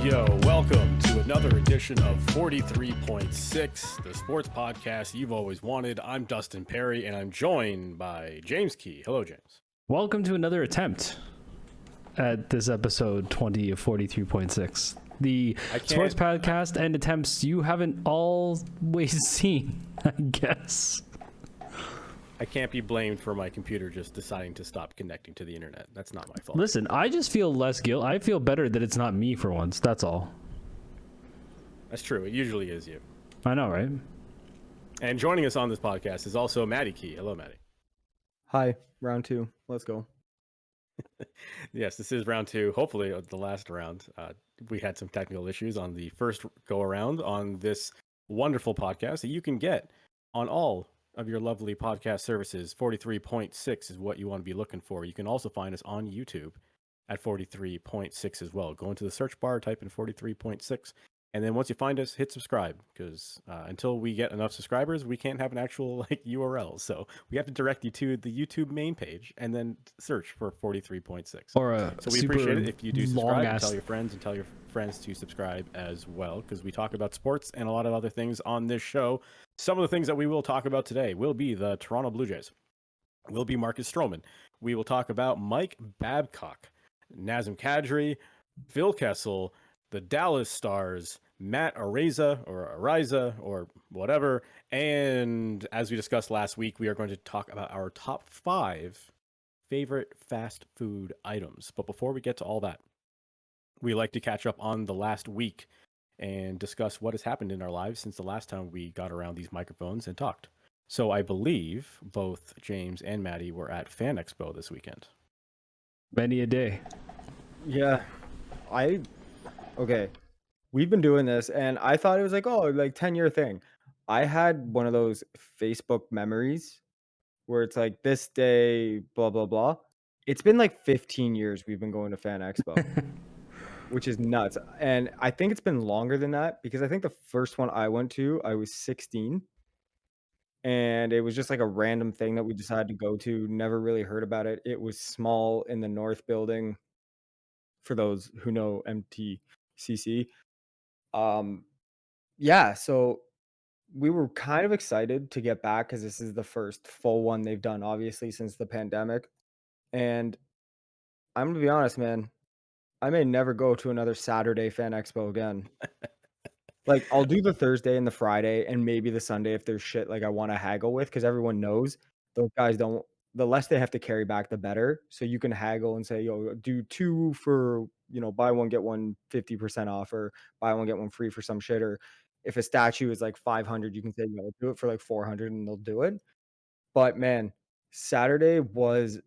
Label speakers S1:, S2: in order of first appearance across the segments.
S1: Yo, welcome to another edition of 43.6, the sports podcast you've always wanted. I'm Dustin Perry, and I'm joined by James Key. Hello, James.
S2: Welcome to another attempt at this episode 20 of 43.6. The sports podcast and attempts you haven't always seen, I guess.
S1: I can't be blamed for my computer just deciding to stop connecting to the internet. That's not my fault.
S2: Listen, I just feel less guilt. I feel better that it's not me for once. That's all.
S1: That's true. It usually is you.
S2: I know, right?
S1: And joining us on this podcast is also Maddie Key. Hello, Maddie.
S3: Hi, round two. Let's go.
S1: Yes, this is round two. Hopefully, the last round. We had some technical issues on the first go around on this wonderful podcast that you can get on all of your lovely podcast services. 43.6 is what you want to be looking for. You can also find us on YouTube at 43.6 as well. Go into the search bar, type in 43.6, and then once you find us, hit subscribe, because until we get enough subscribers, we can't have an actual URL. So we have to direct you to the YouTube main page and then search for 43.6. So we appreciate it if you do subscribe and tell your friends to subscribe as well, because we talk about sports and a lot of other things on this show. Some of the things that we will talk about today will be the Toronto Blue Jays, will be Marcus Stroman. We will talk about Mike Babcock, Nazem Kadri, Phil Kessel, the Dallas Stars, Matt Araiza or whatever. And as we discussed last week, we are going to talk about our top 5 favorite fast food items. But before we get to all that, we like to catch up on the last week and discuss what has happened in our lives since the last time we got around these microphones and talked. So I believe both James and Maddie were at Fan Expo this weekend.
S2: Many a day.
S3: Yeah, okay. We've been doing this, and I thought it was like 10-year thing. I had one of those Facebook memories where it's like this day, blah, blah, blah. It's been like 15 years we've been going to Fan Expo, which is nuts. And I think it's been longer than that, because I think the first one I went to, I was 16. And it was just like a random thing that we decided to go to. Never really heard about it. It was small in the North Building, for those who know MTCC. Yeah, so we were kind of excited to get back, because this is the first full one they've done, obviously, since the pandemic. And I'm gonna be honest, man, I may never go to another Saturday Fan Expo again. Like, I'll do the Thursday and the Friday and maybe the Sunday if there's shit like I want to haggle with, because everyone knows those guys don't. The less they have to carry back, the better. So you can haggle and say, yo, do 2 for, buy one, get one 50% off, or buy one, get one free for some shit. Or if a statue is like 500, you can say, do it for like 400 and they'll do it. But man, Saturday was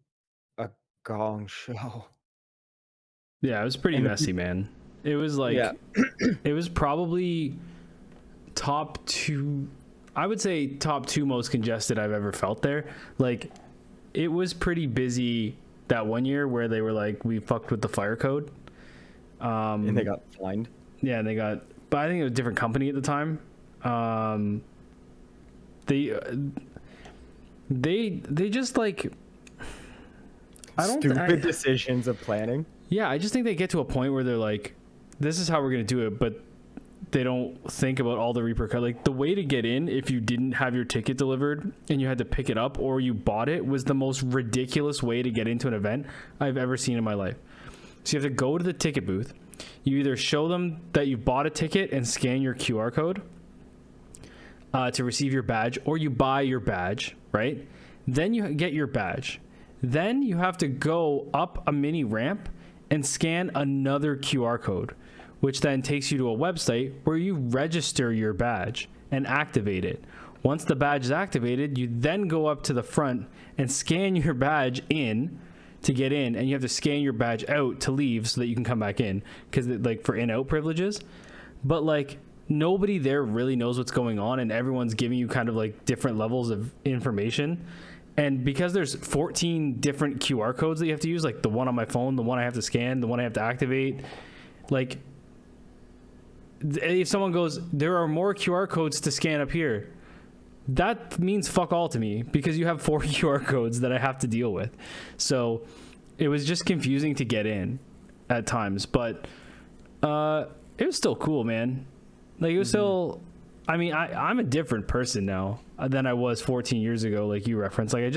S3: a gong show.
S2: Yeah, it was pretty messy, man. It was like, it was probably top 2, I would say top 2 most congested I've ever felt there. Like, it was pretty busy that one year where they were like, we fucked with the fire code.
S3: And they got fined.
S2: Yeah, and but I think it was a different company at the time. They just like,
S3: stupid decisions of planning.
S2: Yeah, I just think they get to a point where they're like, this is how we're going to do it, but they don't think about all the repercussions. Like, the way to get in, if you didn't have your ticket delivered and you had to pick it up, or you bought it, was the most ridiculous way to get into an event I've ever seen in my life. So you have to go to the ticket booth. You either show them that you bought a ticket and scan your QR code to receive your badge, or you buy your badge, right? Then you get your badge. Then you have to go up a mini ramp and scan another QR code, which then takes you to a website where you register your badge and activate it. Once the badge is activated, you then go up to the front and scan your badge in to get in, and you have to scan your badge out to leave so that you can come back in, because like for in-out privileges. But like, nobody there really knows what's going on, and everyone's giving you kind of like different levels of information. And because there's 14 different QR codes that you have to use, like the one on my phone, the one I have to scan, the one I have to activate, like, if someone goes, there are more QR codes to scan up here, that means fuck all to me, because you have 4 QR codes that I have to deal with. So it was just confusing to get in at times. But it was still cool, man. Like it was still. I mean, I'm a different person now than I was 14 years ago. Like you referenced, like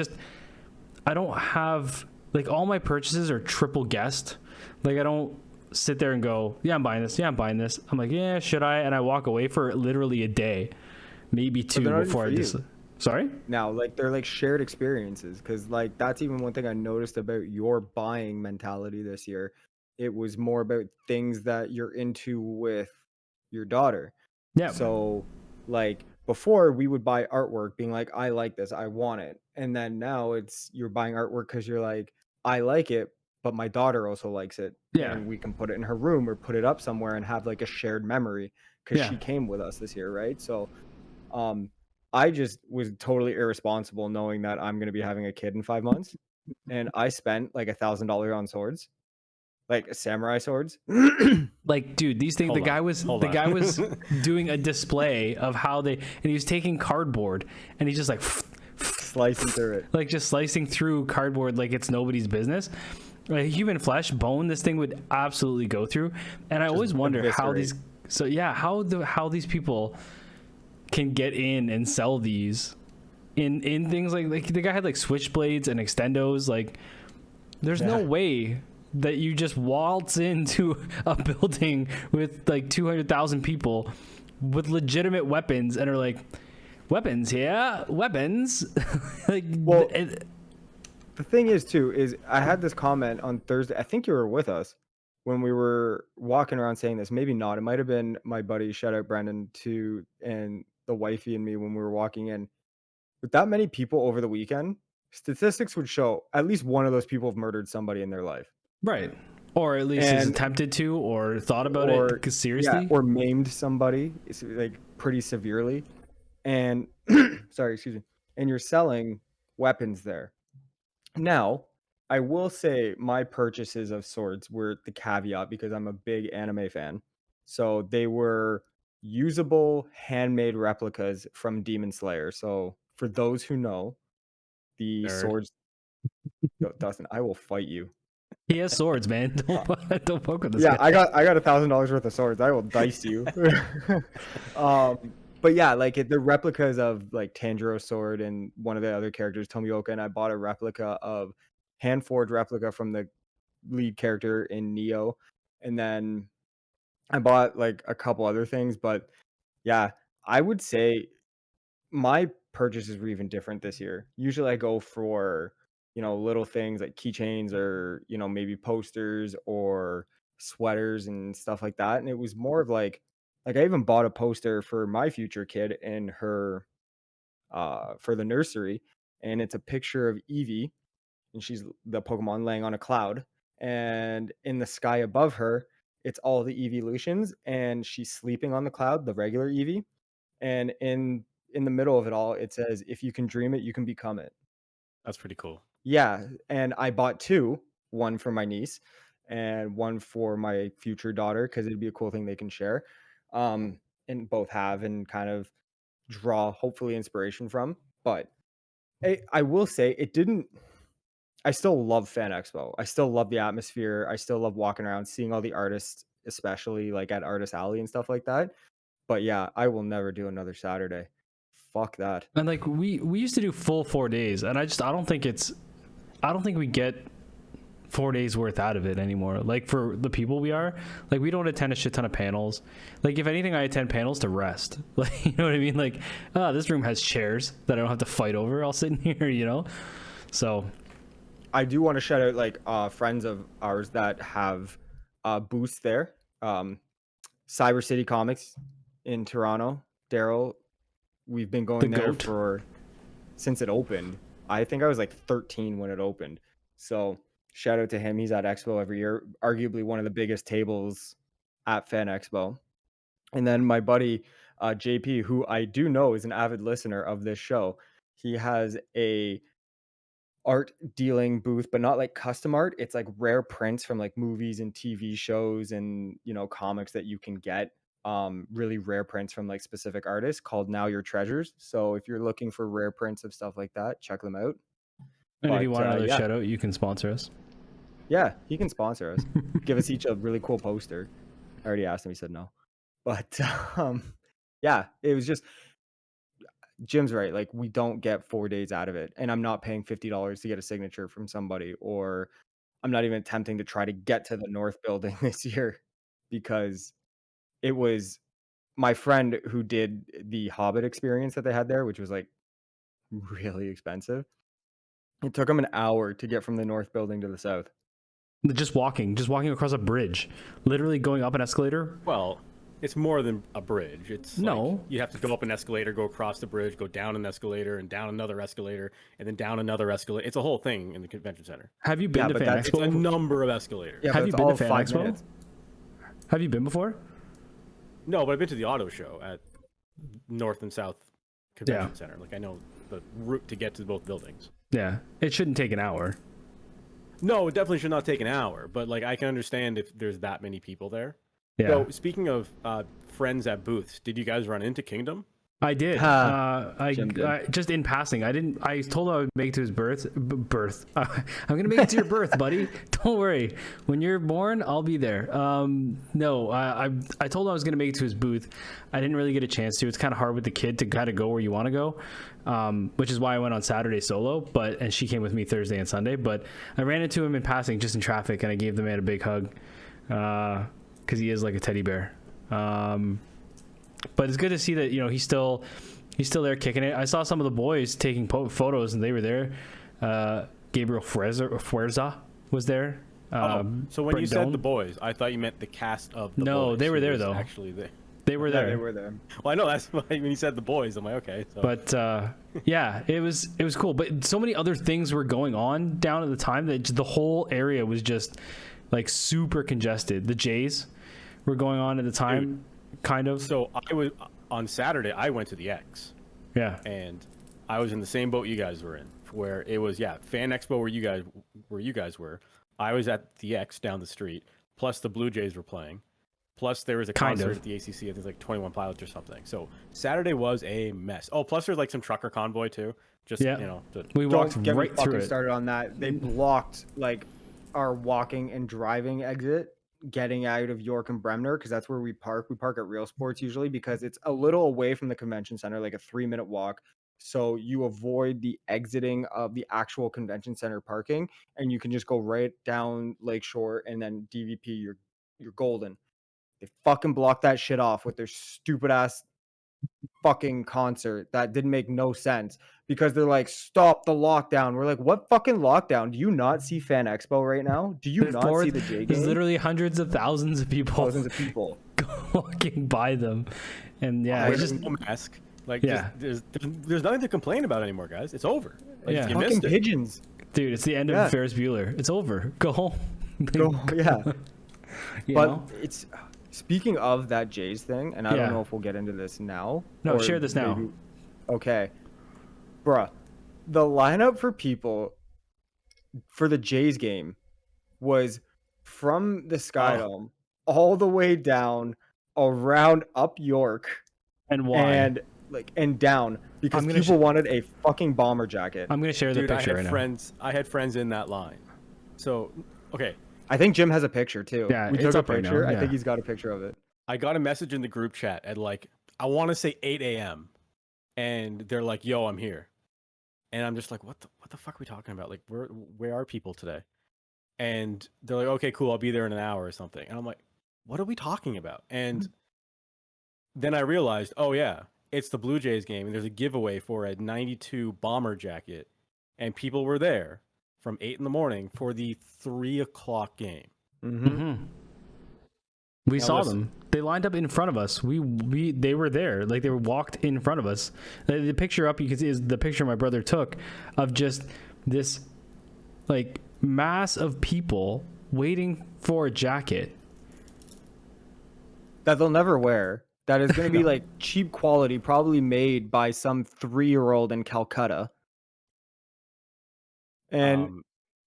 S2: I don't have like all my purchases are triple guessed. Like I don't sit there and go, yeah, I'm buying this. Yeah, I'm buying this. I'm like, yeah, should I? And I walk away for literally a day, maybe two before I just. Sorry?
S3: Now, like they're like shared experiences because like that's even one thing I noticed about your buying mentality this year. It was more about things that you're into with your daughter.
S2: Yeah.
S3: So like before we would buy artwork being like, I like this, I want it. And then now it's you're buying artwork because you're like, I like it, but my daughter also likes it.
S2: Yeah.
S3: And we can put it in her room or put it up somewhere and have like a shared memory because
S2: Yeah.
S3: she came with us this year, right? So I just was totally irresponsible knowing that I'm going to be having a kid in 5 months. And I spent like $1,000 on swords, like samurai swords.
S2: Like, dude, these things.
S1: Hold
S2: The guy
S1: on.
S2: was doing a display of how they, and he was taking cardboard, and he's just like,
S3: Slicing through it.
S2: like just slicing through cardboard like it's nobody's business. Like human flesh, bone, this thing would absolutely go through. And I always wonder how
S3: eviscerate.
S2: these. So yeah, how these people can get in and sell these in things like the guy had like switchblades and extendos. Like, there's no way that you just waltz into a building with like 200,000 people with legitimate weapons and are like, weapons, yeah, weapons. Like,
S3: Well, the thing is too is I had this comment on Thursday. I think you were with us when we were walking around saying this. Maybe not. It might have been my buddy, shout out Brendan, too, and the wifey and me when we were walking in. With that many people over the weekend, statistics would show at least one of those people have murdered somebody in their life.
S2: right, or at least is
S3: And
S2: attempted to or thought about
S3: or
S2: it because seriously.
S3: or maimed somebody like pretty severely. And sorry, excuse me. And you're selling weapons there. Now, I will say my purchases of swords were the caveat because I'm a big anime fan. So they were usable handmade replicas from Demon Slayer. So for those who know, the
S1: Nerd.
S3: swords. Yo, Dustin, I will fight you.
S2: He has swords, man. Don't fuck with this
S3: Yeah,
S2: guy.
S3: I got $1,000 worth of swords. I will dice you. But yeah, like the replicas of like Tanjiro's sword and one of the other characters, Tomioka, and I bought a replica of hand forged replica from the lead character in Neo, and then I bought like a couple other things. But yeah, I would say my purchases were even different this year. Usually I go for, little things like keychains or, maybe posters or sweaters and stuff like that. And it was more of like I even bought a poster for my future kid in her for the nursery, and it's a picture of Eevee, and she's the Pokemon laying on a cloud, and in the sky above her, it's all the evolutions, and she's sleeping on the cloud, the regular Eevee, and in the middle of it all, it says, "If you can dream it, you can become it."
S1: That's pretty cool.
S3: Yeah, and I bought two, one for my niece and one for my future daughter because it'd be a cool thing they can share, and both have and kind of draw hopefully inspiration from. But I will say it didn't. I still love Fan Expo. I still love the atmosphere. I still love walking around, seeing all the artists, especially like at Artist Alley and stuff like that. But yeah, I will never do another Saturday. Fuck that.
S2: And like we used to do full 4 days, and I don't think we get 4 days worth out of it anymore. Like for the people we are, like we don't attend a shit ton of panels. Like if anything, I attend panels to rest. Like, you know what I mean? Like, this room has chairs that I don't have to fight over. I'll sit in here, So
S3: I do want to shout out like friends of ours that have booths there. Cyber City Comics in Toronto. Daryl, we've been going there
S2: goat.
S3: for since it opened. I think I was like 13 when it opened. So shout out to him. He's at Expo every year, arguably one of the biggest tables at Fan Expo. And then my buddy JP, who I do know is an avid listener of this show, he has a art dealing booth, but not like custom art. It's like rare prints from like movies and TV shows and comics that you can get. Really rare prints from like specific artists called Now Your Treasures. So if you're looking for rare prints of stuff like that, check them out.
S2: And if you want another
S3: yeah.
S2: shout out, you can sponsor us.
S3: Yeah, he can sponsor us. Give us each a really cool poster. I already asked him, he said no. But, um, yeah, it was just Jim's right, like, we don't get 4 days out of it, and I'm not paying $50 to get a signature from somebody, or I'm not even attempting to try to get to the North building this year because it was my friend who did the Hobbit experience that they had there, which was, like, really expensive. It took him an hour to get from the North building to the South.
S2: Just walking across a bridge, literally going up an escalator.
S1: Well, it's more than a bridge. It's
S2: No.
S1: like you have to go up an escalator, go across the bridge, go down an escalator, and down another escalator, and then down another escalator. It's a whole thing in the convention center.
S2: Have you been
S3: Yeah,
S2: to
S3: but
S2: Fan
S3: that's-
S1: It's a
S2: Expo?
S1: number of escalators.
S3: Yeah,
S2: Have
S3: but
S2: you
S3: it's
S2: been to
S3: all
S2: Fan
S3: 5
S2: Expo?
S3: minutes.
S2: Have you been before?
S1: No, but I've been to the auto show at North and South Convention
S2: Yeah.
S1: Center. Like I know the route to get to both buildings.
S2: Yeah, it shouldn't take an hour.
S1: No, it definitely should not take an hour, but like I can understand if there's that many people there.
S2: Yeah,
S1: So speaking of friends at booths, did you guys run into Kingdom?
S2: I did.
S3: Jim did.
S2: I just in passing. I didn't. I told him I would make it to his birth. I'm gonna make it to your birth, buddy. Don't worry. When you're born, I'll be there. No, I told him I was gonna make it to his booth. I didn't really get a chance to. It's kind of hard with the kid to kind of go where you want to go, which is why I went on Saturday solo. And she came with me Thursday and Sunday. But I ran into him in passing, just in traffic, and I gave the man a big hug, because he is like a teddy bear. But it's good to see that he's still there kicking it. I saw some of the boys taking photos, and they were there. Gabriel Fuerza was there.
S1: So when you said
S2: Perdón.
S1: the boys, I thought you meant the cast of the
S2: No,
S1: boys.
S2: they were
S1: who
S2: there,
S1: was
S2: though.
S1: Actually, there.
S2: They were
S3: Yeah,
S2: there.
S3: they were there.
S1: Well, I know that's why when you said the boys, I'm like, okay. So.
S2: But yeah, it was cool. But so many other things were going on down at the time that the whole area was just like super congested. The Jays were going on at the time, kind of.
S1: So I was on Saturday. I went to the X,
S2: Yeah.
S1: and I was in the same boat you guys were in, where it was Fan Expo where you guys were. I was at the X down the street. Plus the Blue Jays were playing. Plus there was a
S2: Kind
S1: concert
S2: of.
S1: at the ACC. I think it was like 21 Pilots or something. So Saturday was a mess. Oh, plus there's like some trucker convoy too. Just
S2: Yeah.
S1: to,
S2: We walked
S3: Don't get me
S2: right through
S3: fucking
S2: it.
S3: started on that. They blocked like our walking and driving exit getting out of York and Bremner because that's where we park. We park at Real Sports usually because it's a little away from the convention center, like a 3-minute walk. So you avoid the exiting of the actual convention center parking, and you can just go right down Lakeshore and then DVP. You're golden. They fucking blocked that shit off with their stupid ass fucking concert that didn't make no sense because they're like, stop the lockdown. We're like, what fucking lockdown? Do you not see Fan Expo right now? Do you not see the J
S2: There's
S3: game?
S2: literally hundreds of thousands of people
S3: Thousands of people.
S2: walking by them, and yeah, it's
S1: There's
S2: just
S1: no mask. Like,
S2: Yeah.
S1: there's nothing to complain about anymore, guys. It's over. Like,
S2: Yeah.
S1: you
S3: Fucking
S1: missed it.
S3: pigeons.
S2: dude, it's the end
S3: Yeah.
S2: of Ferris Bueller. It's over. Go home.
S3: Go, yeah.
S2: You
S3: But
S2: know?
S3: it's speaking of that Jays thing, and I
S2: Yeah.
S3: don't know if we'll get into this now.
S2: No,
S3: or
S2: share this now.
S3: Okay. Bruh. The lineup for people for the Jays game was from the Sky Dome all the way down around up York
S2: And why?
S3: and down because
S2: I'm gonna
S3: people wanted a fucking bomber jacket.
S2: I'm gonna share the
S1: Dude,
S2: picture right now.
S1: I had friends in that line. So, okay.
S3: I think Jim has a picture too.
S2: Yeah,
S3: we
S2: it's
S3: took a
S2: up right now,
S3: picture. I
S2: yeah.
S3: think he's got a picture of it.
S1: I got a message in the group chat at like, I want to say 8 a.m. And they're like, yo, I'm here. And I'm just like, what the fuck are we talking about? Like, where are people today? And they're like, okay, cool, I'll be there in an hour or something. And I'm like, what are we talking about? And then I realized, oh yeah, it's the Blue Jays game, and there's a giveaway for a 92 bomber jacket, and people were there from 8 in the morning for the 3 o'clock game.
S3: Mm-hmm.
S2: Mm-hmm. We
S1: Now
S2: saw
S1: listen.
S2: them. They lined up in front of us. They were there. Like they were walked in front of us. The picture up you can see is the picture my brother took of just this like mass of people waiting for a jacket.
S3: That they'll never wear. That is going to be like cheap quality, probably made by some 3-year-old in Calcutta. And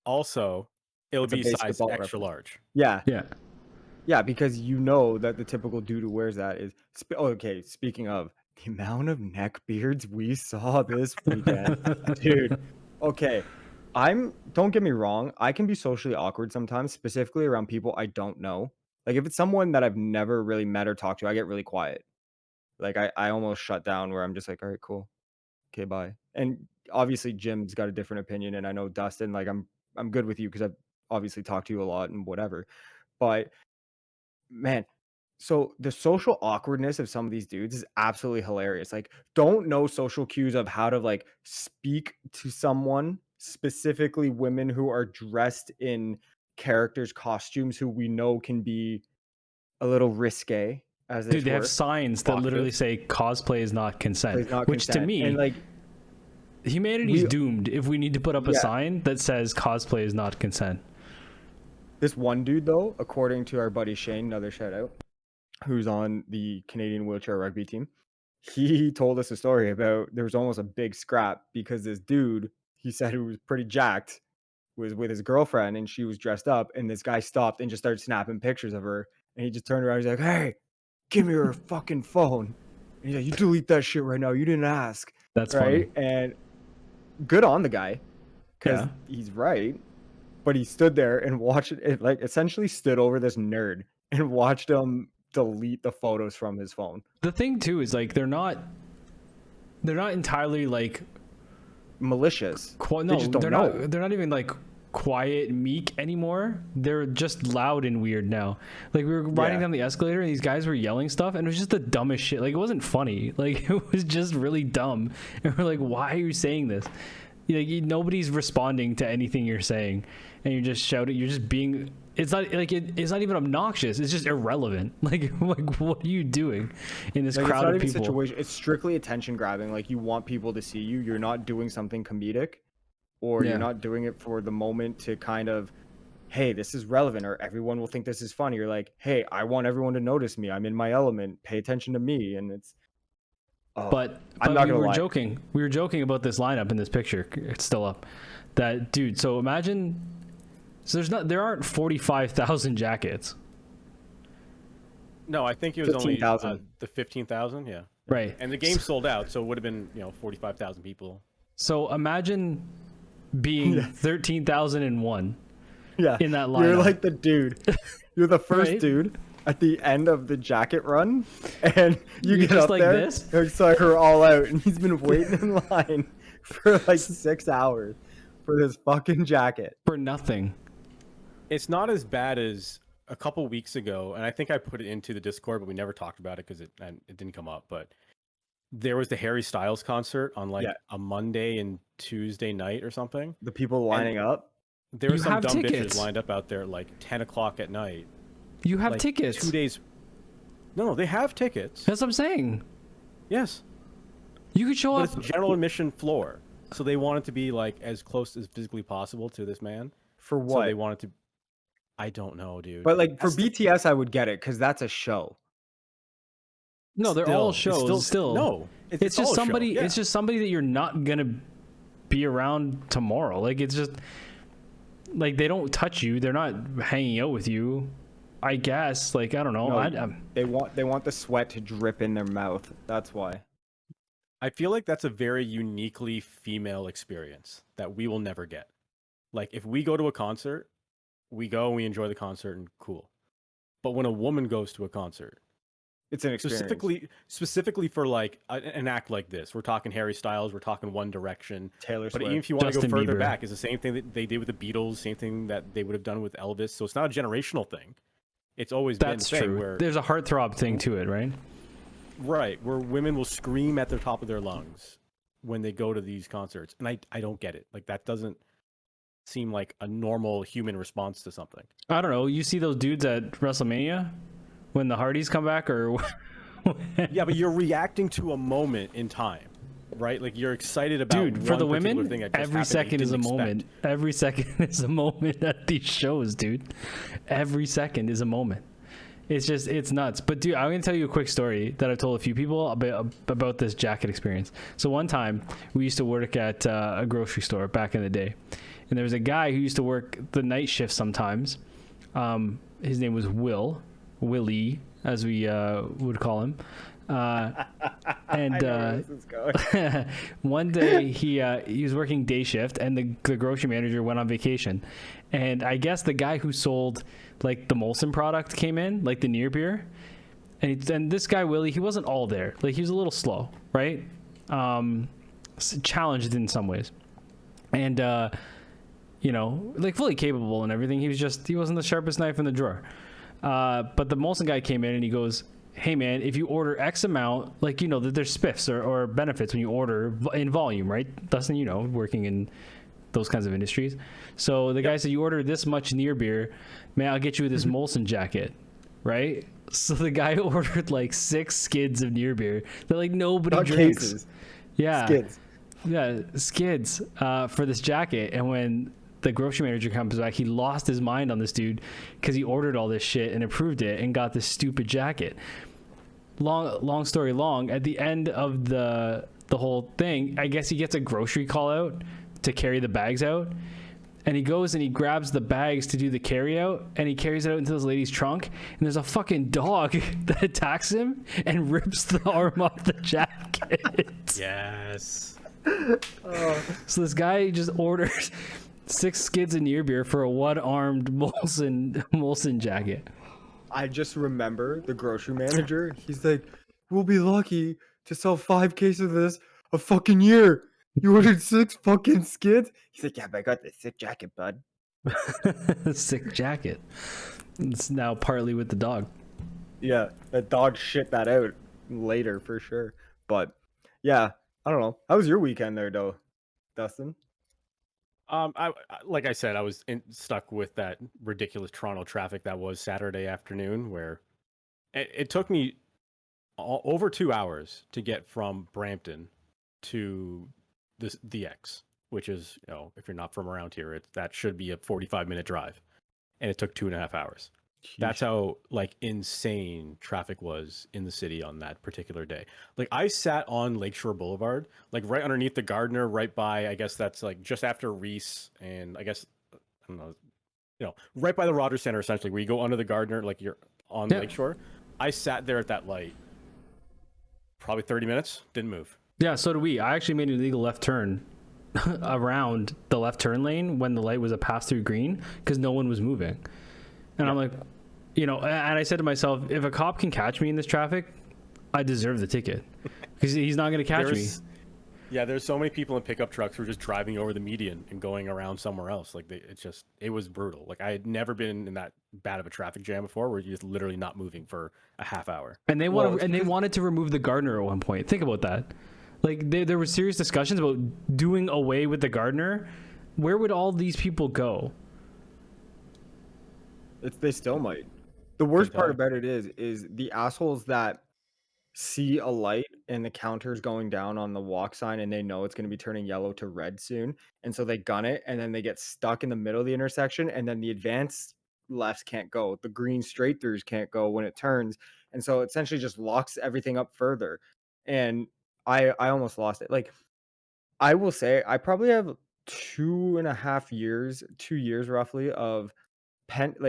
S1: Also, it'll
S3: It's a
S1: be size
S3: basketball
S1: extra
S3: reference.
S1: large.
S3: yeah,
S2: Yeah.
S3: yeah, because you know that the typical dude who wears that is. Okay, speaking of the amount of neck beards we saw this weekend, dude. Okay, don't get me wrong. I can be socially awkward sometimes, specifically around people I don't know. Like if it's someone that I've never really met or talked to, I get really quiet. Like I almost shut down where I'm just like, all right, cool. Okay, bye. And obviously Jim's got a different opinion, and I know Dustin, like I'm good with you because I've obviously talked to you a lot and whatever. But man, so the social awkwardness of some of these dudes is absolutely hilarious. Like, don't know social cues of how to like speak to someone, specifically women who are dressed in characters' costumes who we know can be a little risque as they
S2: Dude, they have
S3: twerk.
S2: signs that literally
S1: Provocative.
S2: say cosplay is not consent,
S3: Plays not
S2: which to
S3: consent. And
S2: me,
S3: like
S2: humanity's
S3: we
S2: doomed if we need to put up a
S3: yeah.
S2: sign that says cosplay is not consent.
S3: This one dude though, according to our buddy Shane, another shout out, who's on the Canadian wheelchair rugby team, he told us a story about there was almost a big scrap because this dude, he said, who was pretty jacked, was with his girlfriend and she was dressed up, and this guy stopped and just started snapping pictures of her, and he just turned around, he's like, hey, give me your fucking phone. And he's like, you delete that shit right now, you didn't ask.
S2: That's
S3: right
S2: funny.
S3: And good on the guy because
S2: Yeah.
S3: he's right, but he stood there and watched it, like essentially stood over this nerd and watched him delete the photos from his phone.
S2: The thing too is like they're not entirely like
S3: Malicious.
S2: no,
S3: They just don't
S2: they're
S3: know.
S2: not. They're not even like quiet, meek anymore. They're just loud and weird now. Like we were riding
S3: Yeah.
S2: down the escalator and these guys were yelling stuff, and it was just the dumbest shit. Like it wasn't funny. Like it was just really dumb. And we're like, why are you saying this? Like nobody's responding to anything you're saying, and you're just shouting. You're just being. It's not like it's not even obnoxious. It's just irrelevant. Like what are you doing in this
S3: Like,
S2: crowd
S3: it's not
S2: of
S3: even
S2: people?
S3: situation. It's strictly attention grabbing. Like you want people to see you. You're not doing something comedic, or
S2: Yeah.
S3: you're not doing it for the moment to kind of, hey, this is relevant, or everyone will think this is funny. You're like, hey, I want everyone to notice me. I'm in my element. Pay attention to me. And it's,
S2: But
S3: I'm not
S2: we
S3: gonna
S2: were
S3: lie.
S2: joking. We were joking about this lineup in this picture. It's still up. That dude. So imagine. So there aren't 45,000 jackets.
S1: No, I think it was only
S3: 15,000.
S1: the 15,000. Yeah,
S2: Right.
S1: and the game sold out, so it would have been 45,000 people.
S2: So imagine being 13,001
S3: Yeah.
S2: in that
S3: You're
S2: lineup.
S3: like the dude. You're the first
S2: Right?
S3: dude at the end of the jacket run, and you get
S2: just
S3: up
S2: like
S3: there.
S2: this?
S3: It's like we're all out, and he's been waiting in line for like 6 hours for this fucking jacket.
S2: for nothing.
S1: It's not as bad as a couple weeks ago, and I think I put it into the Discord, but we never talked about it because it didn't come up. But there was the Harry Styles concert on like
S3: Yeah.
S1: a Monday and Tuesday night or something.
S3: The people lining up.
S1: There were
S2: You
S1: some
S2: have
S1: dumb
S2: tickets.
S1: bitches lined up out there like 10 o'clock at night.
S2: You have
S1: Like
S2: tickets.
S1: 2 days. No, they have tickets.
S2: That's what I'm saying.
S1: Yes,
S2: You could show
S1: but
S2: up.
S1: it's general admission floor. So they wanted to be like as close as physically possible to this man.
S3: For
S1: So
S3: what?
S1: they wanted to. I don't know, dude.
S3: But like for
S1: That's the-
S3: BTS, I would get it because that's a show.
S2: No, they're all
S1: Still, it's
S2: shows. Still,
S1: no.
S2: It's just
S1: all a show,
S2: somebody.
S1: yeah.
S2: It's just somebody that you're not gonna be around tomorrow. Like it's just like they don't touch you. They're not hanging out with you. I guess. Like I don't know.
S3: No, they want the sweat to drip in their mouth. That's why.
S1: I feel like that's a very uniquely female experience that we will never get. Like if we go to a concert, we go and we enjoy the concert and cool. But when a woman goes to a concert,
S3: It's an experience.
S1: specifically for like an act like this, we're talking Harry Styles, we're talking One Direction.
S3: Taylor
S1: But
S3: Swift.
S1: even if you want to go
S2: Justin
S1: further
S2: Bieber.
S1: back, it's the same thing that they did with the Beatles, same thing that they would have done with Elvis. So it's not a generational thing. It's always
S2: That's
S1: been a thing
S2: true.
S1: where
S2: There's a heartthrob thing to it, right?
S1: right, where women will scream at the top of their lungs when they go to these concerts. And I don't get it. Like that doesn't seem like a normal human response to something.
S2: I don't know. You see those dudes at WrestleMania when the Hardys come back, or
S1: Yeah, but you're reacting to a moment in time, right? Like you're excited about
S2: dude, for
S1: one
S2: the
S1: particular
S2: women,
S1: thing that just
S2: every
S1: happened that
S2: second
S1: you
S2: is a
S1: didn't
S2: moment.
S1: expect.
S2: Every second is a moment at these shows, dude. Every second is a moment. It's nuts. But dude, I'm gonna tell you a quick story that I've told a few people about this jacket experience. So one time we used to work at a grocery store back in the day, and there was a guy who used to work the night shift sometimes. His name was Willie, as we would call him. And
S3: I know where this is going.
S2: one day he was working day shift, and the grocery manager went on vacation, And I guess the guy who sold like the Molson product came in, like the near beer. And this guy, Willie, he wasn't all there. Like, he was a little slow, right? Challenged in some ways. And, like fully capable and everything. He wasn't the sharpest knife in the drawer. But the Molson guy came in and he goes, hey man, if you order X amount, like, that there's spiffs or benefits when you order in volume, right? Dustin, working in those kinds of industries. So the guy said, you order this much near beer, man, I'll get you this Molson jacket, right? So the guy ordered like 6 skids of near beer that like nobody
S3: Not
S2: drinks.
S3: cases.
S2: Yeah.
S3: Skids.
S2: Yeah, skids for this jacket. And when the grocery manager comes back, he lost his mind on this dude because he ordered all this shit and approved it and got this stupid jacket. Long story long, at the end of the whole thing, I guess he gets a grocery call out to carry the bags out. And he goes and he grabs the bags to do the carry out, and he carries it out into this lady's trunk, and there's a fucking dog that attacks him and rips the arm off the jacket.
S1: Yes.
S2: So this guy just orders 6 skids of near beer for a one-armed Molson jacket.
S3: I just remember the grocery manager. He's like, we'll be lucky to sell 5 cases of this a fucking year. You ordered 6 fucking skids? He's like, yeah, but I got this sick jacket, bud.
S2: Sick jacket. It's now partly with the dog.
S3: Yeah, that dog shit that out later for sure. But yeah, I don't know. How was your weekend there, though, Dustin?
S1: Like I said, I was stuck with that ridiculous Toronto traffic that was Saturday afternoon, where it took me over 2 hours to get from Brampton to the X, which is, if you're not from around here, that should be a 45-minute drive, and it took 2.5 hours.
S3: Sheesh.
S1: That's how like insane traffic was in the city on that particular day. Like I sat on Lakeshore Boulevard, like right underneath the Gardner, right by, I guess that's like just after Reese, and I guess, I don't know, right by the Rogers Center, essentially, where you go under the Gardner, like you're on Lakeshore. I sat there at that light, probably 30 minutes, didn't move.
S2: Yeah, so did we. I actually made an illegal left turn around the left turn lane when the light was a pass-through green because no one was moving. And I'm like, and I said to myself, if a cop can catch me in this traffic, I deserve the ticket because he's not going to catch me.
S1: Yeah, there's so many people in pickup trucks who are just driving over the median and going around somewhere else. Like it was brutal. Like I had never been in that bad of a traffic jam before, where you're just literally not moving for a half hour.
S2: And they wanted to remove the Gardner at one point. Think about that. Like there were serious discussions about doing away with the Gardner. Where would all these people go?
S3: They still might. The worst part about it is the assholes that see a light and the counter's going down on the walk sign and they know it's going to be turning yellow to red soon, and so they gun it, and then they get stuck in the middle of the intersection, and then the advanced lefts can't go, the green straight throughs can't go when it turns, and so it essentially just locks everything up further. And I almost lost it. Like, I will say I probably have 2 years roughly of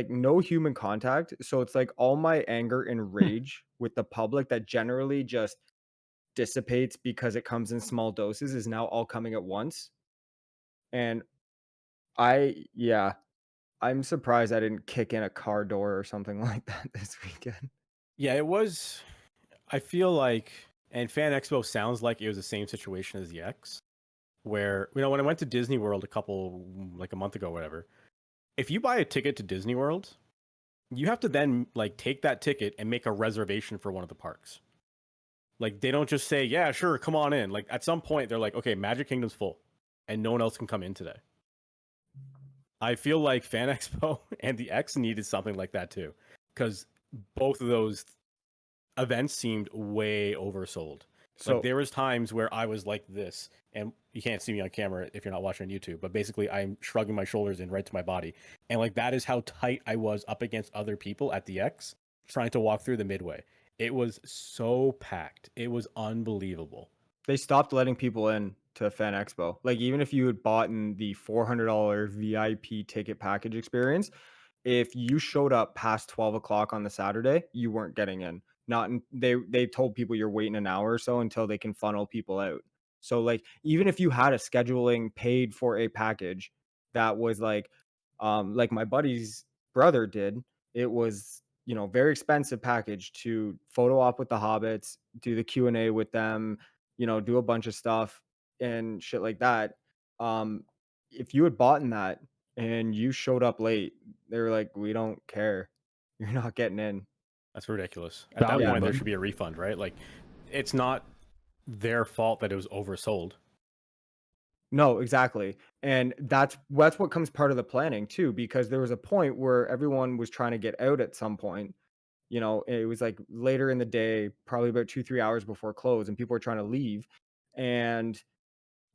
S3: no human contact. So it's like all my anger and rage with the public that generally just dissipates because it comes in small doses is now all coming at once. And I'm surprised I didn't kick in a car door or something like that this weekend.
S1: Yeah, it was. I feel like, and Fan Expo sounds like it was the same situation as the X, where, when I went to Disney World a month ago, whatever, if you buy a ticket to Disney World, you have to then like take that ticket and make a reservation for one of the parks. Like they don't just say, yeah, sure, come on in. Like at some point they're like, okay, Magic Kingdom's full and no one else can come in today. I feel like Fan Expo and the X needed something like that too, because both of those events seemed way oversold. So like, there was times where I was like this, and you can't see me on camera if you're not watching on YouTube, but basically I'm shrugging my shoulders in right to my body. And like that is how tight I was up against other people at the X trying to walk through the midway. It was so packed. It was unbelievable.
S3: They stopped letting people in to Fan Expo. Like, even if you had bought in the $400 VIP ticket package experience, if you showed up past 12 o'clock on the Saturday, you weren't getting in. They told people you're waiting an hour or so until they can funnel people out. So like, even if you had a scheduling paid for a package that was like Like my buddy's brother did. It was, very expensive package to photo op with the hobbits, do the Q&A with them, do a bunch of stuff and shit like that. Um, if you had bought in that and you showed up late, they were like, "We don't care. You're not getting in."
S1: That's ridiculous. At that
S2: Value,
S1: point, there
S2: bud.
S1: should be a refund, right? Like, it's not their fault that it was oversold.
S3: No, exactly. And that's what comes part of the planning too, because there was a point where everyone was trying to get out at some point. It was like later in the day, probably about 2, 3 hours before close, and people were trying to leave. And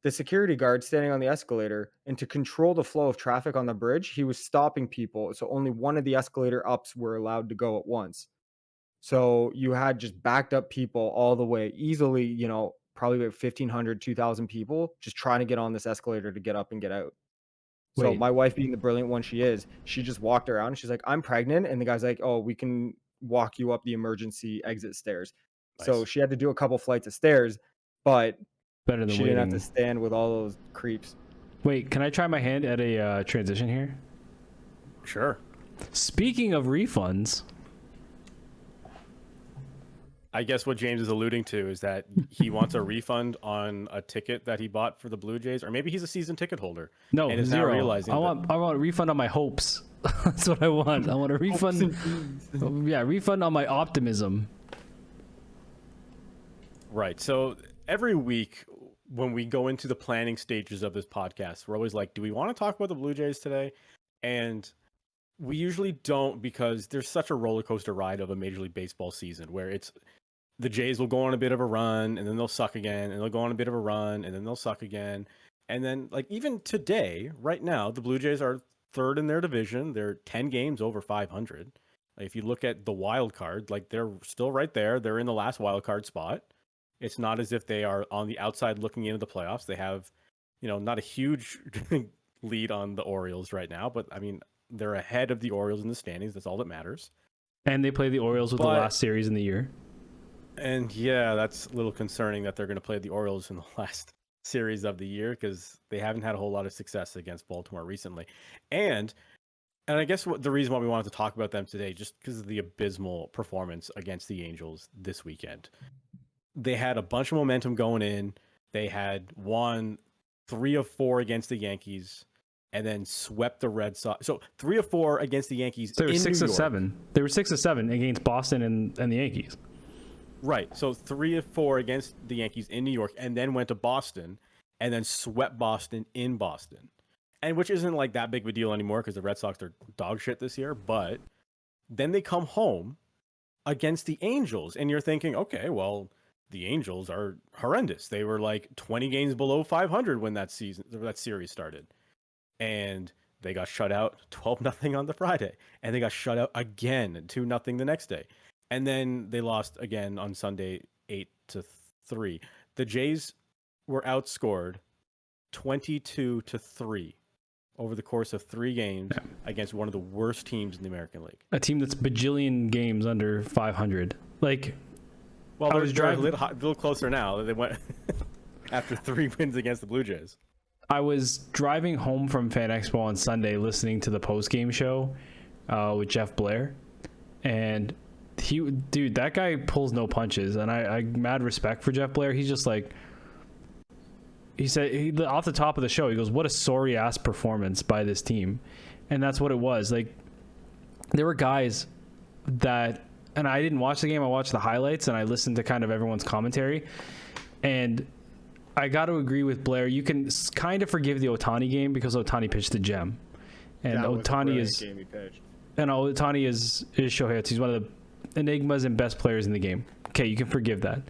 S3: the security guard standing on the escalator, and to control the flow of traffic on the bridge, he was stopping people. So only one of the escalator ups were allowed to go at once. So you had just backed up people all the way easily, probably about 1,500, 2,000 people just trying to get on this escalator to get up and get out. So
S2: Wait,
S3: my wife, being the brilliant one she is, she just walked around and she's like, "I'm pregnant." And the guy's like, "Oh, we can walk you up the emergency exit stairs." So
S1: Nice.
S3: she had to do a couple flights of stairs, but
S2: better than
S3: she didn't have to
S2: waiting.
S3: stand with all those creeps.
S2: Wait, can I try my hand at a transition here?
S1: Sure.
S2: Speaking of refunds,
S1: I guess what James is alluding to is that he wants a refund on a ticket that he bought for the Blue Jays, or maybe he's a season ticket holder.
S2: no,
S1: and is now
S2: zero.
S1: realizing
S2: I want a refund on my hopes. That's what I want. I want a refund. Yeah, refund on my optimism.
S1: Right. So every week when we go into the planning stages of this podcast, we're always like, do we want to talk about the Blue Jays today? And we usually don't, because there's such a roller coaster ride of a Major League Baseball season where it's the Jays will go on a bit of a run and then they'll suck again, and they'll go on a bit of a run and then they'll suck again. And then, like, even today, right now, the Blue Jays are third in their division. They're 10 games over 500. Like, if you look at the wild card, like, they're still right there. They're in the last wild card spot. It's not as if they are on the outside looking into the playoffs. They have, not a huge lead on the Orioles right now, but I mean, they're ahead of the Orioles in the standings. That's all that matters.
S2: And they play the Orioles with the last series in the year.
S1: And yeah, that's a little concerning that they're going to play the Orioles in the last series of the year, because they haven't had a whole lot of success against Baltimore recently. And I guess the reason why we wanted to talk about them today, just because of the abysmal performance against the Angels this weekend. They had a bunch of momentum going in. They had won 3 of 4 against the Yankees, and then swept the Red Sox. So 3 of 4 against the Yankees.
S2: So they were
S1: in
S2: 6
S1: New
S2: of
S1: York.
S2: 7. They were 6 of 7 against Boston and the Yankees.
S1: Right. So 3 of 4 against the Yankees in New York, and then went to Boston, and then swept Boston in Boston. And which isn't like that big of a deal anymore, because the Red Sox are dog shit this year. But then they come home against the Angels, and you're thinking, okay, well, the Angels are horrendous. They were like 20 games below 500 when that series started. And they got shut out 12-0 on the Friday. And they got shut out again 2-0 the next day. And then they lost again on Sunday 8-3. The Jays were outscored 22-3 over the course of 3 games against one of the worst teams in the American League.
S2: A team that's bajillion games under 500. Like,
S1: well,
S2: I was driving
S1: a little closer now. They went after 3 wins against the Blue Jays.
S2: I was driving home from Fan Expo on Sunday, listening to the post-game show with Jeff Blair, and that guy pulls no punches, and I mad respect for Jeff Blair. He's just like, he said off the top of the show, he goes, "What a sorry ass performance by this team," and that's what it was. Like, there were guys that, and I didn't watch the game. I watched the highlights and I listened to kind of everyone's commentary, and I got to agree with Blair. You can kind of forgive the Ohtani game because Ohtani pitched the gem, and Ohtani is Shohei. He's one of the enigmas and best players in the game. Okay, you can forgive that.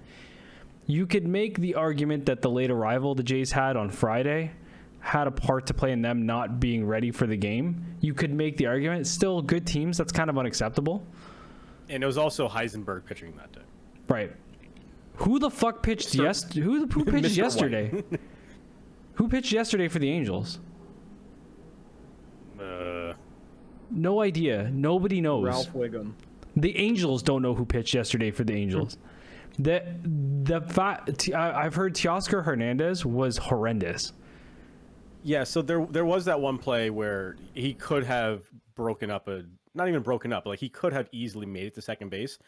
S2: You could make the argument that the late arrival the Jays had on Friday had a part to play in them not being ready for the game. You could make the argument. Still good teams. That's kind of unacceptable.
S1: And it was also Heisenberg pitching that day.
S2: Right. Who the fuck pitched who pitched yesterday? Who pitched yesterday for the Angels? No idea. Nobody knows.
S3: Ralph Wiggum.
S2: The Angels don't know who pitched yesterday for the Angels. I've heard Teoscar Hernandez was horrendous.
S1: Yeah, so there was that one play where he could have broken up not even broken up, like he could have easily made it to second base,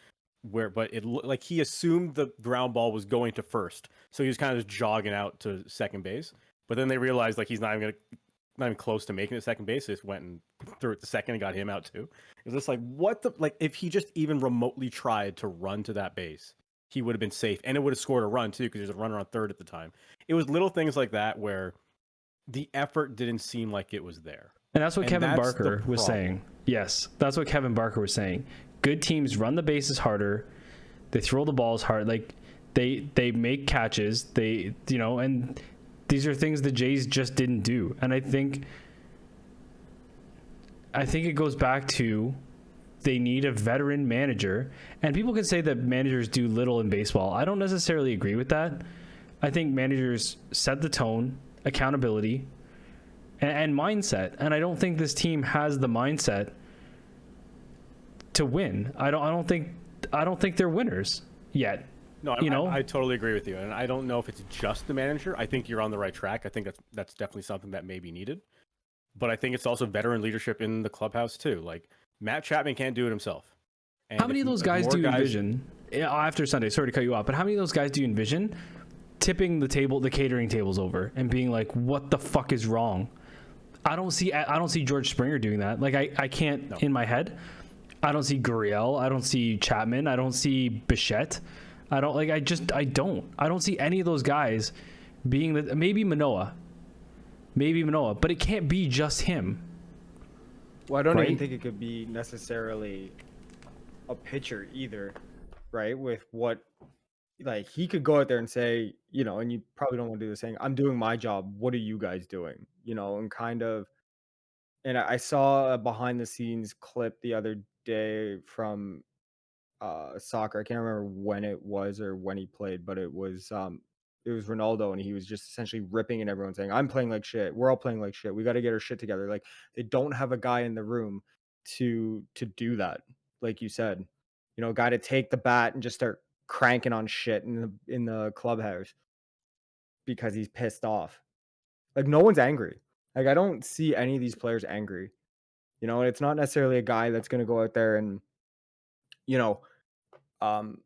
S1: but like he assumed the ground ball was going to first, so he was kind of just jogging out to second base. But then they realized like he's not even close to making it second base. They just went and threw it to second and got him out too. It was just like what the like if he just even remotely tried to run to that base, he would have been safe and it would have scored a run too because there's a runner on third at the time. It was little things like that where the effort didn't seem like it was there.
S2: And that's what Kevin
S1: that's
S2: Barker was saying. Yes, that's what Kevin Barker was saying. Good teams run the bases harder. They throw the balls hard. Like they make catches. And these are things the Jays just didn't do. And I think it goes back to they need a veteran manager. And people can say that managers do little in baseball. I don't necessarily agree with that. I think managers set the tone, accountability, and mindset. And I don't think this team has the mindset to win. I don't think they're winners yet.
S1: No, I totally agree with you, and I don't know if it's just the manager. I think you're on the right track. I think that's definitely something that may be needed, but I think it's also veteran leadership in the clubhouse too. Like Matt Chapman can't do it himself. And
S2: how many of those guys do you envision after Sunday? Sorry to cut you off, but how many of those guys do you envision tipping the catering tables over and being like, "What the fuck is wrong?" I don't see George Springer doing that. Like I can't in my head. I don't see Gurriel. I don't see Chapman. I don't see Bichette. I don't see any of those guys being maybe Manoah, but it can't be just him.
S3: Well, I don't even think it could be necessarily a pitcher either, right? With what, like, he could go out there and say, and you probably don't want to do this thing. I'm doing my job. What are you guys doing? And kind of, and I saw a behind the scenes clip the other day from soccer. I can't remember when it was or when he played, but it was Ronaldo, and he was just essentially ripping at everyone saying, "I'm playing like shit. We're all playing like shit. We got to get our shit together." Like they don't have a guy in the room to do that. Like you said, a guy to take the bat and just start cranking on shit in the clubhouse because he's pissed off. Like no one's angry. Like I don't see any of these players angry. And it's not necessarily a guy that's going to go out there and you know um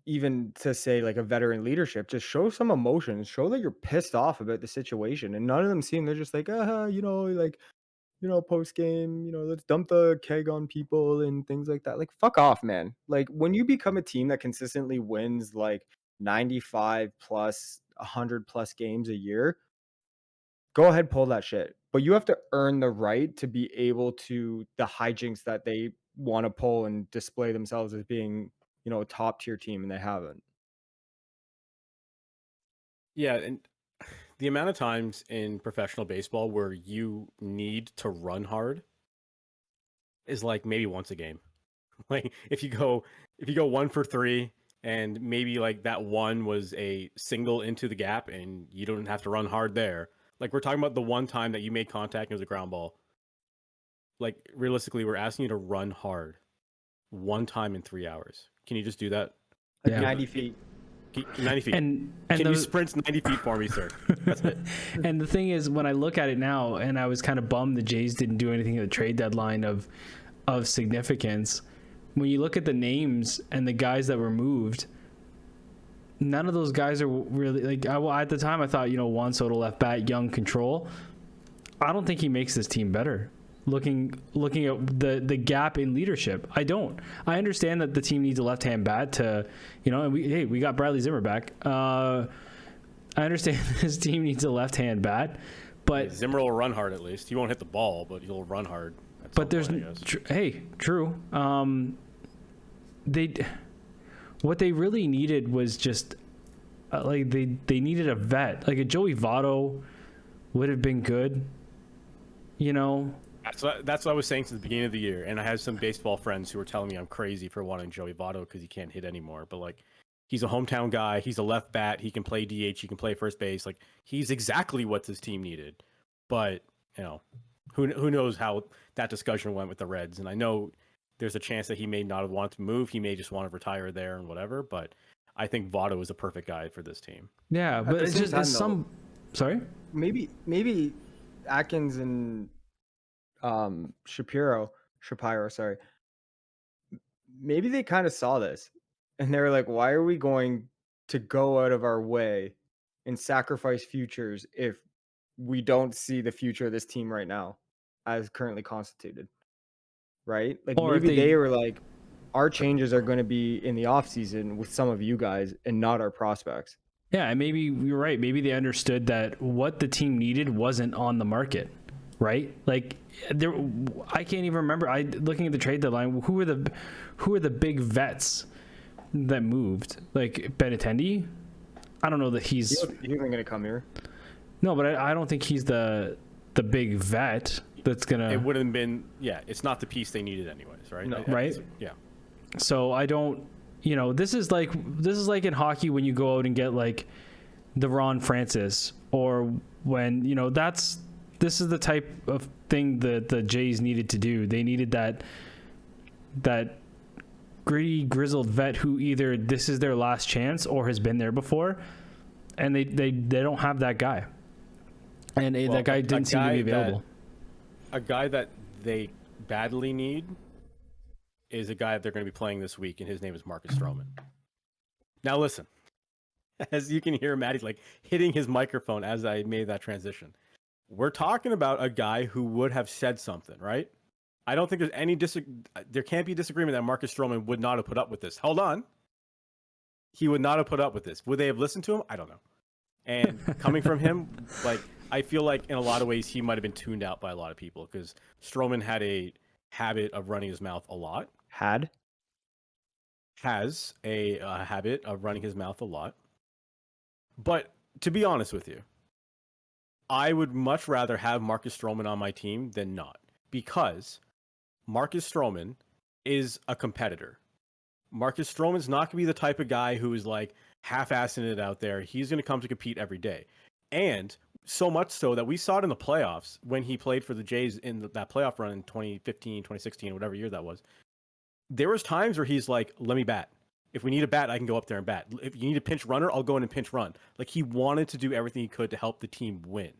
S3: even to say like a veteran leadership, just show some emotions, show that you're pissed off about the situation. And none of them seem, they're just like, like, post game, let's dump the keg on people and things like that. Like, fuck off, man. Like, when you become a team that consistently wins like 95 plus 100 plus games a year, go ahead, pull that shit. But you have to earn the right to be able to the hijinks that they want to pull and display themselves as being, a top tier team, and they haven't.
S1: Yeah, and the amount of times in professional baseball where you need to run hard is like maybe once a game. Like if you go 1 for 3 and maybe like that one was a single into the gap and you don't have to run hard there. Like we're talking about the one time that you made contact and it was a ground ball. Like realistically, we're asking you to run hard one time in 3 hours. Can you just do that?
S3: Like 90 feet.
S1: 90 feet.
S2: And
S1: can you sprint 90 feet for me, sir? That's it.
S2: And the thing is, when I look at it now, and I was kind of bummed the Jays didn't do anything at the trade deadline of significance. When you look at the names and the guys that were moved, none of those guys are really like. At the time, I thought Juan Soto left bat, young control. I don't think he makes this team better. Looking at the gap in leadership, I don't. I understand that the team needs a left-hand bat to, and we got Bradley Zimmer back. I understand this team needs a left-hand bat, but
S1: Zimmer will run hard at least. He won't hit the ball, but he'll run hard.
S2: But there's true. What they really needed was just like they needed a vet, like a Joey Votto would have been good.
S1: That's what I was saying since the beginning of the year, and I had some baseball friends who were telling me I'm crazy for wanting Joey Votto because he can't hit anymore. But like, he's a hometown guy. He's a left bat. He can play DH. He can play first base. Like, he's exactly what this team needed. But who knows how that discussion went with the Reds? And I know there's a chance that he may not have wanted to move. He may just want to retire there and whatever. But I think Votto is a perfect guy for this team.
S2: Yeah, but it's just Sorry.
S3: maybe Atkins and Shapiro, sorry. Maybe they kind of saw this and they were like, why are we going to go out of our way and sacrifice futures if we don't see the future of this team right now as currently constituted, right? Like
S2: Or if
S3: maybe they
S2: they,
S3: were like, our changes are going to be in the offseason with some of you guys and not our prospects.
S2: yeah, maybe you're right. Maybe they understood that what the team needed wasn't on the market, right? Like there, I can't even remember. I looking at the trade deadline. Who are the big vets that moved? Like Benintendi. I don't know that
S3: He
S2: he's
S3: wasn't going to come here.
S2: no, but I don't think he's the big vet that's gonna.
S1: It would have been, yeah. It's not the piece they needed, anyways, right?
S3: No.
S2: Right?
S1: Yeah.
S2: So I don't, this is like in hockey when you go out and get like the Ron Francis, or when this is the type of thing that the Jays needed to do. They needed that gritty, grizzled vet who either this is their last chance or has been there before, and they don't have that guy, and that guy didn't seem to be available.
S1: A guy that they badly need is a guy that they're going to be playing this week, and his name is Marcus Stroman. Now listen, as you can hear, Maddie's like hitting his microphone as I made that transition. We're talking about a guy who would have said something, right? I don't think there's any there can't be disagreement that Marcus Stroman would not have put up with this. Hold on. He would not have put up with this. Would they have listened to him? I don't know. And coming from him, like, I feel like in a lot of ways he might have been tuned out by a lot of people because Stroman had a habit of running his mouth a lot. Has a habit of running his mouth a lot. But to be honest with you, I would much rather have Marcus Stroman on my team than not, because Marcus Stroman is a competitor. Marcus Stroman's not going to be the type of guy who is like half-assing it out there. He's going to come to compete every day. And so much so that we saw it in the playoffs when he played for the Jays in that playoff run in 2015, 2016, whatever year that was. There was times where he's like, let me bat. If we need a bat, I can go up there and bat. If you need a pinch runner, I'll go in and pinch run. Like, he wanted to do everything he could to help the team win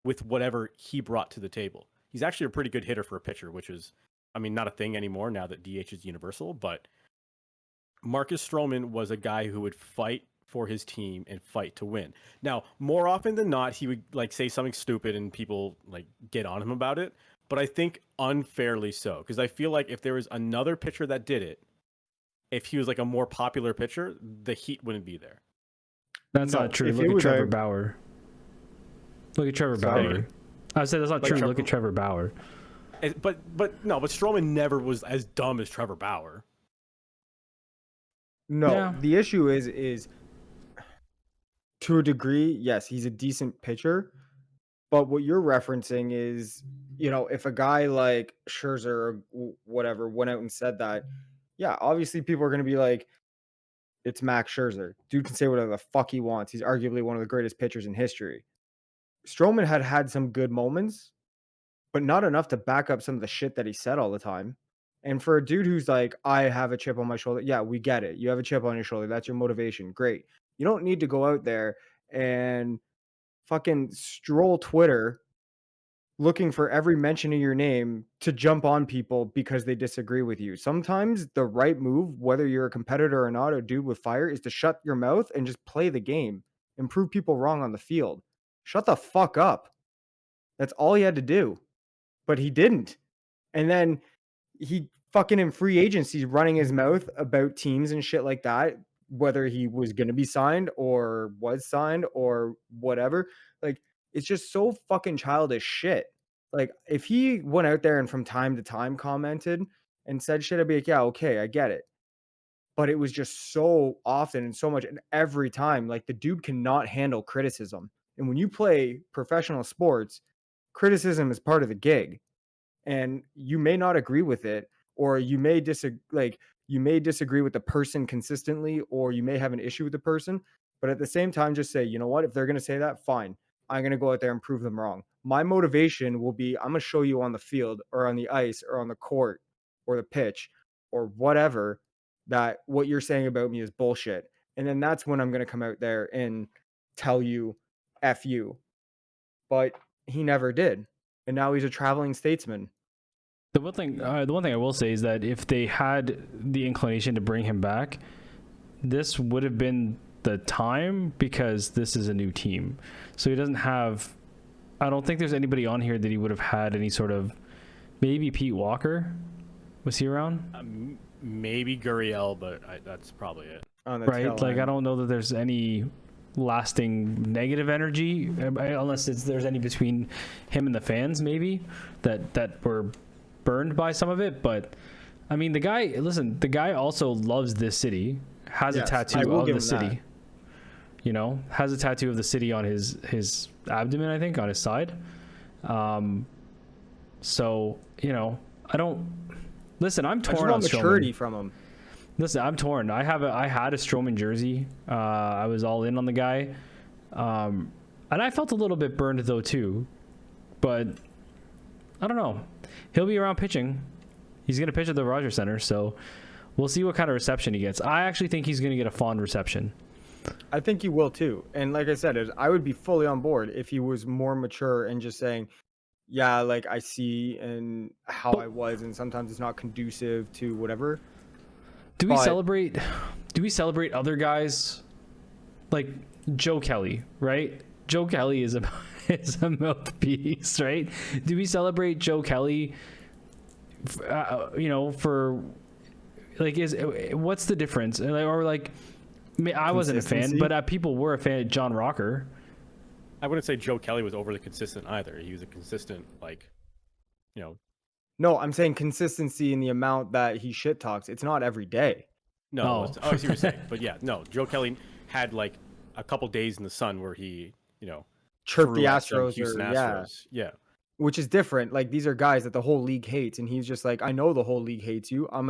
S1: with whatever he brought to the table. He's actually a pretty good hitter for a pitcher, which is, I mean, not a thing anymore now that DH is universal, but Marcus Stroman was a guy who would fight for his team and fight to win. Now, more often than not, he would like say something stupid and people like get on him about it, but I think unfairly so, because I feel like if there was another pitcher that did it, if he was like a more popular pitcher, the heat wouldn't be there.
S2: That's not true. Look at Trevor Bauer. Look at Trevor Bauer. I said that's not true. Look at Trevor Bauer.
S1: But Stroman never was as dumb as Trevor Bauer.
S3: No, yeah. The issue is to a degree, yes, he's a decent pitcher. But what you're referencing is, if a guy like Scherzer or whatever went out and said that, yeah, obviously people are going to be like, it's Max Scherzer. Dude can say whatever the fuck he wants. He's arguably one of the greatest pitchers in history. Stroman had some good moments, but not enough to back up some of the shit that he said all the time. And for a dude who's like, I have a chip on my shoulder. Yeah, we get it. You have a chip on your shoulder. That's your motivation. Great. You don't need to go out there and fucking stroll Twitter looking for every mention of your name to jump on people because they disagree with you. Sometimes the right move, whether you're a competitor or not, a dude with fire, is to shut your mouth and just play the game and prove people wrong on the field. Shut the fuck up. That's all he had to do. But he didn't. And then he fucking in free agency running his mouth about teams and shit like that, whether he was going to be signed or was signed or whatever. Like, it's just so fucking childish shit. Like, if he went out there and from time to time commented and said shit, I'd be like, yeah, okay, I get it. But it was just so often and so much, and every time, like, the dude cannot handle criticism. And when you play professional sports, criticism is part of the gig. And you may not agree with it, or you may disagree with the person consistently, or you may have an issue with the person. But at the same time, just say, you know what? If they're going to say that, fine. I'm going to go out there and prove them wrong. My motivation will be, I'm going to show you on the field or on the ice or on the court or the pitch or whatever that what you're saying about me is bullshit. And then that's when I'm going to come out there and tell you, F you. but he never did. And now he's a traveling statesman.
S2: The one thing I will say is that if they had the inclination to bring him back, this would have been the time, because this is a new team. So he doesn't have. I don't think there's anybody on here that he would have had any sort of. Maybe Pete Walker. Was he around?
S1: Maybe Gurriel, but that's probably it.
S3: On the
S2: Right?
S3: tail
S2: Like,
S3: end.
S2: I don't know that there's any lasting negative energy, unless there's any between him and the fans, maybe, that were burned by some of it. But I mean, the guy also loves this city, has
S3: Yes,
S2: a
S3: I
S2: tattoo
S3: will
S2: of
S3: give
S2: the
S3: him that.
S2: city, has a tattoo of the city on his abdomen, I think, on his side. So I don't listen. I'm
S3: I just
S2: torn on
S3: want maturity
S2: Stroman.
S3: from him.
S2: Listen, I'm torn. I had a Stroman jersey. I was all in on the guy, and I felt a little bit burned though too. But I don't know. He'll be around pitching. He's gonna pitch at the Rogers Center, so we'll see what kind of reception he gets. I actually think he's gonna get a fond reception.
S3: I think he will too. And like I said, I would be fully on board if he was more mature and just saying, yeah, like I see and how I was, and sometimes it's not conducive to whatever.
S2: Do we
S3: But-
S2: celebrate? Do we celebrate other guys like Joe Kelly? Right? Joe Kelly is a is a mouthpiece, right? Do we celebrate Joe Kelly? For like, what's the difference? Or like, I wasn't a fan,
S3: Consistency?
S2: but people were a fan of John Rocker.
S1: I wouldn't say Joe Kelly was overly consistent either. He was a consistent,
S3: No, I'm saying consistency in the amount that he shit talks. It's not every day.
S1: no.
S2: Oh.
S1: I see what you're saying, but yeah, no. Joe Kelly had like a couple days in the sun where he,
S3: Chirp
S1: threw
S3: the
S1: at some
S3: Astros,
S1: Houston
S3: or yeah,
S1: Astros. Yeah.
S3: which is different. Like these are guys that the whole league hates, and he's just like, I know the whole league hates you. I'm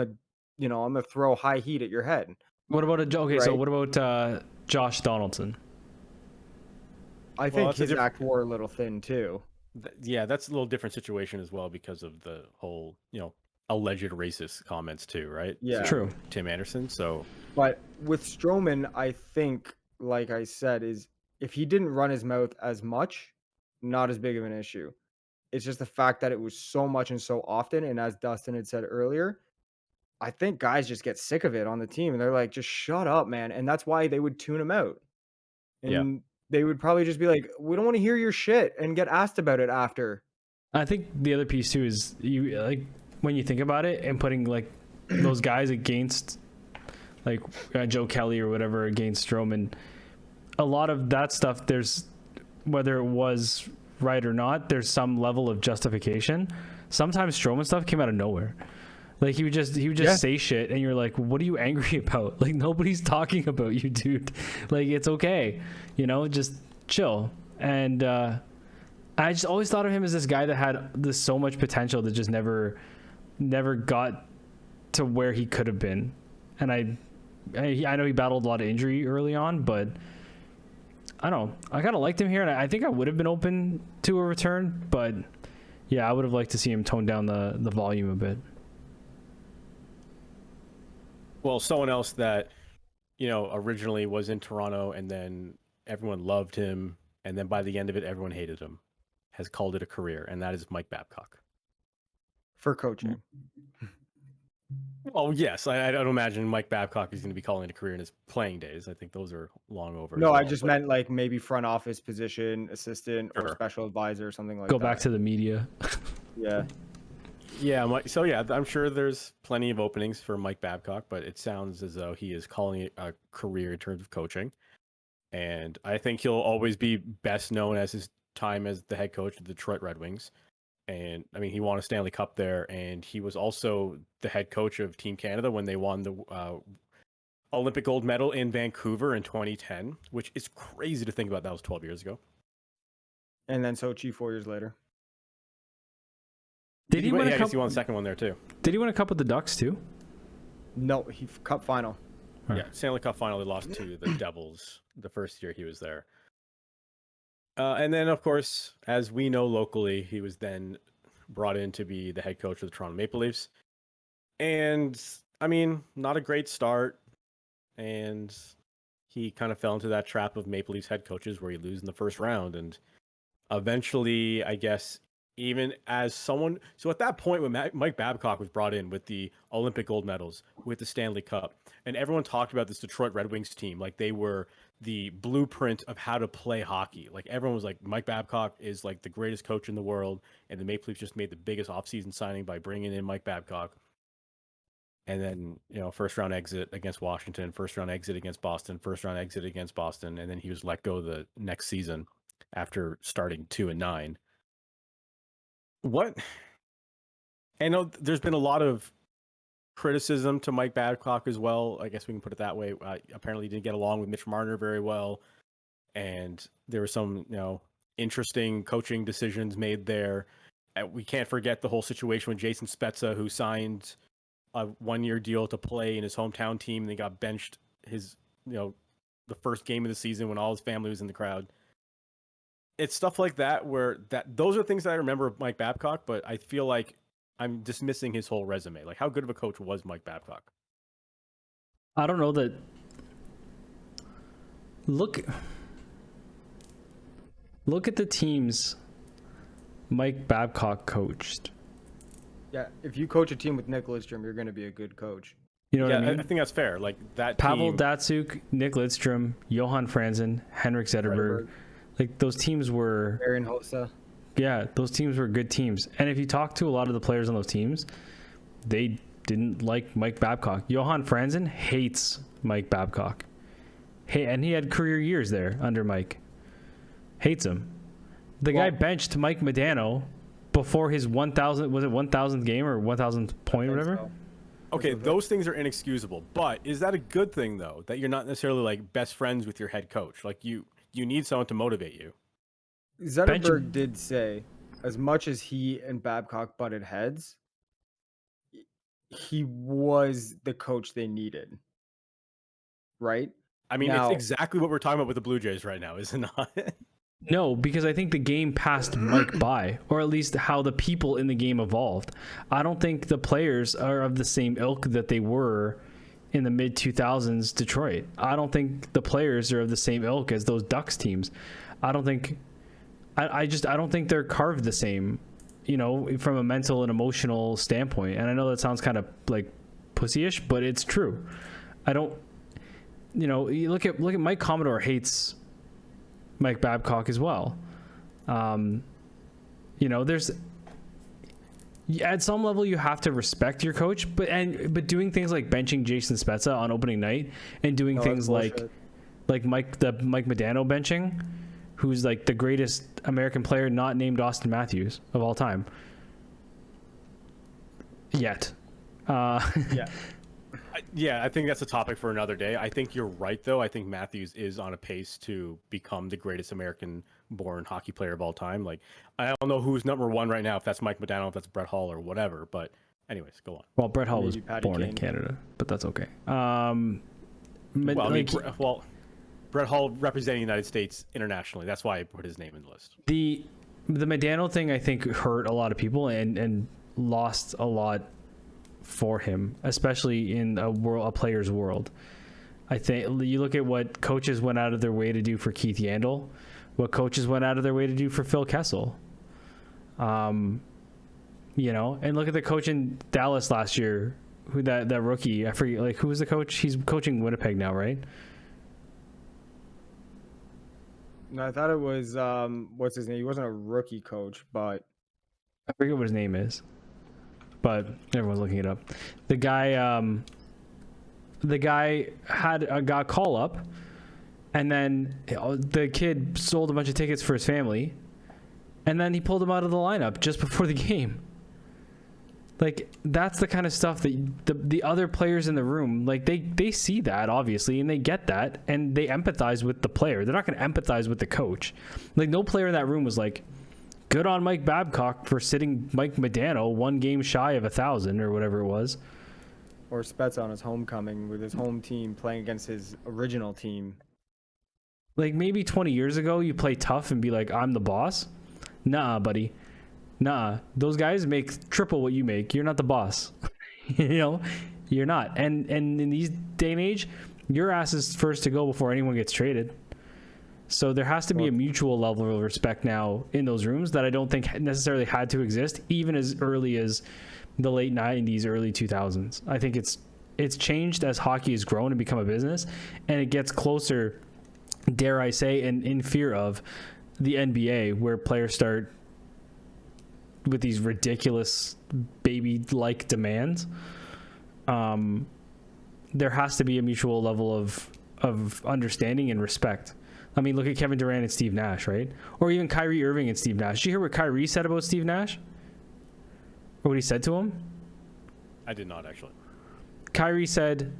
S3: gonna throw high heat at your head.
S2: What about So
S3: Right.
S2: what about Josh Donaldson?
S3: I think
S1: that's a
S3: his
S1: diff-
S3: act wore a little thin too.
S1: Yeah, that's a little different situation as well because of the whole, alleged racist comments too, right?
S3: Yeah.
S2: True.
S1: Tim Anderson. So
S3: But with Stroman, I think, like I said, is if he didn't run his mouth as much, not as big of an issue. It's just the fact that it was so much and so often. And as Dustin had said earlier, I think guys just get sick of it on the team and they're like, just shut up, man. And that's why they would tune him out.
S1: Yeah.
S3: And they would probably just be like, we don't want to hear your shit and get asked about it after.
S2: I think the other piece too is you like when you think about it and putting like those guys against like Joe Kelly or whatever against Stroman. A lot of that stuff, there's whether it was right or not, there's some level of justification. Sometimes Stroman stuff came out of nowhere. Like he would just say shit and you're like, what are you angry about? Like nobody's talking about you, dude. Like it's okay. Just chill. And I just always thought of him as this guy that had this so much potential that just never got to where he could have been. And I know he battled a lot of injury early on, but I don't know. I kind of liked him here, and I think I would have been open to a return, but yeah, I would have liked to see him tone down the volume a bit.
S1: well, someone else that, originally was in Toronto and then everyone loved him. And then by the end of it, everyone hated him, has called it a career. And that is Mike Babcock.
S3: For coaching.
S1: Oh, yes. I don't imagine Mike Babcock is going to be calling it a career in his playing days. I think those are long over.
S3: No,
S1: as
S3: I
S1: well,
S3: just
S1: but-
S3: meant like maybe front office position, assistant, or
S1: Sure.
S3: special advisor or something like
S2: Go
S3: that.
S2: back to the media.
S3: Yeah.
S1: Yeah. So, yeah, I'm sure there's plenty of openings for Mike Babcock, but it sounds as though he is calling it a career in terms of coaching. And I think he'll always be best known as his time as the head coach of the Detroit Red Wings. And I mean, he won a Stanley Cup there, and he was also the head coach of Team Canada when they won the Olympic gold medal in Vancouver in 2010, which is crazy to think about. That was 12 years ago.
S3: And then Sochi 4 years later.
S2: Did he win
S1: Yeah,
S2: a
S1: I guess
S2: cup?
S1: he won the second one there too.
S2: Did he win a cup with the Ducks too?
S3: No, cup final.
S2: Right.
S1: Yeah, Stanley Cup final, they lost to the Devils the first year he was there. And then, of course, as we know locally, he was then brought in to be the head coach of the Toronto Maple Leafs. And, I mean, not a great start. And he kind of fell into that trap of Maple Leafs head coaches where you lose in the first round. And eventually, I guess, even as someone. So at that point, when Mike Babcock was brought in with the Olympic gold medals, with the Stanley Cup, and everyone talked about this Detroit Red Wings team like they were the blueprint of how to play hockey. Like everyone was like, Mike Babcock is like the greatest coach in the world, and the Maple Leafs just made the biggest offseason signing by bringing in Mike Babcock. And then, first round exit against Washington, first round exit against Boston, first round exit against Boston, and then he was let go the next season after starting 2-9. What? I know there's been a lot of criticism to Mike Babcock as well. I guess we can put it that way. Apparently, he didn't get along with Mitch Marner very well, and there were some, interesting coaching decisions made there. We can't forget the whole situation with Jason Spezza, who signed a 1-year deal to play in his hometown team, and they got benched the first game of the season when all his family was in the crowd. It's stuff like that those are things that I remember of Mike Babcock, but I feel like I'm dismissing his whole resume. Like, how good of a coach was Mike Babcock?
S2: I don't know that. Look at the teams Mike Babcock coached.
S3: Yeah, if you coach a team with Nick Lidstrom, you're going to be a good coach.
S2: You know what I mean?
S1: I think that's fair. Like that
S2: Pavel
S1: team,
S2: Datsyuk, Nick Lidstrom, Johan Franzen, Henrik Zetterberg. Like those teams were
S3: Aaron Hossa.
S2: Yeah, those teams were good teams. And if you talk to a lot of the players on those teams, they didn't like Mike Babcock. Johan Franzen hates Mike Babcock. And he had career years there under Mike. Hates him. The guy benched Mike Modano before his 1,000th game or 1,000th point or whatever?
S3: So.
S1: Okay, those things are inexcusable. But is that a good thing, though, that you're not necessarily like best friends with your head coach? Like you need someone to motivate you.
S3: Zetterberg did say, as much as he and Babcock butted heads, he was the coach they needed. Right?
S1: I mean, it's exactly what we're talking about with the Blue Jays right now, is it not?
S2: No, because I think the game passed Mike by, or at least how the people in the game evolved. I don't think the players are of the same ilk that they were in the mid-2000s Detroit. I don't think the players are of the same ilk as those Ducks teams. I don't think they're carved the same, from a mental and emotional standpoint. And I know that sounds kind of like pussyish, but it's true. I don't, you look at Mike Commodore hates Mike Babcock as well. There's at some level you have to respect your coach, but doing things like benching Jason Spezza on opening night and doing things like Mike Modano benching, who's like the greatest American player not named Austin Matthews of all time yet.
S1: Yeah, I think that's a topic for another day. I think you're right, though. I think Matthews is on a pace to become the greatest American-born hockey player of all time. Like, I don't know who's number one right now, if that's Mike Modano, if that's Brett Hull, or whatever. But anyways, go on.
S2: Well, Brett Hull was born in Canada, but that's okay.
S1: Brett Hull representing the United States internationally. That's why I put his name in the list.
S2: The Modano thing, I think, hurt a lot of people and lost a lot for him, especially in a player's world. I think you look at what coaches went out of their way to do for Keith Yandel, what coaches went out of their way to do for Phil Kessel. And look at the coach in Dallas last year, who that rookie, I forget, like, who was the coach? He's coaching Winnipeg now, right?
S3: No, I thought it was what's his name? He wasn't a rookie coach, but
S2: I forget what his name is. But everyone's looking it up. The guy got call up, and then the kid sold a bunch of tickets for his family, and then he pulled him out of the lineup just before the game. Like, that's the kind of stuff that the other players in the room, like, they see that, obviously, and they get that, and they empathize with the player. They're not going to empathize with the coach. Like, no player in that room was like, good on Mike Babcock for sitting Mike Modano 1 game shy of 1,000 or whatever it was.
S3: Or Spezza on his homecoming with his home team playing against his original team.
S2: Like, maybe 20 years ago, you play tough and be like, I'm the boss. Nah, buddy. Nah. Those guys make triple what you make. You're not the boss. You're not. And in these day and age, your ass is first to go before anyone gets traded. So there has to be a mutual level of respect now in those rooms that I don't think necessarily had to exist even as early as the late 90s, early 2000s. I think it's changed as hockey has grown and become a business, and it gets closer, dare I say, and in fear of the NBA, where players start with these ridiculous baby-like demands. There has to be a mutual level of understanding and respect. I mean, look at Kevin Durant and Steve Nash, right? Or even Kyrie Irving and Steve Nash. Did you hear what Kyrie said about Steve Nash? Or what he said to him?
S1: I did not, actually.
S2: Kyrie said,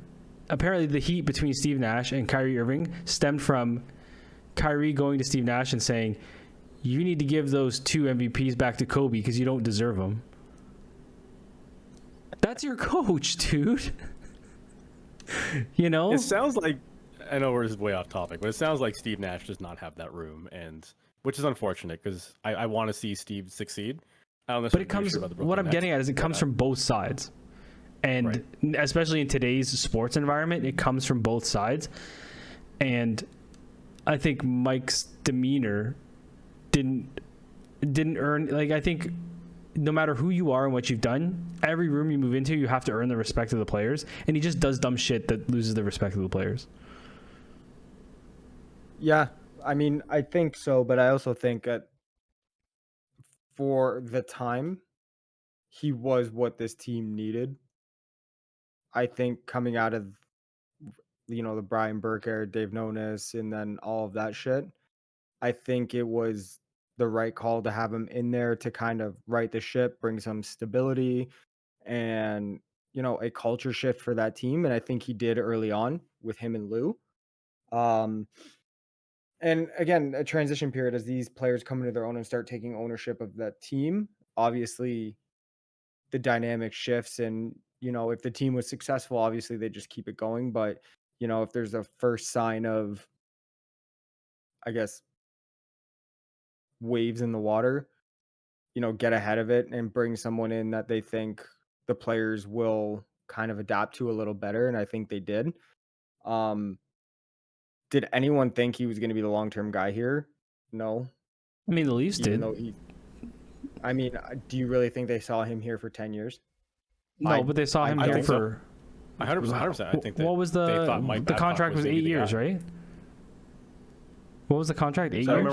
S2: apparently the heat between Steve Nash and Kyrie Irving stemmed from Kyrie going to Steve Nash and saying, you need to give those 2 MVPs back to Kobe because you don't deserve them. That's your coach, dude. You know?
S1: It sounds like, I know we're just way off topic, but it sounds like Steve Nash does not have that room, and which is unfortunate because I want to see Steve succeed. I don't know.
S2: But it comes, what I'm getting at is it comes from both sides. And especially in today's sports environment, it comes from both sides. And I think Mike's demeanor didn't earn, like, I think no matter who you are and what you've done, every room you move into, you have to earn the respect of the players. And he just does dumb shit that loses the respect of the players.
S3: Yeah, I mean, I think so, but I also think that for the time, he was what this team needed. I think coming out of, the Brian Burke era, Dave Nonis, and then all of that shit, I think it was the right call to have him in there to kind of right the ship, bring some stability and, a culture shift for that team. And I think he did early on with him and Lou. And again, a transition period as these players come into their own and start taking ownership of that team. Obviously, the dynamic shifts, and if the team was successful, obviously they just keep it going. But if there's a first sign of, I guess, waves in the water, get ahead of it and bring someone in that they think the players will kind of adapt to a little better. And I think they did. Did anyone think he was going to be the long-term guy here? No.
S2: I mean, the Leafs
S3: Even
S2: did.
S3: though do you really think they saw him here for 10 years?
S2: No, but they saw him here for...
S1: 100%. I think that
S2: what was the contract was 8 years, right? What was the contract? 8 years?
S1: I don't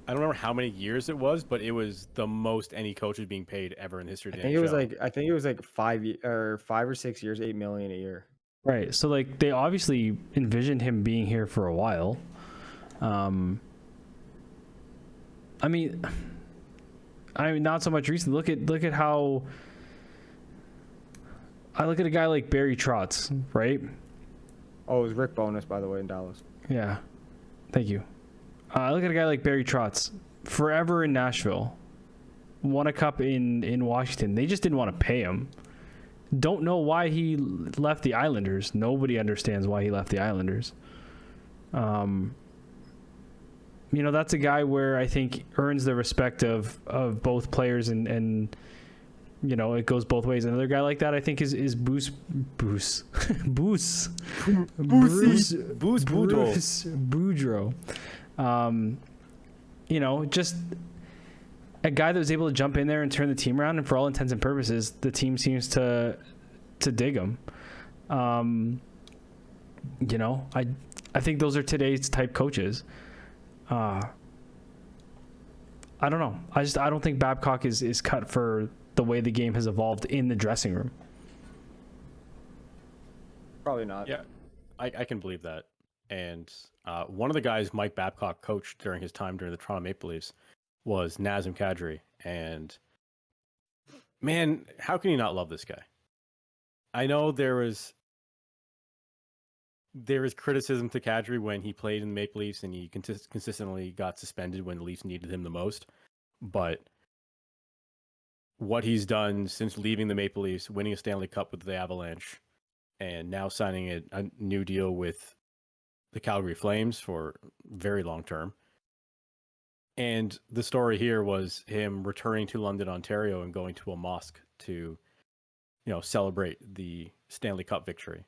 S1: remember how many years it was, but it was the most any coach is being paid ever in the history of the NHL.
S3: I think it was like 5 or 6 years, $8 million a year.
S2: Right. So like they obviously envisioned him being here for a while. I mean not so much recently. Look at how I look at a guy like Barry Trotz, right?
S3: Oh, it was Rick Bowness, by the way, in Dallas.
S2: Yeah. Thank you. I look at a guy like Barry Trotz, forever in Nashville, won a cup in Washington. They just didn't want to pay him. Don't know why he left the Islanders. Nobody understands why he left the Islanders. That's a guy where I think earns the respect of both players and it goes both ways. Another guy like that I think is Bruce Boudreau. Just a guy that was able to jump in there and turn the team around, and for all intents and purposes, the team seems to dig him. I think those are today's type coaches. I don't know. I don't think Babcock is cut for the way the game has evolved in the dressing room.
S3: Probably not.
S1: Yeah, I can believe that. And one of the guys Mike Babcock coached during his time during the Toronto Maple Leafs was Nazem Kadri. And man, how can you not love this guy? I know there is criticism to Kadri when he played in the Maple Leafs and he consistently got suspended when the Leafs needed him the most. But what he's done since leaving the Maple Leafs, winning a Stanley Cup with the Avalanche, and now signing a new deal with the Calgary Flames for very long term. And the story here was him returning to London, Ontario, and going to a mosque to, celebrate the Stanley Cup victory.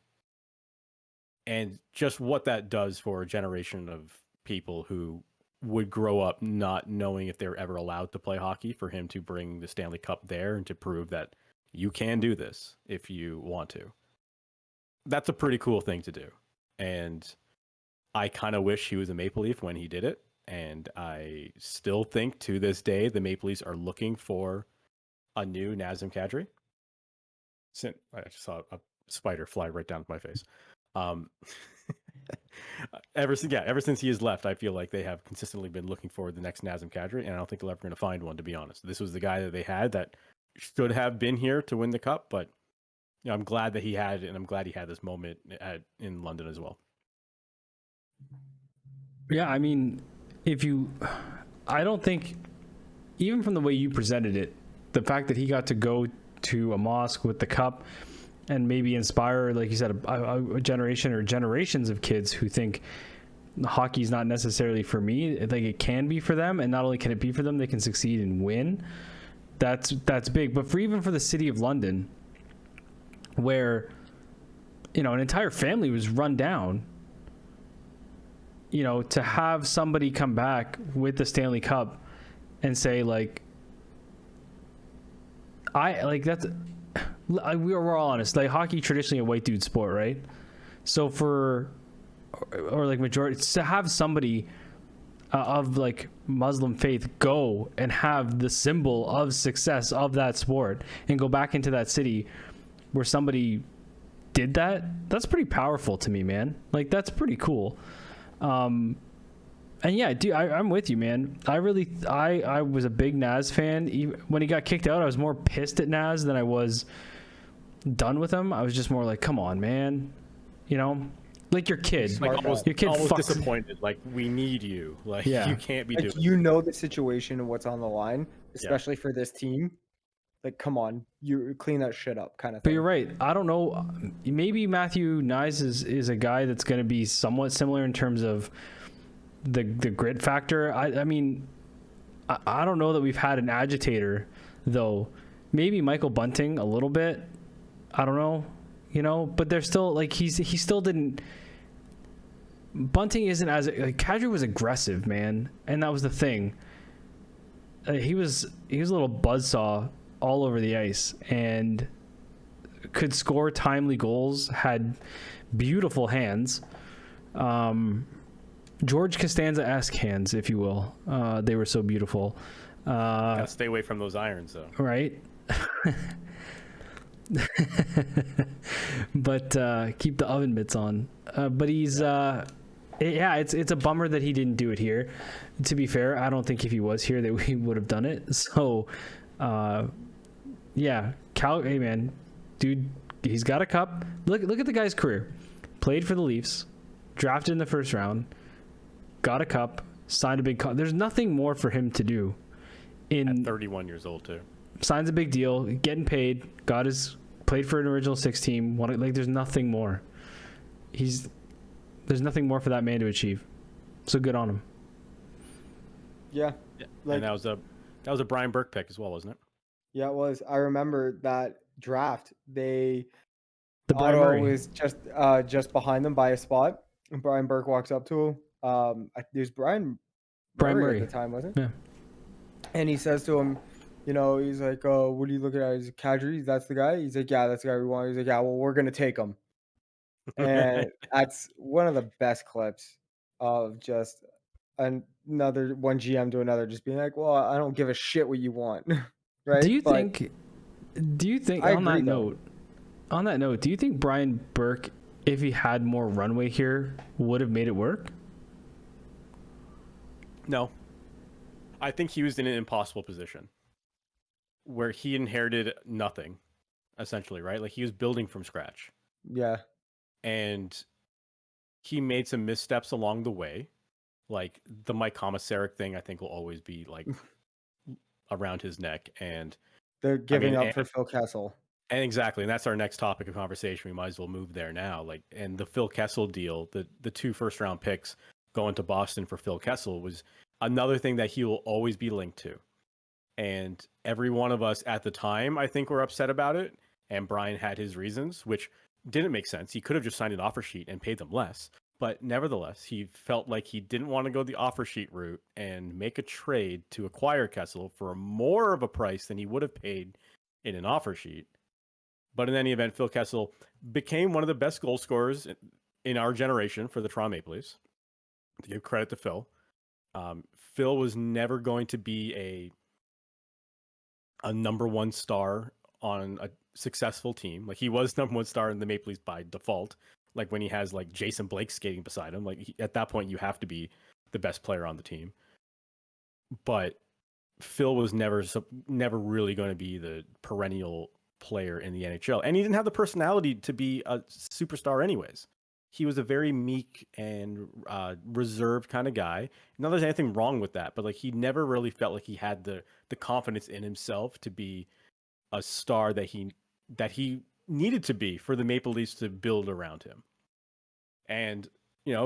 S1: And just what that does for a generation of people who would grow up not knowing if they were ever allowed to play hockey, for him to bring the Stanley Cup there and to prove that you can do this if you want to. That's a pretty cool thing to do. And I kind of wish he was a Maple Leaf when he did it. And I still think to this day, the Maple Leafs are looking for a new Nazem Kadri. I just saw a spider fly right down to my face. Ever since he has left, I feel like they have consistently been looking for the next Nazem Kadri, and I don't think they're ever going to find one, to be honest. This was the guy that they had that should have been here to win the cup, but I'm glad that he had it, and I'm glad he had this moment in London as well.
S2: Yeah, I mean, I don't think, even from the way you presented it, the fact that he got to go to a mosque with the cup and maybe inspire, like you said, a generation or generations of kids who think hockey's not necessarily for me. Like, it can be for them, and not only can it be for them, they can succeed and win. That's big. But even for the city of London, where, an entire family was run down, to have somebody come back with the Stanley Cup and say, like, we're all honest. Like, hockey traditionally a white dude sport, right? So or like majority, to have somebody of like Muslim faith go and have the symbol of success of that sport and go back into that city where somebody did that's pretty powerful to me, man. Like, that's pretty cool. And yeah, dude, I'm with you, man. I was a big Naz fan. When he got kicked out, I was more pissed at Naz than I was done with him. I was just more like, come on, man. Like your kid.
S1: Like almost disappointed. Like, we need you. Like,
S2: yeah.
S1: You can't be doing
S3: the situation and what's on the line, especially for this team. Like, come on, you clean that shit up, kind of thing.
S2: But you're right. I don't know. Maybe Matthew Nyes is a guy that's going to be somewhat similar in terms of the grit factor. I mean, I don't know that we've had an agitator, though. Maybe Michael Bunting a little bit. I don't know. But they're still, like, he still didn't. Bunting isn't as, like, Kadri was aggressive, man, and that was the thing. He was a little buzzsaw all over the ice and could score timely goals, had beautiful hands. George Costanza-esque hands, if you will. They were so beautiful.
S1: Gotta stay away from those irons, though.
S2: Right? But keep the oven mitts on. But he's... it's a bummer that he didn't do it here. To be fair, I don't think if he was here that we would have done it. So... hey man, dude, he's got a cup. Look at the guy's career. Played for the Leafs, drafted in the first round, got a cup, signed a big there's nothing more for him to do.
S1: At 31 years old too.
S2: Signs a big deal, getting paid, played for an original 6 team. There's nothing more. There's nothing more for that man to achieve. So good on him.
S3: Yeah.
S1: And that was a Brian Burke pick as well, wasn't it?
S3: Yeah, it was. I remember that draft.
S2: The Brian Murray
S3: was just behind them by a spot, and Brian Burke walks up to him. There's Brian Murray at the time, wasn't it?
S2: Yeah.
S3: And he says to him, he's like, "Oh, what are you looking at? He's Kadri. That's the guy." He's like, "Yeah, that's the guy we want." He's like, "Yeah, well, we're gonna take him." And that's one of the best clips of just another one GM to another, just being like, "Well, I don't give a shit what you want." Right?
S2: Do you think on that note, do you think Brian Burke, if he had more runway here, would have made it work?
S1: No. I think he was in an impossible position where he inherited nothing, essentially, right? Like, he was building from scratch.
S3: Yeah.
S1: And he made some missteps along the way. Like, the Mike Komisarek thing, I think, will always be, like, around his neck. And
S3: they're giving up for Phil Kessel.
S1: And exactly. And that's our next topic of conversation. We might as well move there now. Like, and the Phil Kessel deal, the 2 first-round picks going to Boston for Phil Kessel was another thing that he will always be linked to. And every one of us at the time, I think, were upset about it. And Brian had his reasons, which didn't make sense. He could have just signed an offer sheet and paid them less. But nevertheless, he felt like he didn't want to go the offer sheet route and make a trade to acquire Kessel for more of a price than he would have paid in an offer sheet. But in any event, Phil Kessel became one of the best goal scorers in our generation for the Toronto Maple Leafs. To give credit to Phil, Phil was never going to be a number one star on a successful team. Like, he was number one star in the Maple Leafs by default. Like, when he has like Jason Blake skating beside him, like at that point you have to be the best player on the team. But Phil was never really going to be the perennial player in the NHL, and he didn't have the personality to be a superstar anyways. He was a very meek and reserved kind of guy. Not that there's anything wrong with that, but like, he never really felt like he had the confidence in himself to be a star that he needed to be for the Maple Leafs to build around him. And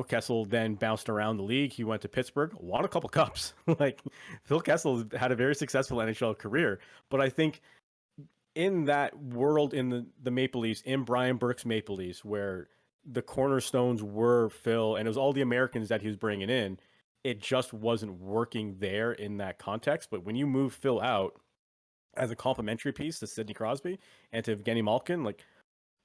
S1: Kessel then bounced around the league. He went to Pittsburgh, won a couple cups. Like, Phil Kessel had a very successful NHL career, but I think in that world, in the Maple Leafs, in Brian Burke's Maple Leafs, where the cornerstones were Phil and it was all the Americans that he was bringing in, it just wasn't working there in that context. But when you move Phil out as a complementary piece to Sidney Crosby and to Evgeny Malkin, like,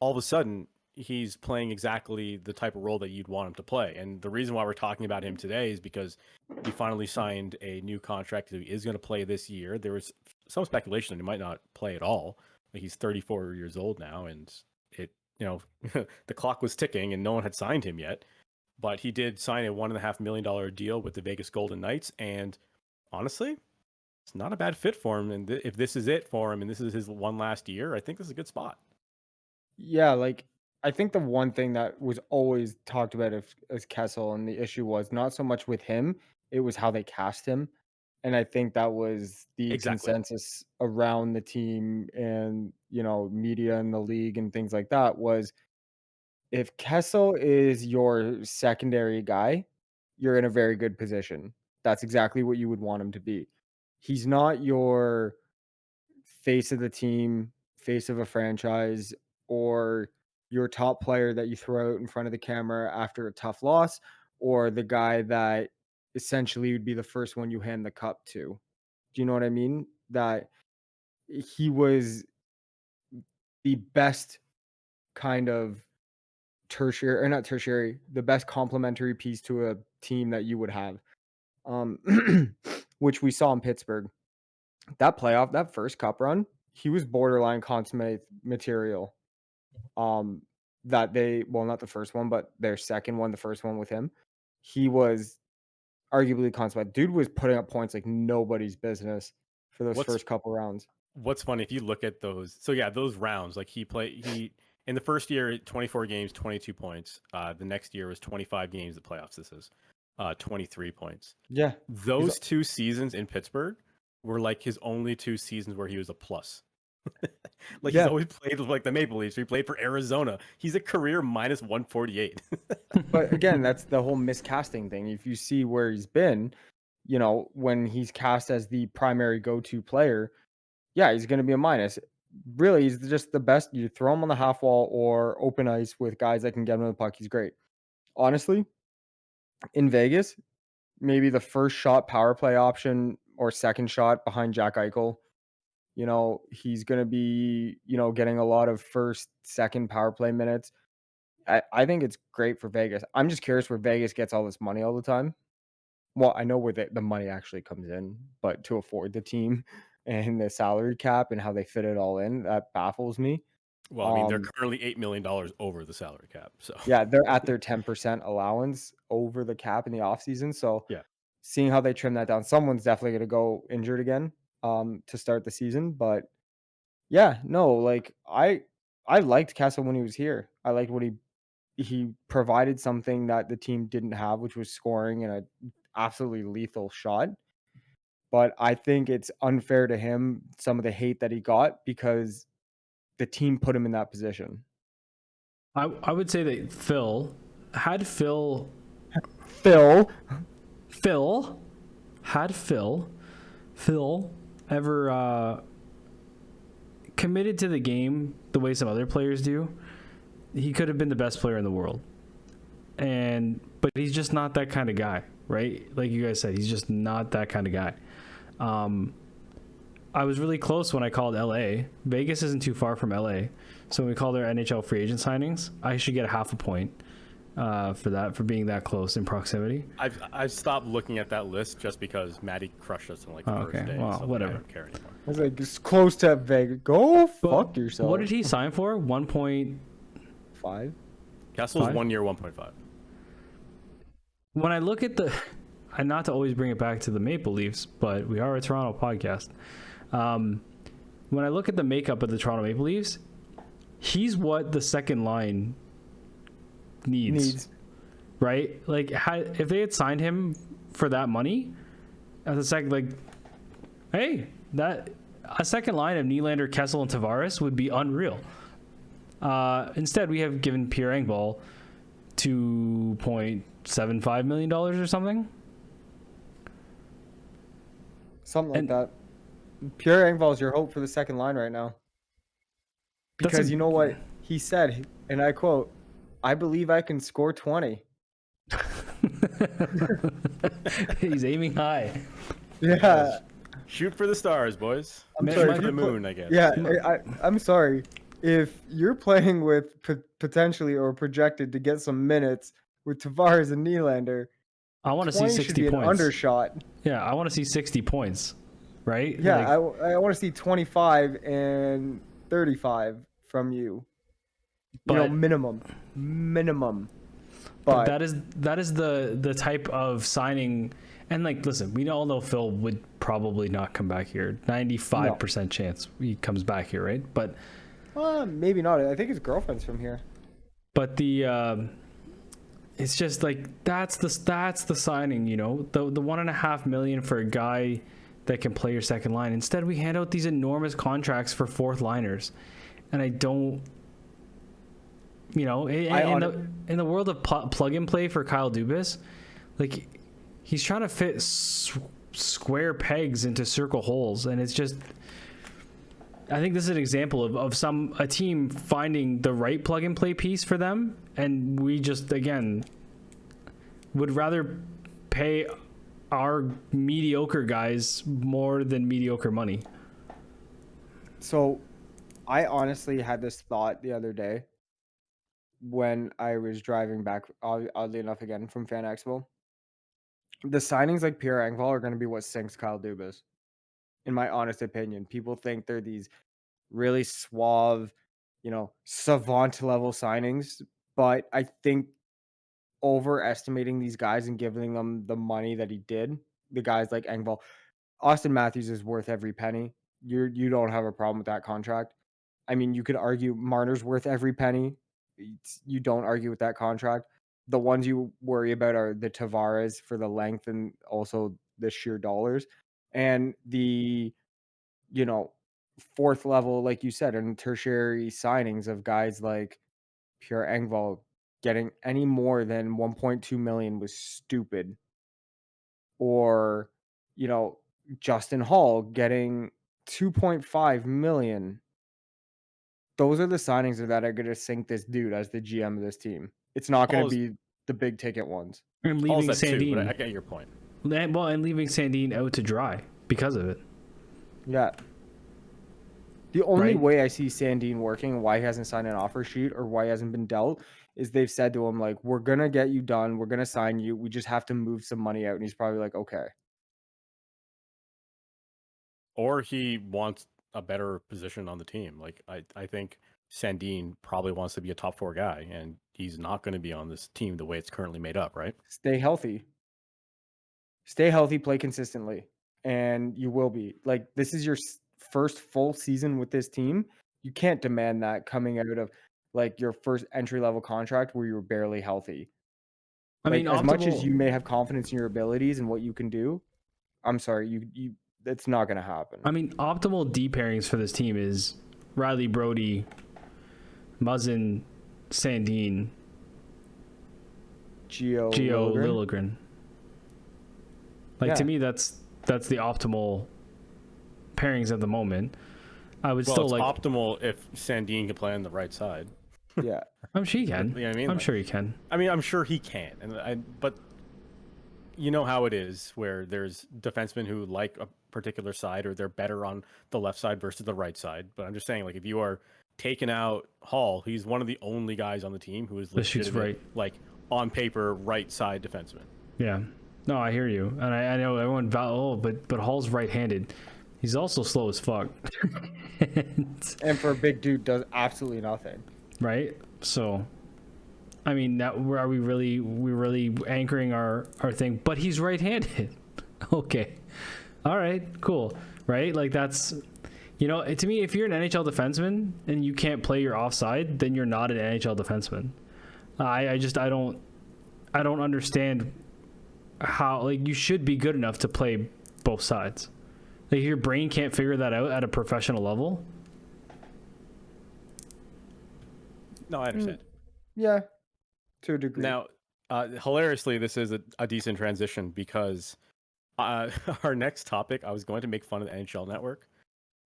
S1: all of a sudden he's playing exactly the type of role that you'd want him to play. And the reason why we're talking about him today is because he finally signed a new contract that he is going to play this year. There was some speculation that he might not play at all. Like, he's 34 years old now, and it, the clock was ticking and no one had signed him yet. But he did sign a $1.5 million deal with the Vegas Golden Knights. And honestly, it's not a bad fit for him. And if this is it for him and this is his one last year, I think this is a good spot.
S3: Yeah, like, I think the one thing that was always talked about as Kessel, and the issue was not so much with him, it was how they cast him. And I think that was the
S1: Exactly.
S3: consensus around the team and, media and the league and things like that was, if Kessel is your secondary guy, you're in a very good position. That's exactly what you would want him to be. He's not your face of the team, face of a franchise, or your top player that you throw out in front of the camera after a tough loss, or the guy that essentially would be the first one you hand the cup to. Do you know what I mean? That he was the best kind of tertiary, or not tertiary, the best complementary piece to a team that you would have. Which we saw in Pittsburgh. That first cup run, he was borderline consummate material. That they, well, not the first one, but their second one, the first one with him, he was arguably consummate. Dude was putting up points like nobody's business for those
S1: What's
S3: first couple rounds.
S1: what's funny, if you look at those, so yeah, those rounds, like, he in the first year, 24 games, 22 points. The next year was 25 games, the playoffs, this is 23 points.
S3: Yeah,
S1: Those 2 seasons in Pittsburgh were like his only 2 seasons where he was a plus. Like, he's
S3: yeah.
S1: always played with like the Maple Leafs. He played for Arizona. He's a career minus 148.
S3: But again, that's the whole miscasting thing. If you see where he's been, when he's cast as the primary go-to player, yeah, he's going to be a minus. Really, he's just the best. You throw him on the half wall or open ice with guys that can get him the puck. He's great. Honestly, in Vegas, maybe the first shot power play option or second shot behind Jack Eichel. He's going to be, getting a lot of first, second power play minutes. I think it's great for Vegas. I'm just curious where Vegas gets all this money all the time. Well, I know where the money actually comes in, but to afford the team and the salary cap and how they fit it all in, that baffles me.
S1: Well, I mean, they're currently $8 million over the salary cap. So
S3: Yeah, they're at their 10% allowance over the cap in the offseason. So
S1: yeah.
S3: seeing how they trim that down, someone's definitely going to go injured again to start the season. But yeah, no, like, I liked Kessel when he was here. I liked what he provided, something that the team didn't have, which was scoring and a absolutely lethal shot. But I think it's unfair to him, some of the hate that he got, because the team put him in that position.
S2: I would say that Phil had Phil ever committed to the game the way some other players do, he could have been the best player in the world. but he's just not that kind of guy, right? Like you guys said, he's just not that kind of guy. I was really close when I called LA. Vegas isn't too far from LA, so when we called our NHL free agent signings, I should get a half a point for being that close in proximity.
S1: I've stopped looking at that list just because Maddie crushed us in like the first day.
S2: Well,
S1: so
S2: whatever.
S1: I don't care anymore.
S3: I was like, it's close to Vegas. Go fuck yourself.
S2: What did he sign for? 1.5.
S1: Kessel's
S2: 5?
S1: 1 year, 1.5.
S2: When I look at and not to always bring it back to the Maple Leafs, but we are a Toronto podcast. When I look at the makeup of the Toronto Maple Leafs, he's what the second line needs. Right? Like, if they had signed him for that money, as a second, like, hey, a second line of Nylander, Kessel, and Tavares would be unreal. Instead, we have given Pierre Engvall $2.75 million or something.
S3: Something like that. Pierre Engvall is your hope for the second line right now. Because you know what he said, and I quote, "I believe I can score 20."
S2: He's aiming high.
S3: Yeah.
S1: Shoot for the stars, boys.
S3: I'm
S1: Shoot
S3: sorry,
S1: for the moon, I guess.
S3: Yeah, I'm sorry. If you're playing with potentially or projected to get some minutes with Tavares and Nylander,
S2: I want to see
S3: 20 should
S2: 60
S3: be
S2: points.
S3: an undershot.
S2: Yeah, I want to see 60 points, right?
S3: Yeah,
S2: Like,
S3: I want to see 25 and 35 from you. Minimum.
S2: But that is the type of signing. And like, listen, we all know Phil would probably not come back here. 95% chance he comes back here, right? But
S3: maybe not. I think his girlfriend's from here.
S2: But it's just like that's the signing, the $1.5 million for a guy that can play your second line. Instead, we hand out these enormous contracts for fourth liners, and I don't. In the world of plug and play for Kyle Dubas, like, he's trying to fit square pegs into circle holes, and it's just. I think this is an example of a team finding the right plug and play piece for them, and we just again would rather pay our mediocre guys more than mediocre money.
S3: So, I honestly had this thought the other day when I was driving back, oddly enough, again from Fan Expo. The signings like Pierre Engvall are going to be what sinks Kyle Dubas, in my honest opinion. People think they're these really suave, savant level signings, but I think overestimating these guys and giving them the money that he did, the guys like Engvall, Austin Matthews is worth every penny. You don't have a problem with that contract. I mean, you could argue Marner's worth every penny. You don't argue with that contract. The ones you worry about are the Tavares for the length and also the sheer dollars, and the fourth level, like you said, and tertiary signings of guys like Pierre Engvall. Getting any more than 1.2 million was stupid. Or, Justin Hall getting 2.5 million. Those are the signings that are going to sink this dude as the GM of this team. It's not going to be the big ticket ones.
S2: And leaving Sandin,
S1: but I get your point.
S2: And leaving Sandin out to dry because of it.
S3: Yeah. The only way I see Sandin working and why he hasn't signed an offer sheet or why he hasn't been dealt is they've said to him, like, we're going to get you done. We're going to sign you. We just have to move some money out. And he's probably like, okay.
S1: Or he wants a better position on the team. Like, I think Sandin probably wants to be a top 4 guy, and he's not going to be on this team the way it's currently made up, right?
S3: Stay healthy, play consistently, and you will be. Like, this is your first full season with this team. You can't demand that coming out of like your first entry level contract where you're barely healthy. I mean, as much as you may have confidence in your abilities and what you can do, I'm sorry, you it's not going to happen.
S2: I mean, optimal D pairings for this team is Riley Brody, Muzzin, Sandin,
S3: Gio
S2: Liljegren. Like, to me, that's the optimal pairings at the moment. I would still
S1: it's
S2: like
S1: optimal if Sandin can play on the right side.
S3: Yeah.
S2: I'm sure he can.
S1: You know what I mean?
S2: I'm
S1: Like,
S2: sure he can.
S1: I mean, I'm sure he can, but you know how it is where there's defensemen who like a particular side or they're better on the left side versus the right side. But I'm just saying, like, if you are taking out Hall, he's one of the only guys on the team who is
S2: That shoots
S1: legitimate,
S2: right.
S1: like on paper, right side defenseman.
S2: Yeah. No, I hear you, and I know everyone. But Hall's right-handed. He's also slow as fuck.
S3: And for a big dude, does absolutely nothing.
S2: Right. So, I mean, that are we really anchoring our thing? But he's right-handed. Okay. All right. Cool. Right. Like that's, to me, if you're an NHL defenseman and you can't play your offside, then you're not an NHL defenseman. I don't understand how, like, you should be good enough to play both sides. Like, your brain can't figure that out at a professional level.
S1: No, I understand.
S3: Yeah, to a degree.
S1: Now, hilariously, this is a decent transition because our next topic, I was going to make fun of the NHL Network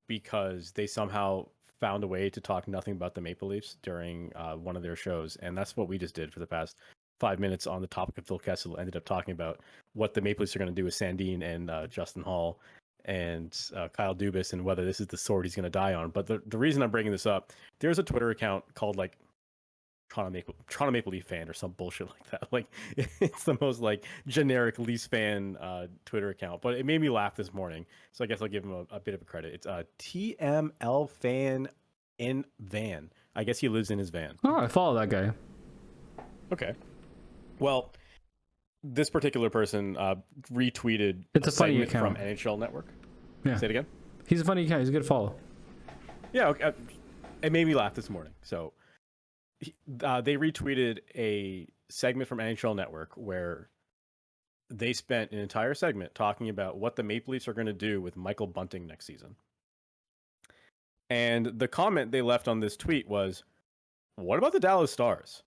S1: because they somehow found a way to talk nothing about the Maple Leafs during one of their shows. And that's what we just did for the past 5 minutes on the topic of Phil Kessel. Ended up talking about what the Maple Leafs are going to do with Sandin and Justin Hall and Kyle Dubas and whether this is the sword he's going to die on. But the reason I'm bringing this up, there's a Twitter account called like Toronto Maple Leaf fan or some bullshit like that. Like, it's the most like generic Leafs fan Twitter account, but it made me laugh this morning. So I guess I'll give him a bit of a credit. It's TML fan in van. I guess he lives in his van.
S2: Oh, I follow that guy.
S1: Okay. Well, this particular person retweeted
S2: It's a funny
S1: segment
S2: account
S1: from NHL Network.
S2: Yeah.
S1: Say it again.
S2: He's a funny guy. He's a good follow.
S1: Yeah. Okay. It made me laugh this morning. So they retweeted a segment from NHL Network where they spent an entire segment talking about what the Maple Leafs are going to do with Michael Bunting next season. And the comment they left on this tweet was, "What about the Dallas Stars?"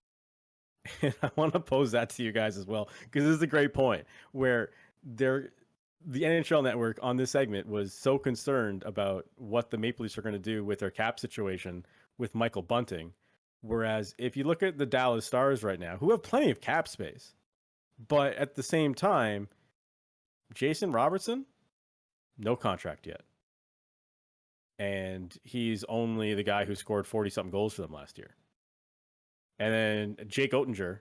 S1: And I want to pose that to you guys as well, because this is a great point where the NHL Network on this segment was so concerned about what the Maple Leafs are going to do with their cap situation with Michael Bunting. Whereas if you look at the Dallas Stars right now, who have plenty of cap space, but at the same time, Jason Robertson, no contract yet. And he's only the guy who scored 40-something goals for them last year. And then Jake Oettinger,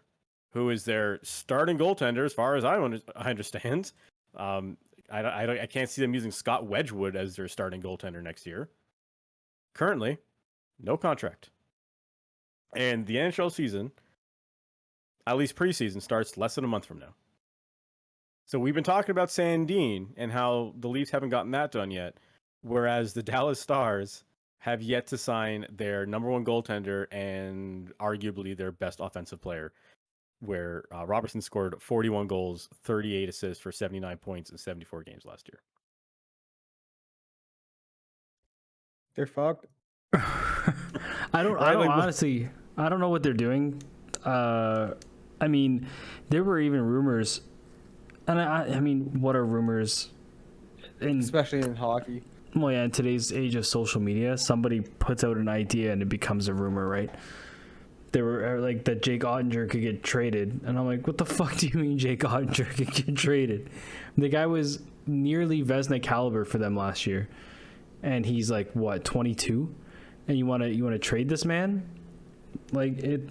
S1: who is their starting goaltender, as far as I understand. I can't see them using Scott Wedgwood as their starting goaltender next year. Currently, no contract. And the NHL season, at least preseason, starts less than a month from now. So we've been talking about Sandin and how the Leafs haven't gotten that done yet, whereas the Dallas Stars have yet to sign their number one goaltender and arguably their best offensive player, where Robertson scored 41 goals, 38 assists for 79 points in 74 games last year.
S3: They're fucked.
S2: Honestly, I don't know what they're doing. I mean, there were even rumors, and I mean, what are rumors?
S3: Especially in hockey.
S2: Well, yeah, in today's age of social media, somebody puts out an idea and it becomes a rumor, right? They were like that Jake Oettinger could get traded, and I'm like, what the fuck do you mean Jake Oettinger could get traded? The guy was nearly Vezina caliber for them last year, and he's like what, 22, and you want to trade this man? Like it.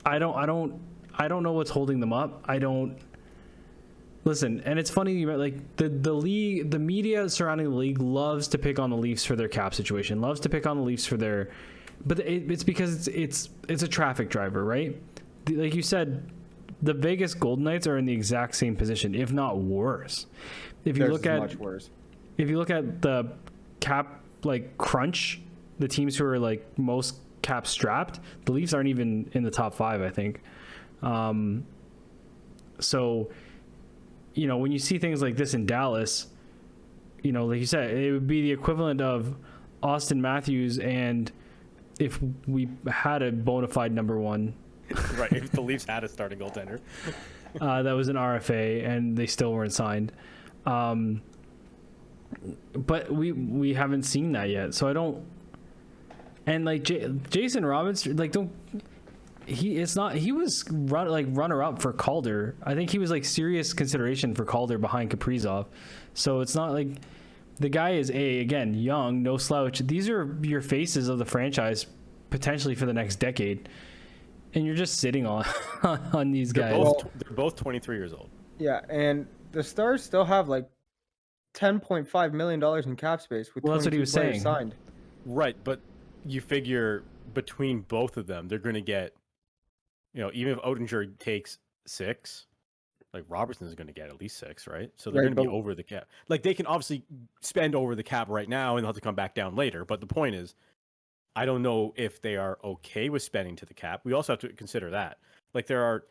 S2: I don't know what's holding them up. I don't. Listen, and it's funny, like the league, the media surrounding the league loves to pick on the Leafs for their cap situation, loves to pick on the Leafs for their, but it's because it's a traffic driver, right? Like you said, the Vegas Golden Knights are in the exact same position, if not worse. If you look at
S3: much worse. If
S2: you look at the cap like crunch, the teams who are like most cap strapped, the Leafs aren't even in the top 5, I think. So. When you see things like this in Dallas, like you said, it would be the equivalent of Austin Matthews, and if we had a bona fide number one.
S1: Right, if the Leafs had a starting goaltender.
S2: That was an RFA, and they still weren't signed. But we haven't seen that yet, so I don't... And, like, Jason Robinson, like, he was runner up for Calder. I think he was like serious consideration for Calder behind Kaprizov. So it's not like the guy is again young, no slouch. These are your faces of the franchise potentially for the next decade, and you're just sitting on on these guys.
S1: They're both 23 years old.
S3: Yeah, and the Stars still have like $10.5 million in cap space with
S2: that's what he was saying.
S3: Signed.
S1: Right, but you figure between both of them, they're going to get, even if Oettinger takes 6, like Robertson is going to get at least 6, right? So they're going to be over the cap. Like they can obviously spend over the cap right now and they'll have to come back down later. But the point is, I don't know if they are okay with spending to the cap. We also have to consider that. Like there are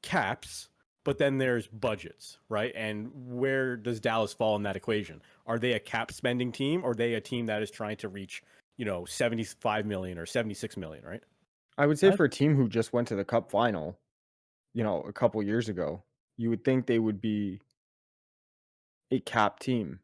S1: caps, but then there's budgets, right? And where does Dallas fall in that equation? Are they a cap spending team, or are they a team that is trying to reach, 75 million or 76 million, right?
S3: I would say for a team who just went to the Cup final, a couple years ago, you would think they would be a cap team.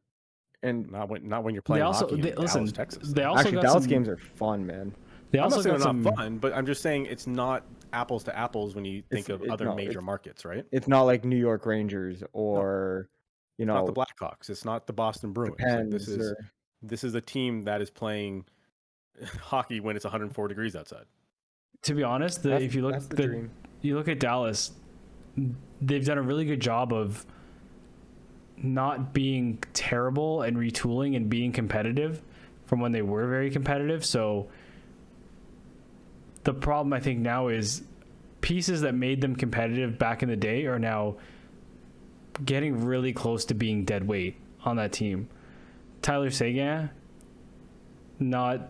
S3: And
S1: not when you're playing hockey in Dallas, Texas.
S2: They also
S3: actually, Dallas games are fun, man.
S2: They also
S1: I'm not saying
S2: got
S1: they're not fun, but I'm just saying it's not apples to apples when you think of other major markets, right?
S3: It's not like New York Rangers or
S1: it's not the Blackhawks. It's not the Boston Bruins. Like this is a team that is playing hockey when it's 104 degrees outside.
S2: To be honest, if you look at Dallas, they've done a really good job of not being terrible and retooling and being competitive from when they were very competitive. So the problem I think now is pieces that made them competitive back in the day are now getting really close to being dead weight on that team. Tyler Seguin, not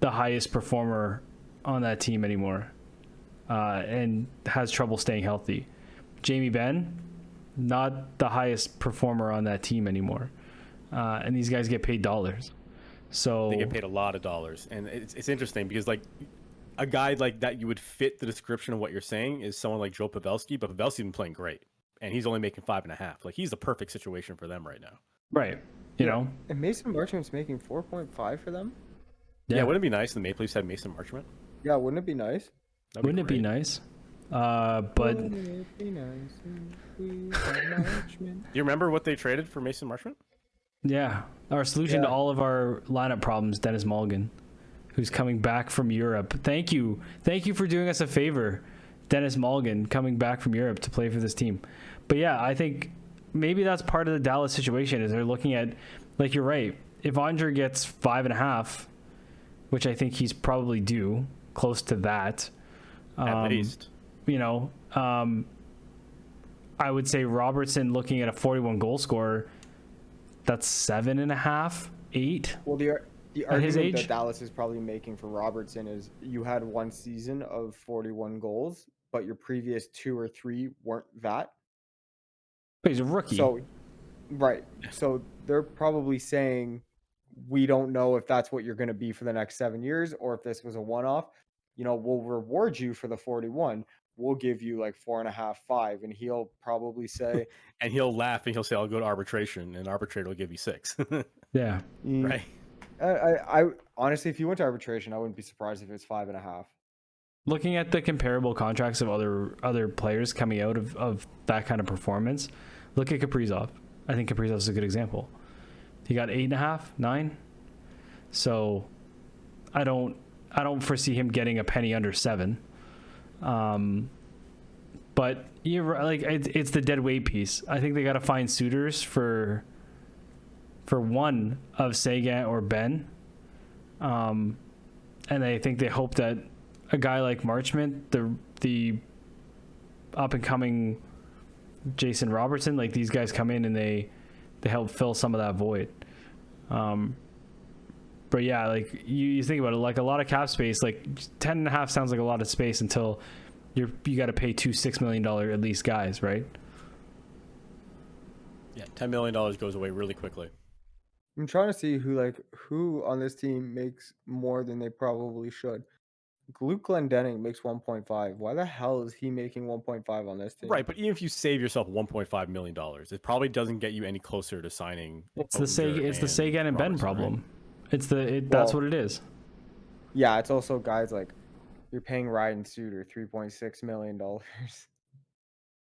S2: the highest performer on that team anymore, and has trouble staying healthy. Jamie Benn, not the highest performer on that team anymore, and these guys get paid dollars. So
S1: they get paid a lot of dollars, and it's interesting because like a guy like that you would fit the description of what you're saying is someone like Joe Pavelski, but Pavelski's been playing great, and he's only making 5.5. Like he's the perfect situation for them right now.
S2: Right. You know,
S3: and Mason Marchment's making 4.5 for them.
S1: Yeah, wouldn't it be nice if the Maple Leafs had Mason Marchment?
S3: Yeah, wouldn't it be nice?
S2: Wouldn't it be nice? But
S3: wouldn't it be nice if we had Marchment?
S1: Do you remember what they traded for Mason Marchment?
S2: Yeah, our solution to all of our lineup problems, Dennis Mulligan, who's coming back from Europe. Thank you for doing us a favor, Dennis Mulligan, coming back from Europe to play for this team. But yeah, I think maybe that's part of the Dallas situation is they're looking at, like you're right, if Andre gets 5.5, which I think he's probably due, close to that.
S1: At least.
S2: I would say Robertson looking at a 41 goal scorer, that's 7.5, 8.
S3: Well, the argument that Dallas is probably making for Robertson is you had one season of 41 goals, but your previous 2 or 3 weren't that.
S2: But he's a rookie.
S3: So, right. So they're probably saying, we don't know if that's what you're going to be for the next 7 years, or if this was a one-off. We'll reward you for the 41. We'll give you like 4.5, 5, and he'll probably say,
S1: and he'll laugh and he'll say, "I'll go to arbitration," and arbitrator will give you 6.
S2: Yeah,
S1: right.
S3: I honestly, if you went to arbitration, I wouldn't be surprised if it's 5.5.
S2: Looking at the comparable contracts of other players coming out of that kind of performance, look at Kaprizov. I think Kaprizov is a good example. He got 8.5, 9. So I don't foresee him getting a penny under 7. But you're like it's the dead weight piece. I think they got to find suitors for one of Seguin or Ben. And I think they hope that a guy like Marchment, the up and coming Jason Robertson, like these guys come in and they help fill some of that void. But yeah, like you think about it, like a lot of cap space, like 10.5 sounds like a lot of space until you got to pay two $6 million at least guys, right?
S1: Yeah, $10 million goes away really quickly.
S3: I'm trying to see who on this team makes more than they probably should. Luke Glendening makes 1.5. Why the hell is he making 1.5 on this team?
S1: Right, but even if you save yourself $1.5 million, it probably doesn't get you any closer to signing.
S2: It's the Seguin and Ben problem. Right? That's what it is.
S3: Yeah, it's also guys like You're paying Ryan Suter $3.6 million.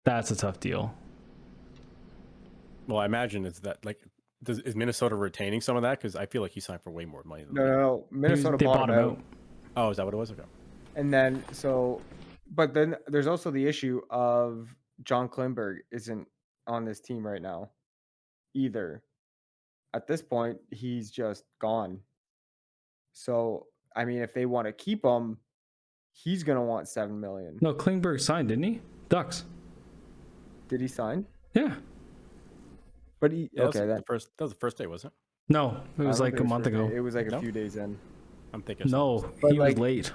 S2: That's a tough deal.
S1: Well, I imagine it's that like is Minnesota retaining some of that? Because I feel like he signed for way more money than
S3: No. Minnesota
S2: They
S3: bought him out.
S1: Oh, is that what it was? Okay.
S3: And then but then there's also the issue of John Klingberg isn't on this team right now either. At this point, he's just gone. So, I mean, if they want to keep him, he's going to want $7 million.
S2: No, Klingberg signed, didn't he? Ducks.
S3: Did he sign?
S2: Yeah.
S3: But he
S1: Yeah,
S3: okay,
S1: that was the first day, wasn't it?
S2: No, it was like a month ago.
S3: It was like
S1: No?
S3: a few days in.
S1: I'm thinking.
S2: No,
S3: But,
S2: he was
S3: like,
S2: late.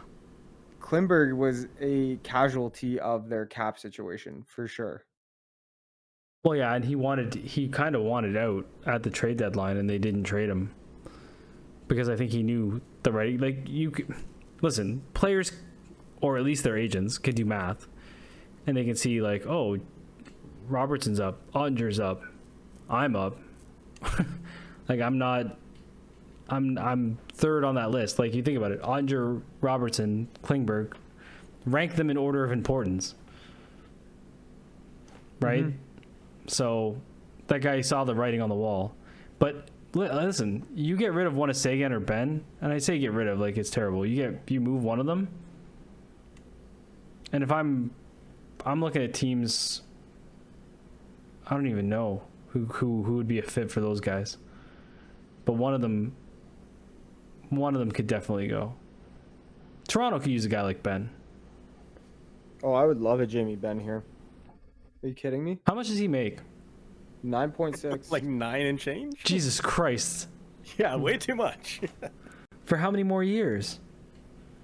S3: Klingberg was a casualty of their cap situation for sure.
S2: Well, yeah, and he kind of wanted out at the trade deadline, and they didn't trade him because I think he knew the right. Like listen, players, or at least their agents, can do math, and they can see like, oh, Robertson's up, Ottinger's up, I'm up. Like I'm third on that list. Like you think about it, Ottinger, Robertson, Klingberg, rank them in order of importance, right? Mm-hmm. So that guy saw the writing on the wall. But listen, you get rid of one of Sagan or Ben, and I say get rid of like it's terrible. You move one of them, and if I'm looking at teams, I don't even know who would be a fit for those guys. But one of them could definitely go. Toronto could use a guy like Ben.
S3: Oh, I would love a Jamie Benn here. Are you kidding me?
S2: How much does he make?
S3: 9.6.
S1: Like 9 and change?
S2: Jesus Christ.
S1: Yeah, way too much.
S2: For how many more years?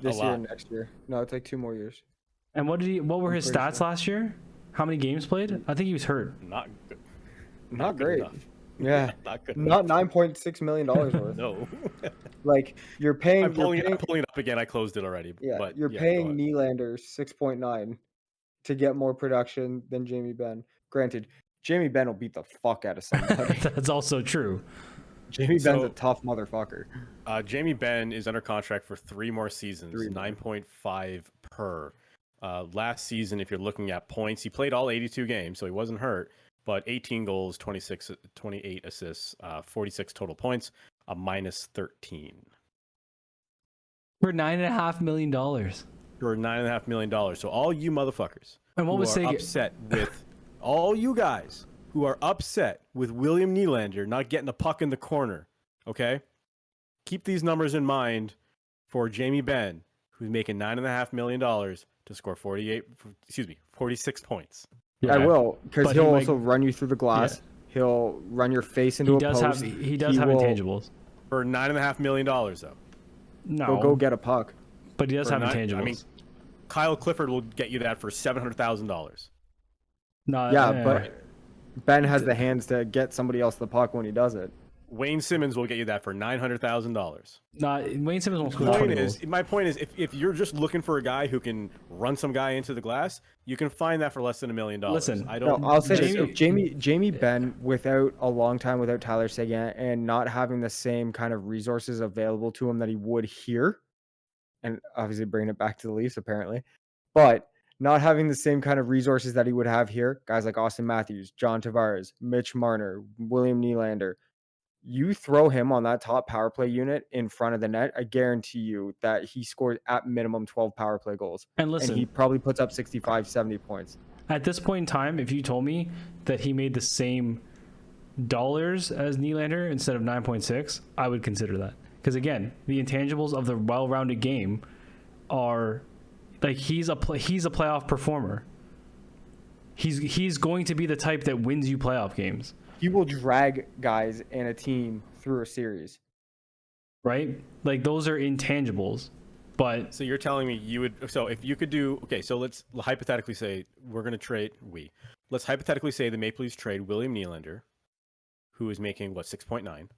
S3: This year and next year. No, it's like 2 more years.
S2: And what were his stats last year? How many games played? I think he was hurt.
S1: Not good.
S3: Not great.
S1: Enough.
S3: Yeah.
S1: Not good.
S3: Not $9.6 million worth.
S1: No.
S3: Like you're paying.
S1: I'm pulling it up again. I closed it already.
S3: Yeah,
S1: but
S3: you're paying Nylander 6.9 to get more production than Jamie Benn. Granted, Jamie Benn will beat the fuck out of somebody.
S2: That's also true.
S3: Jamie Benn's a tough motherfucker.
S1: Jamie Benn is under contract for 3 more seasons, 9.5 per. Last season, if you're looking at points, he played all 82 games, so he wasn't hurt. But 18 goals, 28 assists, 46 total points, a minus 13.
S2: For $9.5 million.
S1: For $9.5 million. So all you motherfuckers
S2: and what was
S1: Sagan? Upset with all you guys who are upset with William Nylander not getting a puck in the corner, okay? Keep these numbers in mind for Jamie Benn, who's making $9.5 million to score 46 points.
S3: Yeah, I will, because he'll also run you through the glass. Yeah. He'll run your face into a post.
S2: He does have intangibles.
S1: For $9.5 million, though.
S3: No. He'll go get a puck.
S2: But he does have intangibles.
S1: I mean, Kyle Clifford will get you that for $700,000.
S3: No, yeah, but Ben has the hands to get somebody else the puck when he does it.
S1: Wayne Simmons will get you that for $900,000.
S2: No, Wayne Simmons won't score 20 goals.
S1: My point is, if you're just looking for a guy who can run some guy into the glass, you can find that for less than $1 million.
S2: Listen,
S3: I'll say this: Jamie Benn, without a long time without Tyler Seguin and not having the same kind of resources available to him that he would here, and obviously bringing it back to the Leafs apparently, but not having the same kind of resources that he would have here, guys like Austin Matthews, John Tavares, Mitch Marner, William Nylander. You throw him on that top power play unit in front of the net, I guarantee you that he scores at minimum 12 power play goals.
S2: And listen,
S3: and he probably puts up 65, 70 points.
S2: At this point in time, if you told me that he made the same dollars as Nylander instead of 9.6, I would consider that. Because again, the intangibles of the well-rounded game are like he's a playoff performer. He's going to be the type that wins you playoff games.
S3: He will drag guys and a team through a series.
S2: Right? Like those are intangibles. But
S1: so you're telling me you would, so if you could do, okay, so let's hypothetically say let's hypothetically say the Maple Leafs trade William Nylander, who is making 6.9,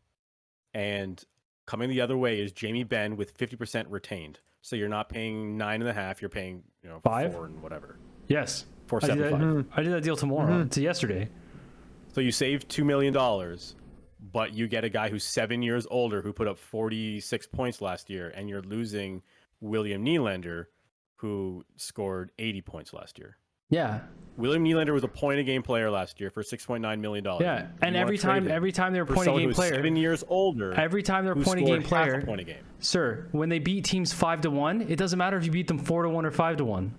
S1: and coming the other way is Jamie Benn with 50% retained. So you're not paying 9.5, you're paying
S2: 5
S1: 4 and whatever.
S2: Yes.
S1: 4.75.
S2: I did that deal tomorrow. To yesterday.
S1: So you save $2 million, but you get a guy who's 7 years older who put up 46 points last year, and you're losing William Nylander, who scored 80 points last year.
S2: Yeah.
S1: William Nylander was a point-a-game player last year for $6.9 million.
S2: Yeah, and every time they're a point-a-game player,
S1: 7 years older,
S2: every time they're a point-a-game player,
S1: half a point a game.
S2: Sir, when they beat teams 5-1, it doesn't matter if you beat them 4-1 or 5-1.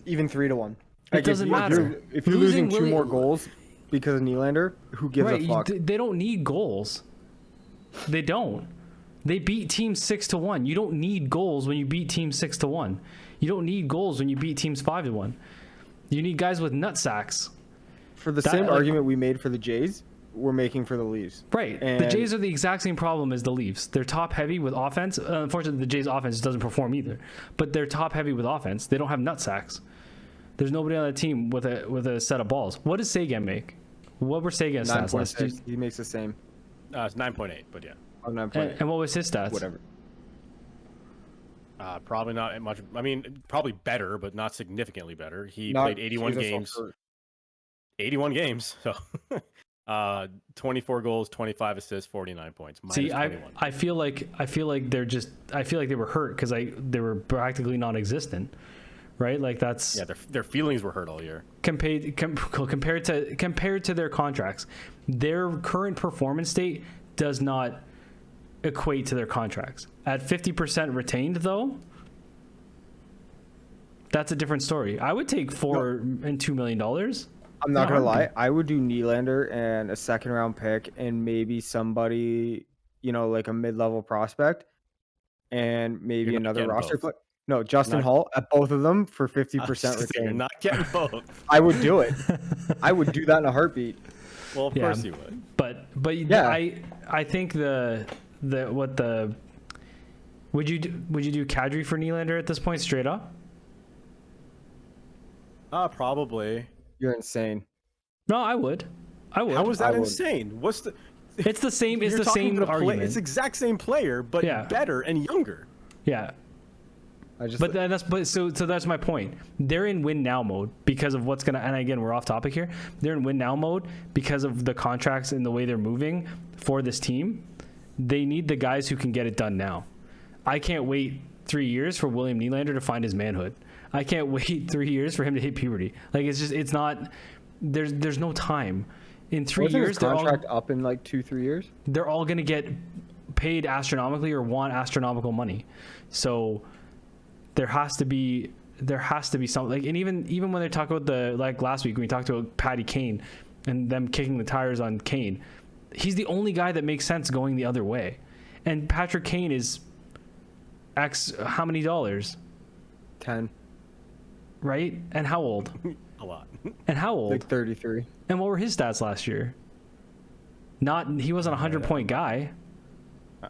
S3: Even 3-1.
S2: It doesn't matter.
S3: If you're losing two more goals because of Nylander, who gives a fuck?
S2: They don't need goals. They don't. They beat teams 6-1. You don't need goals when you beat teams 6-1. You don't need goals when you beat teams 5-1. You need guys with nut sacks.
S3: For the same argument we made for the Jays, we're making for the Leafs.
S2: Right. And the Jays are the exact same problem as the Leafs. They're top heavy with offense. Unfortunately, the Jays offense doesn't perform either. But they're top heavy with offense. They don't have nut sacks. There's nobody on the team with a set of balls. What does Seguin make? What were Seguin's stats last year?
S3: He makes the same.
S1: It's 9.8, but yeah.
S3: Oh, 9.8.
S2: And what was his stats?
S3: Whatever.
S1: Probably not much. I mean, probably better, but not significantly better. He played 81 games. 81 games. So, 24 goals, 25 assists, 49 points.
S2: See, I feel like they were hurt because they were practically non-existent, right? Like that's
S1: their feelings were hurt all year.
S2: Compared to their contracts, their current performance state does not equate to their contracts. At 50% retained, though, that's a different story. I would take $2 million.
S3: I'm not gonna lie. I would do Nylander and a second round pick and maybe somebody, like a mid-level prospect, and maybe another roster player. No, Justin Hall at both of them for 50% retained.
S1: You're not getting both.
S3: I would do it. I would do that in a heartbeat.
S1: Well, of course you would.
S2: But yeah, I think would you do Kadri for Nylander at this point straight up?
S1: Probably.
S3: You're insane.
S2: No, I would.
S1: How was that insane? What's the?
S2: It's the same. It's the same argument.
S1: It's exact same player, but better and younger.
S2: Yeah. So that's my point. They're in win now mode because of what's gonna. And again, we're off topic here. They're in win now mode because of the contracts and the way they're moving for this team. They need the guys who can get it done now. I can't wait 3 years for William Nylander to find his manhood. I can't wait 3 years for him to hit puberty. Like it's not. There's no time. In 3 years,
S3: his contract up in like 2-3 years.
S2: They're all gonna get paid astronomically or want astronomical money. So there has to be something. Like, and even when they talk about last week when we talked about Patty Kane and them kicking the tires on Kane, he's the only guy that makes sense going the other way. And Patrick Kane is X how many dollars?
S3: 10.
S2: Right? And how old?
S1: A lot.
S2: And how old?
S3: Like 33.
S2: And what were his stats last year? He wasn't a 100-point guy.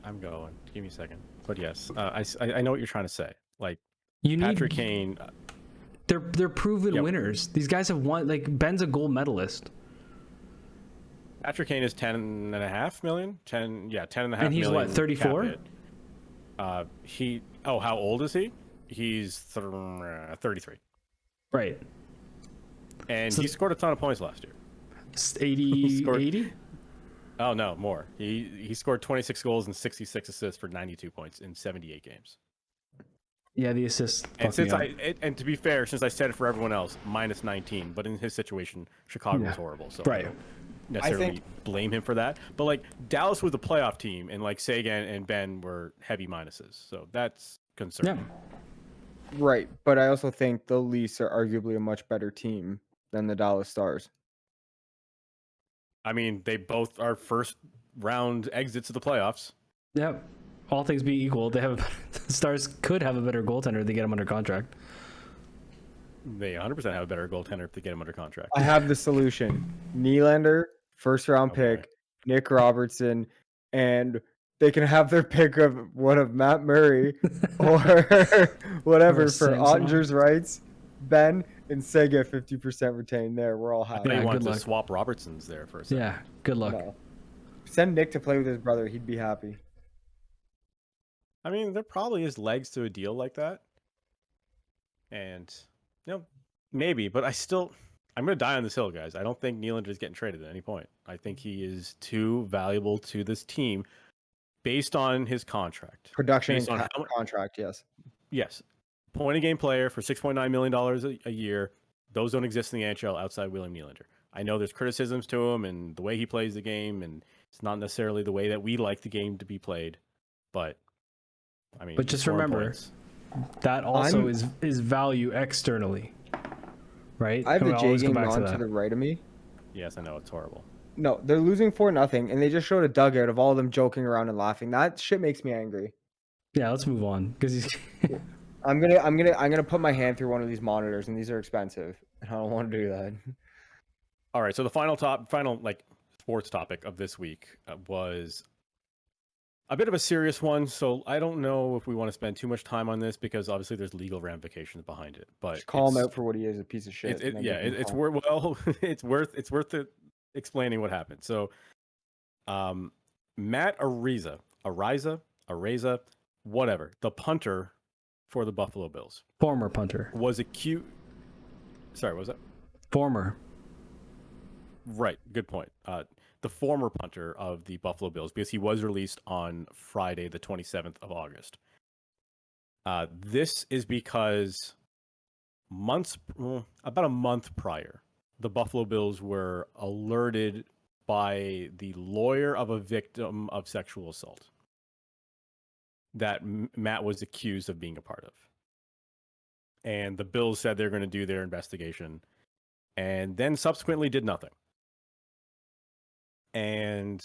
S1: I'm going. Give me a second. But yes, I know what you're trying to say. Like, Patrick Kane.
S2: They're proven winners. These guys have won. Like, Ben's a gold medalist.
S1: Patrick Kane is 10.5 million. 10.5
S2: and he's
S1: million.
S2: What, 34?
S1: How old is he? He's 33.
S2: Right.
S1: And he scored a ton of points last year.
S2: 80?
S1: Oh no, more. He scored 26 goals and 66 assists for 92 points in 78 games.
S2: Yeah, the assists.
S1: And and to be fair, since I said it for everyone else, minus 19. But in his situation, Chicago was horrible. So
S2: right.
S1: I don't necessarily blame him for that. But like Dallas was a playoff team, and like Seguin and Ben were heavy minuses. So that's concerning.
S3: Yeah. Right, but I also think the Leafs are arguably a much better team than the Dallas Stars.
S1: I mean, they both are first round exits of the playoffs.
S2: Yep. All things being equal, the Stars could have a better goaltender if they get him under contract.
S1: They 100% have a better goaltender if they get him under contract.
S3: I have the solution. Nylander, first round pick, Nick Robertson, and they can have their pick of one of Matt Murray or whatever for Ottinger's rights, Ben, and Sega 50% retained there. We're all happy.
S1: They wanted to swap Robertsons there for a second.
S2: Yeah, good luck.
S3: No. Send Nick to play with his brother. He'd be happy.
S1: I mean, there probably is legs to a deal like that. And, maybe. But I'm going to die on this hill, guys. I don't think Nylander is getting traded at any point. I think he is too valuable to this team based on his contract.
S3: Production and contract, yes.
S1: yes, point a game player for $6.9 million a year. Those don't exist in the NHL outside William Nylander. I know there's criticisms to him and the way he plays the game, and it's not necessarily the way that we like the game to be played. But I mean,
S2: But just remember,
S1: points.
S2: that also is value externally, right?
S3: I have
S2: And
S3: the
S2: we'll
S3: J
S2: always come
S3: game
S2: back to
S3: on to
S2: that.
S3: the right of me.
S1: Yes, I know it's horrible.
S3: No, they're losing 4-0, and they just showed a dugout of all of them joking around and laughing. That shit makes me angry.
S2: Yeah, let's move on because he's.
S3: I'm gonna put my hand through one of these monitors, and these are expensive, and I don't want to do that.
S1: All right, so the final like sports topic of this week was a bit of a serious one. So I don't know if we want to spend too much time on this because obviously there's legal ramifications behind it. But
S3: Just call him out for what he is, a piece of shit.
S1: It's worth it explaining what happened. So, Matt Araiza, whatever, the punter for the Buffalo Bills,
S2: Former punter.
S1: was accused. Sorry, what was that?
S2: Former.
S1: Right, good point. The former punter of the Buffalo Bills, because he was released on Friday, the 27th of August. This is because about a month prior, the Buffalo Bills were alerted by the lawyer of a victim of sexual assault that Matt was accused of being a part of. And the Bills said they're going to do their investigation and then subsequently did nothing. And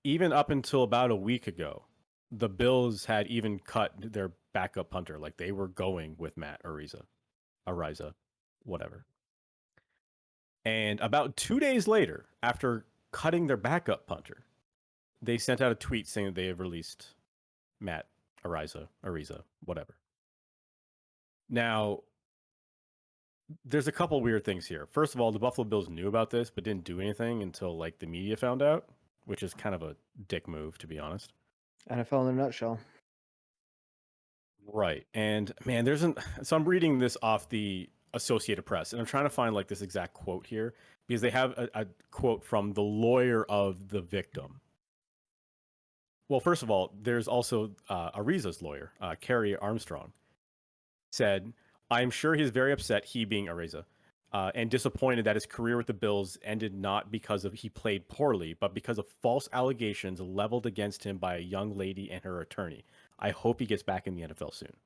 S1: even up until about a week ago, the Bills had even cut their backup punter. Like they were going with Matt Araiza, whatever. And about 2 days later, after cutting their backup punter, they sent out a tweet saying that they have released Matt Araiza, whatever. Now, there's a couple weird things here. First of all, the Buffalo Bills knew about this, but didn't do anything until like the media found out, which is kind of a dick move, to be honest.
S3: NFL in a nutshell.
S1: Right. And man, so I'm reading this off the Associated Press, and I'm trying to find like this exact quote here because they have a quote from the lawyer of the victim. Well, first of all, there's also Araiza's lawyer, Carrie Armstrong, said, "I'm sure he's very upset, he being Araiza, and disappointed that his career with the Bills ended not because of he played poorly, but because of false allegations leveled against him by a young lady and her attorney. I hope he gets back in the NFL soon."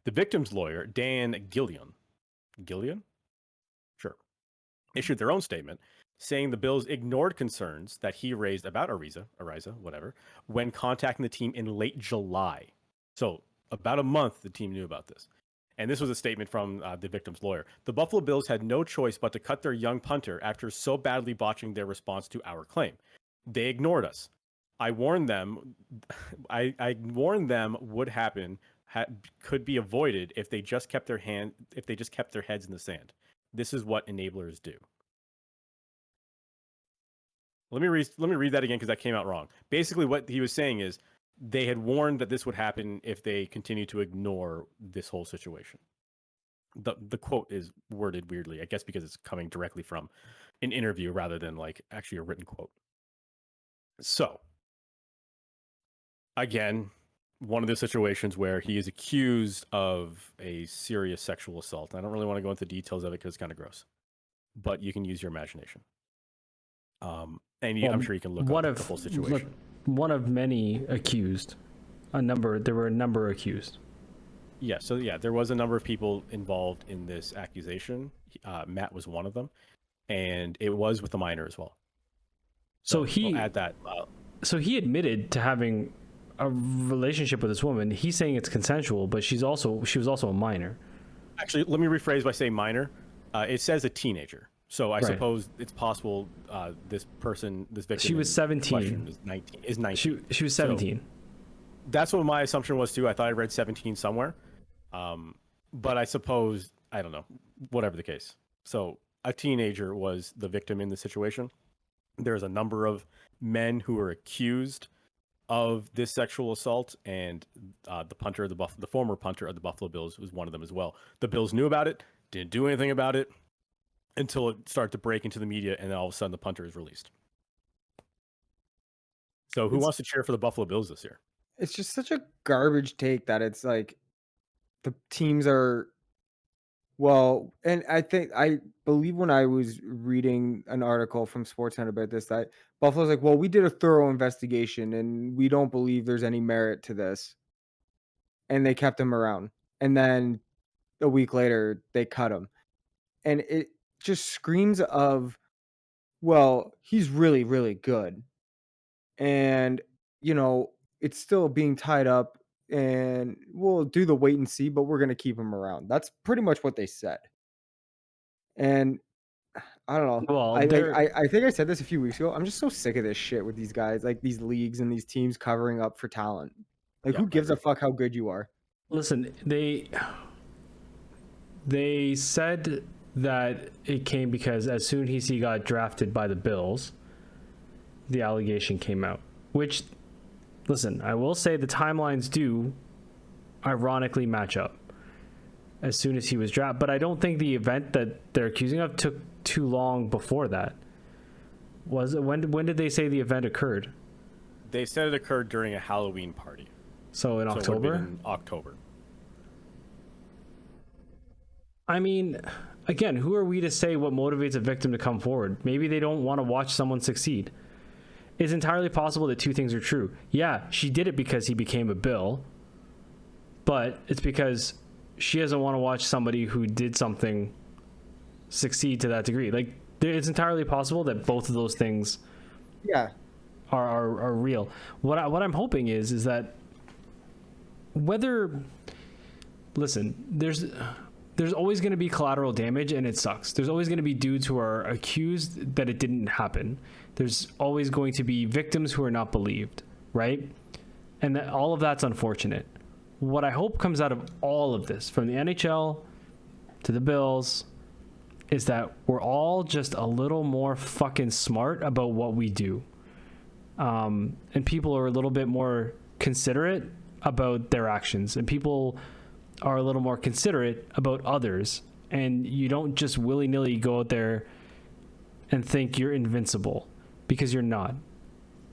S1: The victim's lawyer, Dan Gillian, sure, issued their own statement saying the Bills ignored concerns that he raised about Araiza, whatever, when contacting the team in late July. So about a month, the team knew about this. And this was a statement from the victim's lawyer. "The Buffalo Bills had no choice but to cut their young punter after so badly botching their response to our claim. They ignored us. I warned them. I warned them would happen could be avoided if they just kept their heads in the sand. This is what enablers do." Let me read that again because that came out wrong. Basically, what he was saying is they had warned that this would happen if they continued to ignore this whole situation. The quote is worded weirdly, I guess because it's coming directly from an interview rather than like actually a written quote. So, again, one of the situations where he is accused of a serious sexual assault. I don't really want to go into details of it because it's kind of gross, but you can use your imagination. I'm sure you can look up the whole situation.
S2: One of many accused. There were a number accused.
S1: Yeah, so there was a number of people involved in this accusation. Matt was one of them, and it was with a minor as well. So we'll add that.
S2: So he admitted to having a relationship with this woman. He's saying it's consensual, but she was also a minor.
S1: Actually, let me rephrase by saying minor. It says a teenager. So I suppose it's possible this victim,
S2: she was 17.
S1: Is 19.
S2: She was 17.
S1: So that's what my assumption was too. I thought I read 17 somewhere. But I suppose, I don't know, whatever the case. So a teenager was the victim in the situation. There's a number of men who were accused of this sexual assault, and the former punter of the Buffalo Bills was one of them as well. The Bills knew about it, didn't do anything about it until it started to break into the media, and then all of a sudden the punter is released. So who wants to cheer for the Buffalo Bills this year?
S3: it's just such a garbage take that it's like the teams are well, and I believe when I was reading an article from Sportsnet about this, that Buffalo's like, well, we did a thorough investigation and we don't believe there's any merit to this, and they kept him around, and then a week later they cut him, and it just screams of, well, he's really really good, and you know it's still being tied up, and we'll do the wait and see, but we're gonna keep him around. That's pretty much what they said, and I don't know.
S2: Well,
S3: I think I said this a few weeks ago. I'm just so sick of this shit with these guys, like these leagues and these teams covering up for talent. Like,
S1: Yeah,
S3: who
S1: I
S3: gives a
S1: agree.
S3: fuck how good you are?
S2: listen, they said that it came because as soon as he got drafted by the Bills, the allegation came out. Which, listen, I will say the timelines do ironically match up. As soon as he was drafted, but I don't think the event that they're accusing of took too long before that. Was it when did they say the event occurred?
S1: They said it occurred during a Halloween party.
S2: So in
S1: So it would have been
S2: October?
S1: in October.
S2: I mean, again, who are we to say what motivates a victim to come forward? Maybe they don't want to watch someone succeed. It's entirely possible that two things are true. Yeah, she did it because he became a Bill, but it's because she doesn't want to watch somebody who did something succeed to that degree. Like, it's entirely possible that both of those things
S3: Yeah,
S2: are real. What I'm hoping is that whether, listen, there's always going to be collateral damage, and it sucks. There's always going to be dudes who are accused that it didn't happen. There's always going to be victims who are not believed, right? And that all of that's unfortunate. What I hope comes out of all of this, from the NHL to the Bills, is that we're all just a little more fucking smart about what we do. And people are a little bit more considerate about their actions, and people are a little more considerate about others. And you don't just willy-nilly go out there and think you're invincible, because you're not.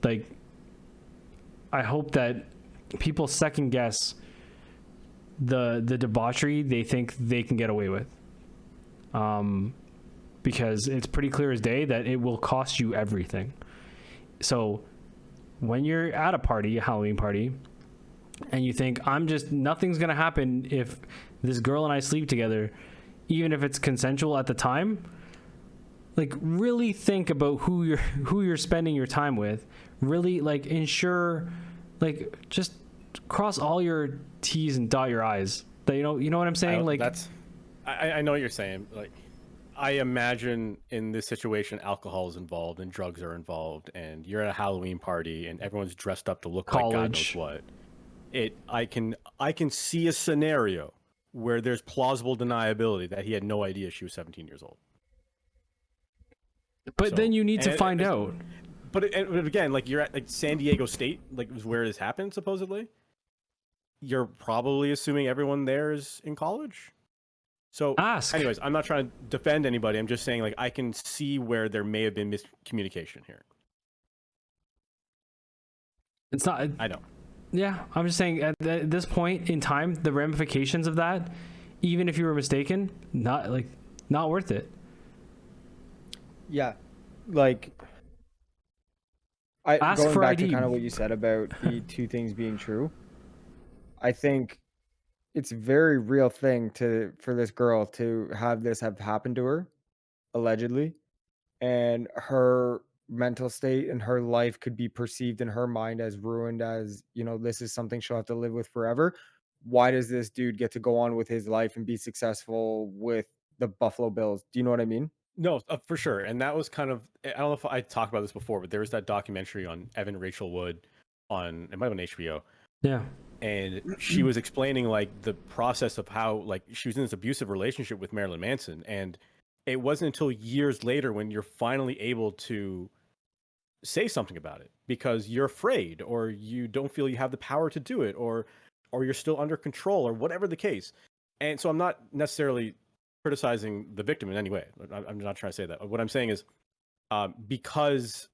S2: Like, I hope that people second guess the debauchery they think they can get away with, because it's pretty clear as day that it will cost you everything. So when you're at a party, a Halloween party, and you think, nothing's gonna happen if this girl and I sleep together, even if it's consensual at the time, like, really think about who you're spending your time with. Really, like, ensure, like, just cross all your T's and dot your I's. That, you know what I'm saying?
S1: I know what you're saying. Like, I imagine in this situation, alcohol is involved and drugs are involved, and you're at a Halloween party and everyone's dressed up to look like God knows
S2: college.
S1: what. I can see a scenario where there's plausible deniability that he had no idea she was 17 years old.
S2: But
S1: So,
S2: then you need to
S1: and-
S2: find
S1: and-
S2: out.
S1: But again, like, you're at like San Diego State, like, is where this happened supposedly. You're probably assuming everyone there is in college. So,
S2: Ask.
S1: anyways, I'm not trying to defend anybody. I'm just saying, like, I can see where there may have been miscommunication here.
S2: It's not.
S1: I know.
S2: Yeah, I'm just saying at this point in time, the ramifications of that, even if you were mistaken, not worth it.
S3: yeah. Like,
S2: Ask
S3: going
S2: for
S3: back
S2: ID.
S3: to kind of what you said about the two things being true. I think it's a very real thing for this girl to have happened to her, allegedly, and her mental state and her life could be perceived in her mind as ruined, as, this is something she'll have to live with forever. Why does this dude get to go on with his life and be successful with the Buffalo Bills? Do you know what I mean?
S1: No, for sure. And that was kind of, I don't know if I talked about this before, but there was that documentary on Evan Rachel Wood on, it might have been HBO.
S2: Yeah.
S1: And she was explaining, like, the process of how, like, she was in this abusive relationship with Marilyn Manson. And it wasn't until years later when you're finally able to say something about it because you're afraid, or you don't feel you have the power to do it, or you're still under control, or whatever the case. And so I'm not necessarily criticizing the victim in any way. I'm not trying to say that. What I'm saying is, because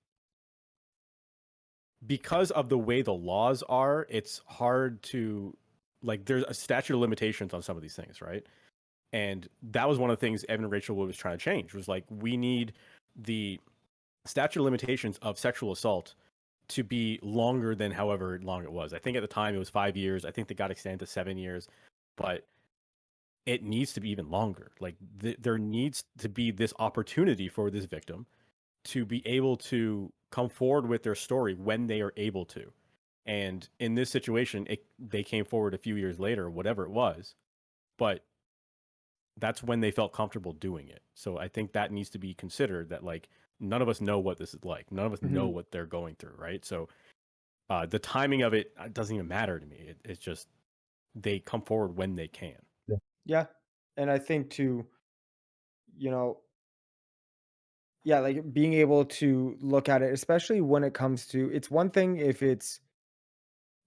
S1: because of the way the laws are, it's hard to, like, there's a statute of limitations on some of these things, right? And that was one of the things Evan Rachel Wood was trying to change, was like, we need the statute of limitations of sexual assault to be longer than however long it was. I think at the time it was 5 years. I think they got extended to 7 years, but it needs to be even longer. Like, there needs to be this opportunity for this victim to be able to come forward with their story when they are able to. And in this situation, they came forward a few years later, whatever it was, but that's when they felt comfortable doing it. So I think that needs to be considered, that like, none of us know what this is like. None of us know what they're going through, right? So the timing of it doesn't even matter to me. It's just they come forward when they can.
S3: Yeah. And I think too, you know, yeah, like being able to look at it, especially when it comes to, it's one thing if it's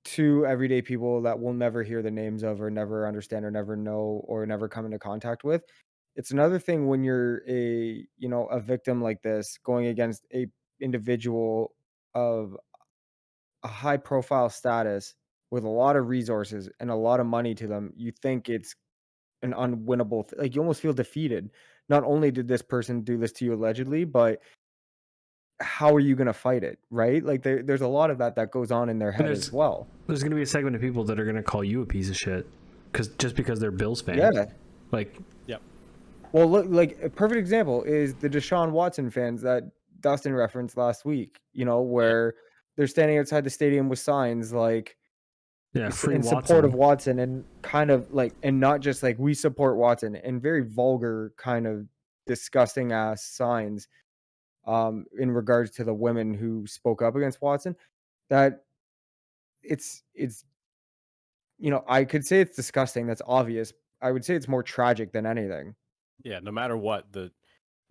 S3: two everyday people that we'll never hear the names of or never understand or never know or never come into contact with. It's another thing when you're a victim like this going against a individual of a high profile status with a lot of resources and a lot of money to them. You think it's an unwinnable like, you almost feel defeated. Not only did this person do this to you allegedly, but how are you gonna fight it, right? Like, there's a lot of that goes on in their head as well.
S2: There's going to be a segment of people that are going to call you a piece of shit because they're Bills fans.
S3: Yeah.
S2: Like,
S1: Yep.
S3: Well, look, like a perfect example is the Deshaun Watson fans that Dustin referenced last week, where they're standing outside the stadium with signs like,
S2: yeah, free
S3: in
S2: Watson.
S3: support of Watson, and kind of like, and not just like, we support Watson, and very vulgar, kind of disgusting ass signs in regards to the women who spoke up against Watson. That it's I could say it's disgusting, that's obvious. I would say it's more tragic than anything.
S1: Yeah, no matter what,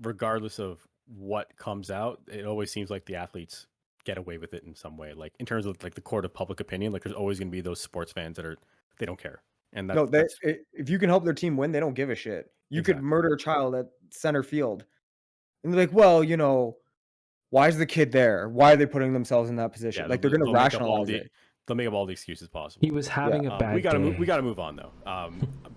S1: regardless of what comes out, it always seems like the athletes get away with it in some way. Like, in terms of like the court of public opinion, like, there's always going to be those sports fans that they don't care. And
S3: No,
S1: that's
S3: if you can help their team win, they don't give a shit. You could
S1: exactly.
S3: murder a child at center field, and they're like, "Well, why is the kid there? Why are they putting themselves in that position?"
S1: Yeah,
S3: Like, they're going to
S1: they'll make up all
S3: rationalize
S1: the
S3: it.
S1: they'll make up all the excuses possible.
S2: He was having a bad
S1: we gotta
S2: day.
S1: we gotta move on though,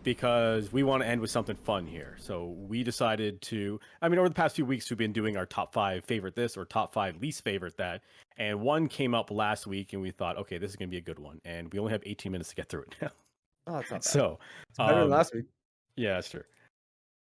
S1: because we want to end with something fun here. So we decided to. I mean, over the past few weeks, we've been doing our top 5 favorite this or top 5 least favorite that, and one came up last week, and we thought, okay, this is gonna be a good one, and we only have 18 minutes to get through it now.
S3: Oh, it's not bad.
S1: So
S3: It's better than last week.
S1: yeah, that's true.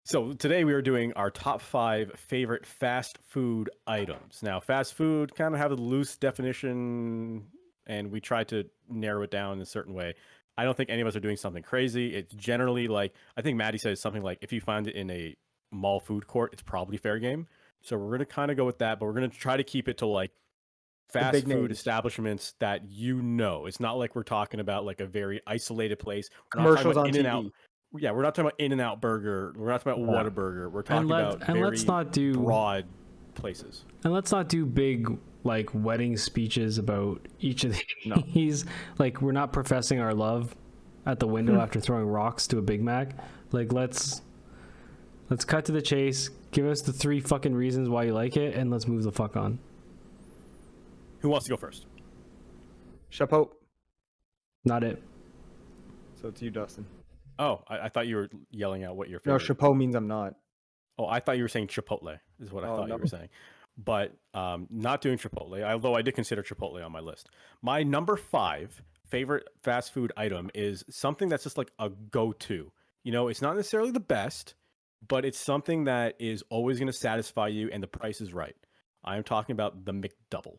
S1: So today we are doing our top 5 favorite fast food items. Now, fast food kind of have a loose definition, and we try to narrow it down in a certain way. I don't think any of us are doing something crazy. It's generally like, I think Maddie says something like, if you find it in a mall food court, it's probably fair game. So we're going to kind of go with that, but we're going to try to keep it to like fast
S3: big
S1: food
S3: names.
S1: Establishments that it's not like we're talking about like a very isolated place. We're
S3: Commercials
S1: not
S3: on
S1: talking
S3: TV.
S1: about In-N-Out. Yeah, we're not talking about In-N-Out Burger. We're not talking about Whataburger. We're talking about very
S2: let's not do
S1: broad places.
S2: And let's not do big like wedding speeches about each of these. Like, we're not professing our love at the window after throwing rocks to a Big Mac. Like, let's cut to the chase. Give us the 3 fucking reasons why you like it, and let's move the fuck on.
S1: Who wants to go first?
S3: Chapeau.
S2: Not it.
S3: So it's you, Dustin.
S1: Oh, I thought you were yelling out what your
S3: No,
S1: favorite.
S3: chapeau means I'm not.
S1: Oh, I thought you were saying Chipotle is what I thought you were saying. But not doing Chipotle, although I did consider Chipotle on my list. My number 5 favorite fast food item is something that's just like a go-to. It's not necessarily the best, but it's something that is always going to satisfy you, and the price is right. I am talking about the McDouble.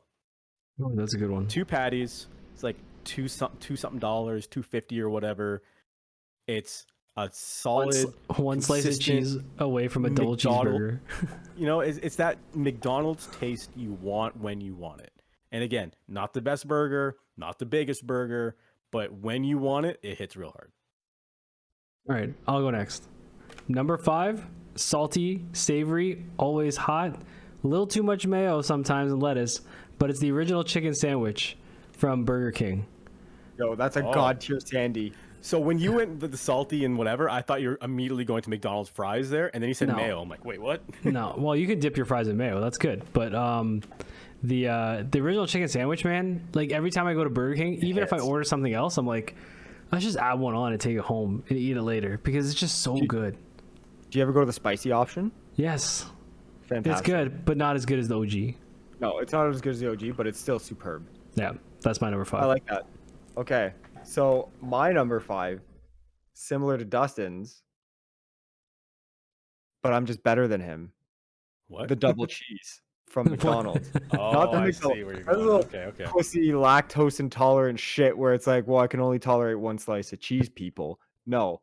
S2: Oh, that's a good one.
S1: 2 patties. It's like two something dollars, $2.50 or whatever. It's a solid
S2: one slice of cheese away from a double cheeseburger.
S1: It's that McDonald's taste you want when you want it. And again, not the best burger, not the biggest burger, but when you want it, it hits real hard.
S2: All right, I'll go next. Number 5, salty, savory, always hot, a little too much mayo sometimes and lettuce, but it's the original chicken sandwich from Burger King.
S3: Yo, that's a god tier Sandy.
S1: So when you went the salty and whatever, I thought you were immediately going to McDonald's fries there, and then you said
S2: No.
S1: mayo. I'm like, wait, what?
S2: No, well, you can dip your fries in mayo. That's good. But the original chicken sandwich, man. Like every time I go to Burger King, even if I order something else, I'm like, let's just add one on and take it home and eat it later because it's just so good.
S3: Do you ever go to the spicy option?
S2: Yes,
S3: Fantastic.
S2: it's good, but not as good as the OG.
S3: No, it's not as good as the OG, but it's still superb.
S2: Yeah, that's my number 5.
S3: I like that. Okay, so my number 5, similar to Dustin's, but I'm just better than him.
S1: What?
S3: The double cheese from McDonald's.
S1: Oh,
S3: Not the
S1: I
S3: McDonald's.
S1: see where you're
S3: That's a
S1: going.
S3: little
S1: Okay.
S3: pussy, lactose intolerant shit where it's like, well, I can only tolerate one slice of cheese, people. No.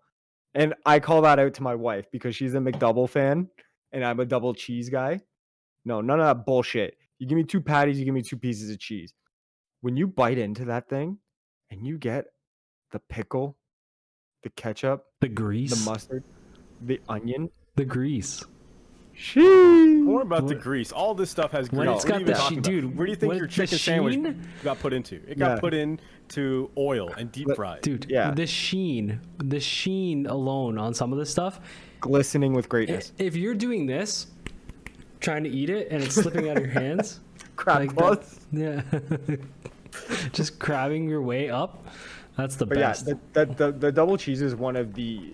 S3: And I call that out to my wife because she's a McDouble fan and I'm a double cheese guy. No, none of that bullshit. You give me 2 patties, you give me 2 pieces of cheese. When you bite into that thing and you get the pickle, the ketchup,
S2: The grease,
S3: the mustard, the onion.
S2: the grease.
S3: Sheesh.
S1: More about the grease. All this stuff has grease.
S2: When it's
S1: What are
S2: got
S1: you
S2: the
S1: even talking about?
S2: dude,
S1: Where do you think
S2: when
S1: your
S2: the
S1: chicken sandwich
S2: sheen-
S1: got put into? It got
S3: Yeah.
S1: put into oil and deep fried.
S2: Dude,
S3: Yeah.
S2: the sheen alone on some of this stuff.
S3: Glistening with greatness.
S2: If you're doing this, trying to eat it and it's slipping out of your hands,
S3: Crab
S2: like
S3: claws.
S2: yeah, just crabbing your way up. That's the
S3: But
S2: best.
S3: yeah, the double cheese is one of the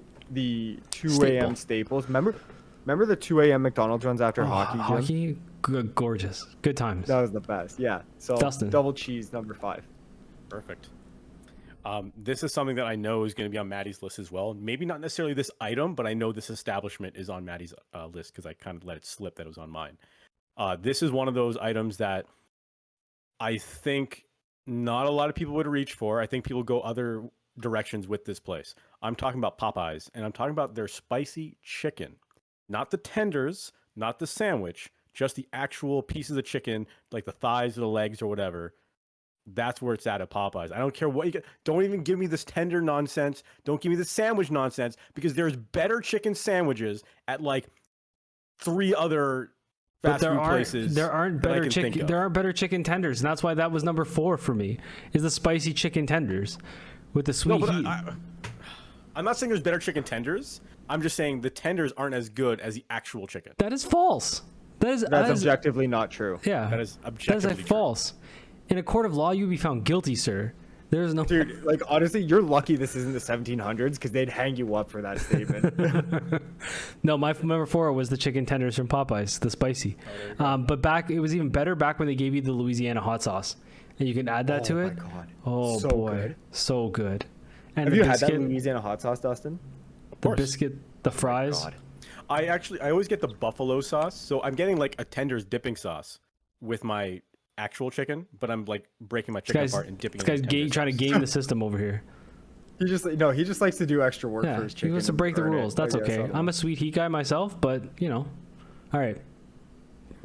S3: 2 a.m. staples. Remember the 2 a.m. McDonald's runs after hockey? Jim?
S2: Hockey, gorgeous, good times.
S3: That was the best. Yeah. So
S2: Dustin.
S3: double cheese number 5.
S1: Perfect. This is something that I know is going to be on Maddie's list as well. Maybe not necessarily this item, but I know this establishment is on Maddie's list because I kind of let it slip that it was on mine. This is one of those items that I think not a lot of people would reach for. I think people go other directions with this place. I'm talking about Popeyes, and I'm talking about their spicy chicken. Not the tenders, not the sandwich, just the actual pieces of chicken, like the thighs or the legs or whatever. That's where it's at Popeyes. I don't care what you get. Don't even give me this tender nonsense. Don't give me the sandwich nonsense because there's better chicken sandwiches at like 3 other fast food places.
S2: There aren't
S1: that I
S2: better
S1: can think
S2: chicken.
S1: of.
S2: There aren't better chicken tenders, and that's why that was number 4 for me. Is the spicy chicken tenders with the sweet
S1: No, but
S2: heat.
S1: I'm not saying there's better chicken tenders. I'm just saying the tenders aren't as good as the actual chicken.
S2: That is false.
S3: That's objectively not true.
S2: Yeah,
S1: That is objectively
S2: that is
S1: true.
S2: false. In a court of law, you'd be found guilty, sir. There's no.
S3: Dude, like honestly, you're lucky this isn't the 1700s because they'd hang you up for that statement.
S2: No, my number 4 was the chicken tenders from Popeyes, the spicy. But it was even better back when they gave you the Louisiana hot sauce, and you can add that to it.
S3: Oh my god.
S2: Oh
S3: So
S2: boy,
S3: good.
S2: so good. And
S3: Have
S2: the
S3: you
S2: biscuit,
S3: had that Louisiana hot sauce, Dustin?
S2: the biscuit, the fries.
S3: God.
S1: I always get the buffalo sauce, so I'm getting like a tender's dipping sauce with my actual chicken, but I'm like breaking my chicken apart and dipping
S2: This
S1: it
S2: guy's
S1: in tender
S2: trying to
S1: sauce.
S2: game the system over here.
S3: He just likes to do extra work
S2: Yeah,
S3: for his
S2: he
S3: chicken.
S2: wants to break the
S3: earn it,
S2: rules. That's
S3: I guess.
S2: okay. I'm a sweet heat guy myself, but all right.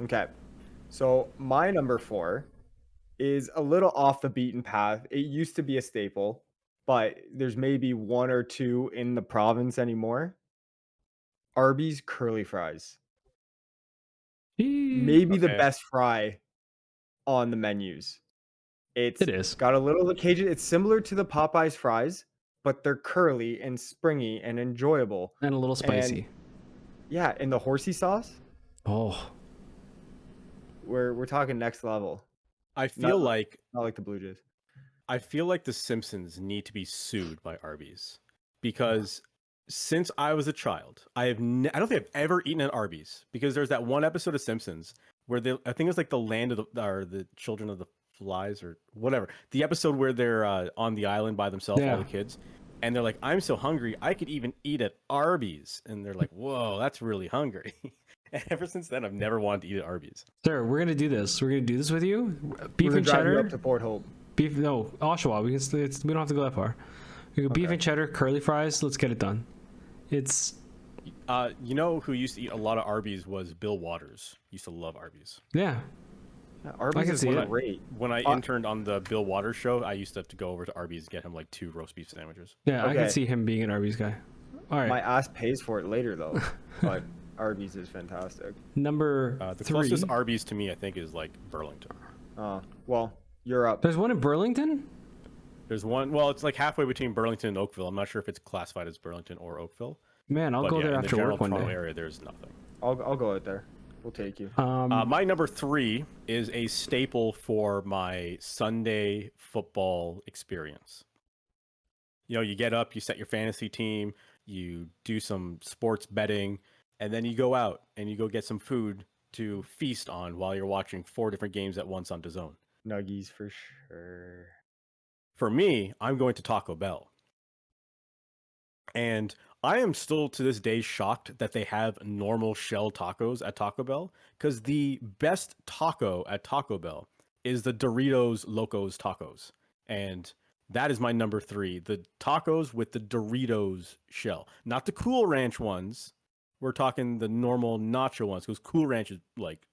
S3: Okay. So my number 4 is a little off the beaten path. It used to be a staple, but there's maybe 1 or 2 in the province anymore. Arby's curly fries. Maybe the
S1: Okay.
S3: best fry on the menus.
S2: It is.
S3: Got a little occasion. It's similar to the Popeyes fries, but they're curly and springy and enjoyable.
S2: And a little spicy.
S3: Yeah, and the horsey sauce,
S2: Oh,
S3: we're talking next level.
S1: I feel
S3: Not-
S1: like
S3: Not like the Blue Jays.
S1: the Simpsons need to be sued by Arby's because since I was a child, I don't think I've ever eaten at Arby's because there's that one episode of Simpsons where I think it's like the land of the children of the flies or whatever. The episode where they're on the island by themselves,
S2: Yeah.
S1: all the kids, and they're like, "I'm so hungry, I could even eat at Arby's," and they're like, "Whoa, that's really hungry." And ever since then, I've never wanted to eat at Arby's.
S2: sir, we're gonna do this. We're gonna do this with you. Beef
S3: We're
S2: and
S3: gonna drive you
S2: cheddar.
S3: up to Port Hope.
S2: Beef. No, Oshawa. We don't have to go that far. We go beef
S3: Okay.
S2: and cheddar, curly fries. Let's get it done. It's
S1: You know who used to eat a lot of Arby's was Bill Waters. Used to love Arby's.
S2: yeah.
S3: Yeah, Arby's
S2: can
S3: is
S2: see it.
S3: great.
S1: When I interned on the Bill Waters show, I used to have to go over to Arby's and get him like 2 roast beef sandwiches.
S2: Yeah, I
S3: Okay.
S2: can see him being an Arby's guy. All right,
S3: My ass pays for it later though, but Arby's is fantastic.
S2: number
S1: The
S2: 3.
S1: closest Arby's to me, I think, is like Burlington.
S3: Well, you're up.
S2: There's one in Burlington.
S1: There's one. Well, it's like halfway between Burlington and Oakville. I'm not sure if it's classified as Burlington or Oakville.
S2: Man, I'll
S1: But
S2: go
S1: yeah,
S2: there
S1: in the
S2: after
S1: general
S2: work one
S1: Toronto
S2: day.
S1: area, there's nothing.
S3: I'll go out there. We'll take you.
S1: My number 3 is a staple for my Sunday football experience. You know, you get up, you set your fantasy team, you do some sports betting, and then you go out and you go get some food to feast on while you're watching 4 different games at once on DAZN.
S3: Nuggies for sure.
S1: For me, I'm going to Taco Bell. And I am still to this day shocked that they have normal shell tacos at Taco Bell, because the best taco at Taco Bell is the Doritos Locos Tacos. And that is my number 3, the tacos with the Doritos shell, not the Cool Ranch ones. We're talking the normal nacho ones, because Cool Ranch is like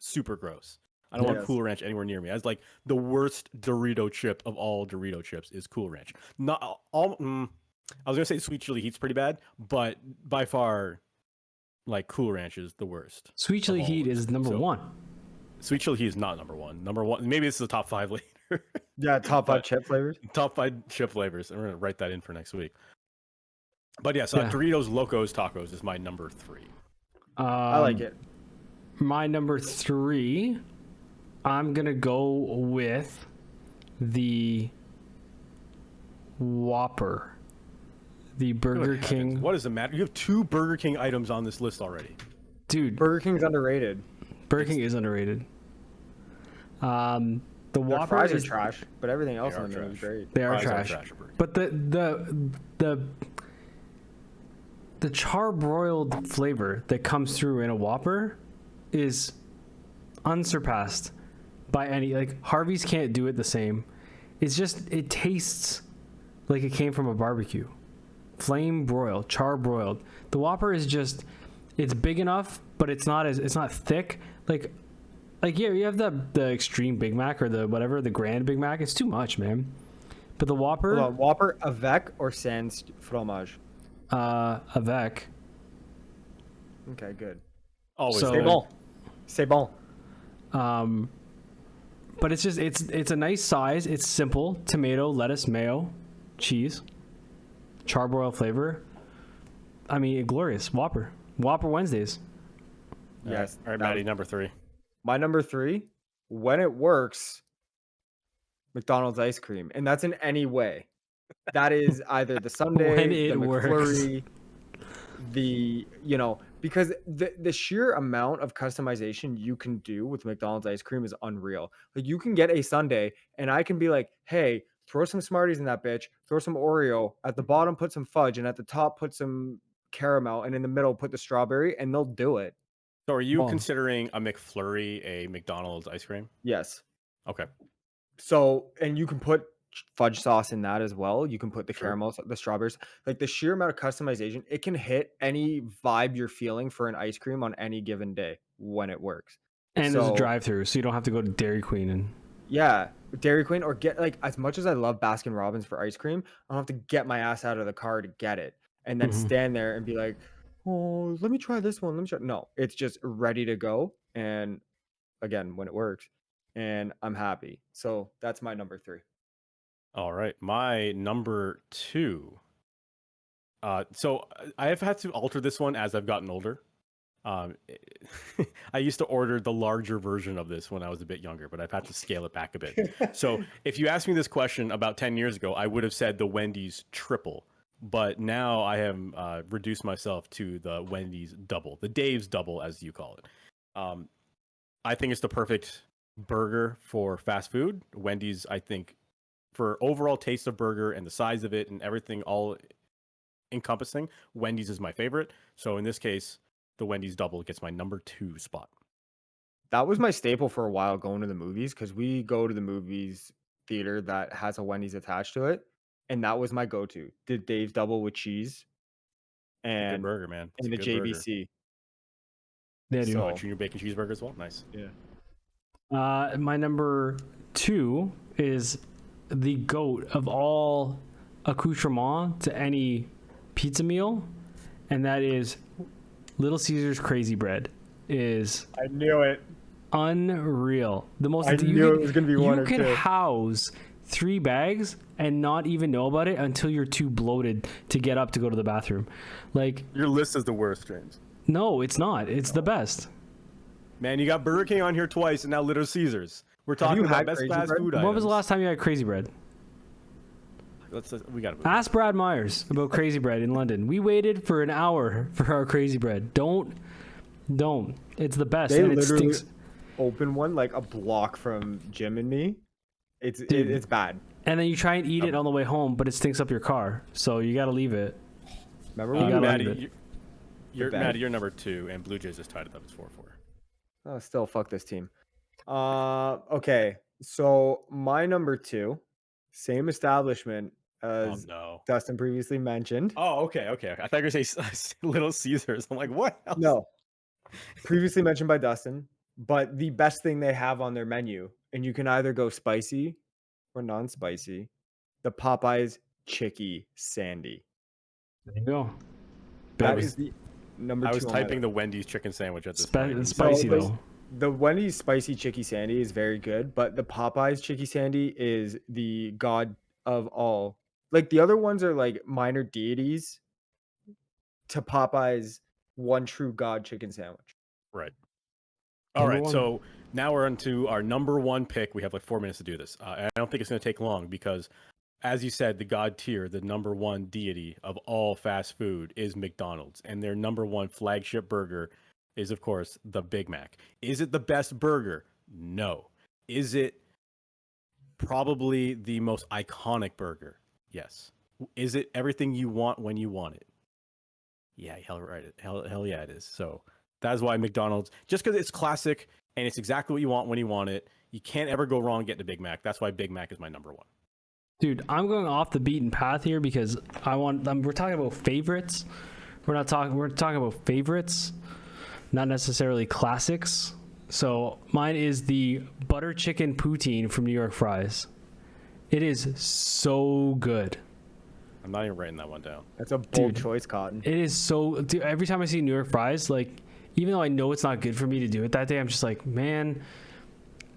S1: super gross. I don't want
S3: Yes.
S1: Cool Ranch anywhere near me. That's like the worst Dorito chip of all Dorito chips is Cool Ranch. Not all. I was gonna say Sweet Chili Heat's pretty bad, but by far, like Cool Ranch is the worst.
S2: Sweet Chili
S1: of all
S2: Heat
S1: of
S2: is
S1: them.
S2: number
S1: So,
S2: 1.
S1: Sweet Chili Heat is not number 1. Number 1, maybe this is the top 5 later.
S3: Yeah, top 5
S1: But-
S3: chip flavors.
S1: Top 5 chip flavors. I'm gonna write that in for next week. But yes,
S2: Yeah.
S1: Doritos Locos Tacos is my number 3.
S3: I like it.
S2: My number 3, I'm gonna go with the Whopper, the Burger
S1: Good
S2: King.
S1: heavens, what does it matter? You have 2 Burger King items on this list already.
S2: Dude,
S3: Burger King's underrated.
S2: Burger King is underrated. The
S3: Their
S2: Whopper
S3: fries are
S2: is
S3: trash, but everything else
S1: They are
S3: in the menu is
S1: trash.
S3: great.
S2: they are
S1: Fries
S2: trash.
S1: at Burger King.
S2: But the charbroiled flavor that comes through in a Whopper is unsurpassed by any. Like Harvey's can't do it the same. It's just it tastes like it came from a barbecue. Flame broiled, char broiled. The Whopper is just it's big enough, but it's not thick. Like yeah, you have the extreme Big Mac or the whatever, the Grand Big Mac. It's too much, man. But the Whopper,
S3: Hold on, Whopper avec or sans fromage?
S2: avec.
S3: Okay, good.
S1: Always.
S2: So-
S3: C'est bon. C'est bon.
S2: But it's just it's a nice size. It's simple: tomato, lettuce, mayo, cheese, charbroiled flavor. I mean, glorious Whopper. Whopper Wednesdays.
S3: Yes.
S1: All right,
S3: that
S1: Maddie,
S3: was-
S1: number 3.
S3: My number 3, when it works, McDonald's ice cream, and that's in any way. That is either the sundae,
S2: When
S3: the
S2: it works.
S3: McFlurry, because the sheer amount of customization you can do with McDonald's ice cream is unreal. Like you can get a sundae, and I can be like, hey, throw some Smarties in that bitch, throw some Oreo at the bottom, put some fudge, and at the top put some caramel, and in the middle put the strawberry, and they'll do it.
S1: So are you
S2: Bomb.
S1: considering a McFlurry a McDonald's ice cream?
S3: Yes.
S1: Okay.
S3: So, and you can put fudge sauce in that as well. You can put the
S1: Sure.
S3: caramels, the strawberries. Like the sheer amount of customization, it can hit any vibe you're feeling for an ice cream on any given day when it works.
S2: And there's a
S3: So-
S2: drive-through, so you don't have to go to Dairy Queen and.
S3: Yeah, Dairy Queen, or get like, as much as I love Baskin Robbins for ice cream, I don't have to get my ass out of the car to get it and then
S2: Mhm.
S3: stand there and be like, oh, let me try this one. Let me try. No, it's just ready to go. And again, when it works, and I'm happy. So that's my number 3.
S1: All right. My number 2. So I have had to alter this one as I've gotten older. I used to order the larger version of this when I was a bit younger, but I've had to scale it back a bit. So if you asked me this question about 10 years ago, I would have said the Wendy's triple. But now I have reduced myself to the Wendy's double, the Dave's double, as you call it. I think it's the perfect burger for fast food. Wendy's, I think, for overall taste of burger and the size of it and everything all encompassing, Wendy's is my favorite. So in this case, the Wendy's double gets my number 2 spot.
S3: That was my staple for a while, going to the movies, because we go to the movies theater that has a Wendy's attached to it, and that was my go-to. The Dave's double with cheese
S1: Good
S3: and
S1: burger, man. It's
S3: and
S1: a
S3: the
S1: good burger.
S3: JBC.
S2: They do.
S3: So-
S1: Junior bacon cheeseburger as well. Nice.
S3: Yeah.
S2: My number 2 is the goat of all accoutrement to any pizza meal, and that is Little Caesars Crazy Bread. Is
S3: I knew it.
S2: unreal. The most
S3: I knew it was gonna be one
S2: you
S3: or
S2: can
S3: two.
S2: house 3 bags and not even know about it until you're too bloated to get up to go to the bathroom. Like,
S1: Your list is the worst, James.
S2: no, it's not. It's the best.
S1: Man, you got Burger King on here twice and now Little Caesars. We're
S3: you
S1: talking about
S3: had
S1: best
S3: Crazy
S1: fast
S3: Bread?
S1: food items.
S2: When was the last time you had Crazy Bread?
S1: We got to move.
S2: Ask Brad Myers about Crazy Bread in London. We waited for an hour for our Crazy Bread. Don't. It's the best.
S3: They
S2: and it
S3: literally
S2: stinks.
S3: open one like a block from Jim and me.
S2: Dude.
S3: It's bad.
S2: And then you try and eat it on the way home, but it stinks up your car. So you got to leave it.
S3: Remember
S2: You
S3: when
S2: gotta
S1: Maddie,
S2: leave it.
S1: Maddie, you're number 2, and Blue Jays just tied it up. It's 4-4.
S3: Oh, still fuck this team. Okay. So my number 2, same establishment
S1: Oh
S3: as
S1: no.
S3: Dustin previously mentioned.
S1: Oh, okay. I thought you were going to say Little Caesars. I'm like, what else?
S3: No, previously mentioned by Dustin, but the best thing they have on their menu, and you can either go spicy or non-spicy, the Popeyes Chicky Sandy.
S2: There you go.
S3: That
S1: was-
S3: is the number 2.
S1: I was
S3: on my
S1: typing
S3: list.
S1: the Wendy's chicken sandwich at this point.
S2: It's spicy,
S3: there's-
S2: though.
S3: The Wendy's spicy Chicky Sandy is very good, but the Popeyes Chicky Sandy is the god of all. Like the other ones are like minor deities to Popeyes one true god chicken sandwich.
S1: Right. All
S2: Number
S1: right.
S2: one.
S1: So now we're on to our number 1 pick. We have like 4 minutes to do this. And I don't think it's going to take long because, as you said, the god tier, the number 1 deity of all fast food is McDonald's. And their number 1 flagship burger is, of course, the Big Mac. Is it the best burger? No. Is it probably the most iconic burger? Yes. Is it everything you want when you want it? Yeah, hell yeah, it is. So that's why McDonald's, just because it's classic and it's exactly what you want when you want it, you can't ever go wrong getting a Big Mac. That's why Big Mac is my number 1.
S2: Dude, I'm going off the beaten path here because we're talking about favorites. We're talking about favorites, not necessarily classics. So mine is the butter chicken poutine from New York Fries. It is so good.
S1: I'm not even writing that one down.
S3: That's a bold
S2: Dude.
S3: choice, Cotton.
S2: It is so. Dude, every time I see New York Fries, like, even though I know it's not good for me to do it that day, I'm just like, man,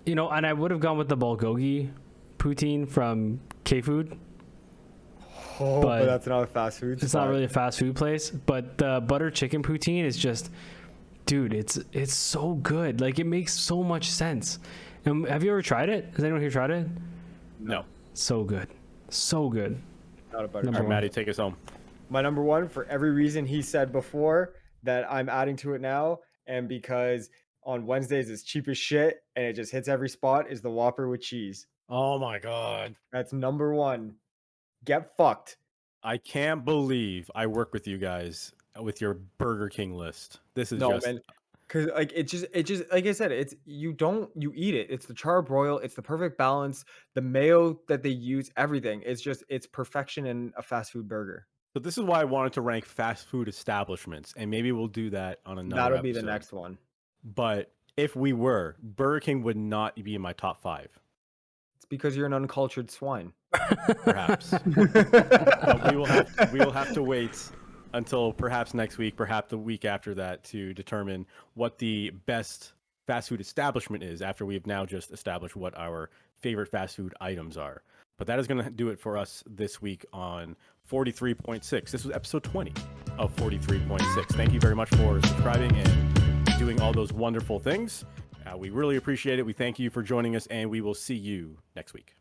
S2: and I would have gone with the bulgogi poutine from K-Food.
S3: Oh,
S2: but
S3: but that's not a fast food.
S2: It's not really a fast food place, but the butter chicken poutine is just, dude, it's so good. Like, it makes so much sense. And have you ever tried it? Has anyone here tried it?
S1: No.
S2: So good. So good.
S3: Not a butter.
S2: Number
S1: All right,
S2: one.
S1: Maddie, take us home.
S3: My number 1, for every reason he said before that I'm adding to it now, and because on Wednesdays it's cheap as shit and it just hits every spot, is the Whopper with cheese.
S1: Oh my God.
S3: That's number 1. Get fucked.
S1: I can't believe I work with you guys with your Burger King list. This is
S3: No,
S1: just...
S3: man. Because like it just like I said, it's you eat it. It's the charbroil. It's the perfect balance. The mayo that they use, everything. It's perfection in a fast food burger.
S1: So this is why I wanted to rank fast food establishments, and maybe we'll do that on another
S3: That'll be the
S1: episode.
S3: next one.
S1: But if we were, Burger King would not be in my top 5,
S3: It's because you're an uncultured swine.
S1: perhaps. But we will have to wait until perhaps next week, perhaps the week after that, to determine what the best fast food establishment is after we've now just established what our favorite fast food items are. But that is going to do it for us this week on 43.6. This was episode 20 of 43.6. Thank you very much for subscribing and doing all those wonderful things. We really appreciate it. We thank you for joining us, and we will see you next week.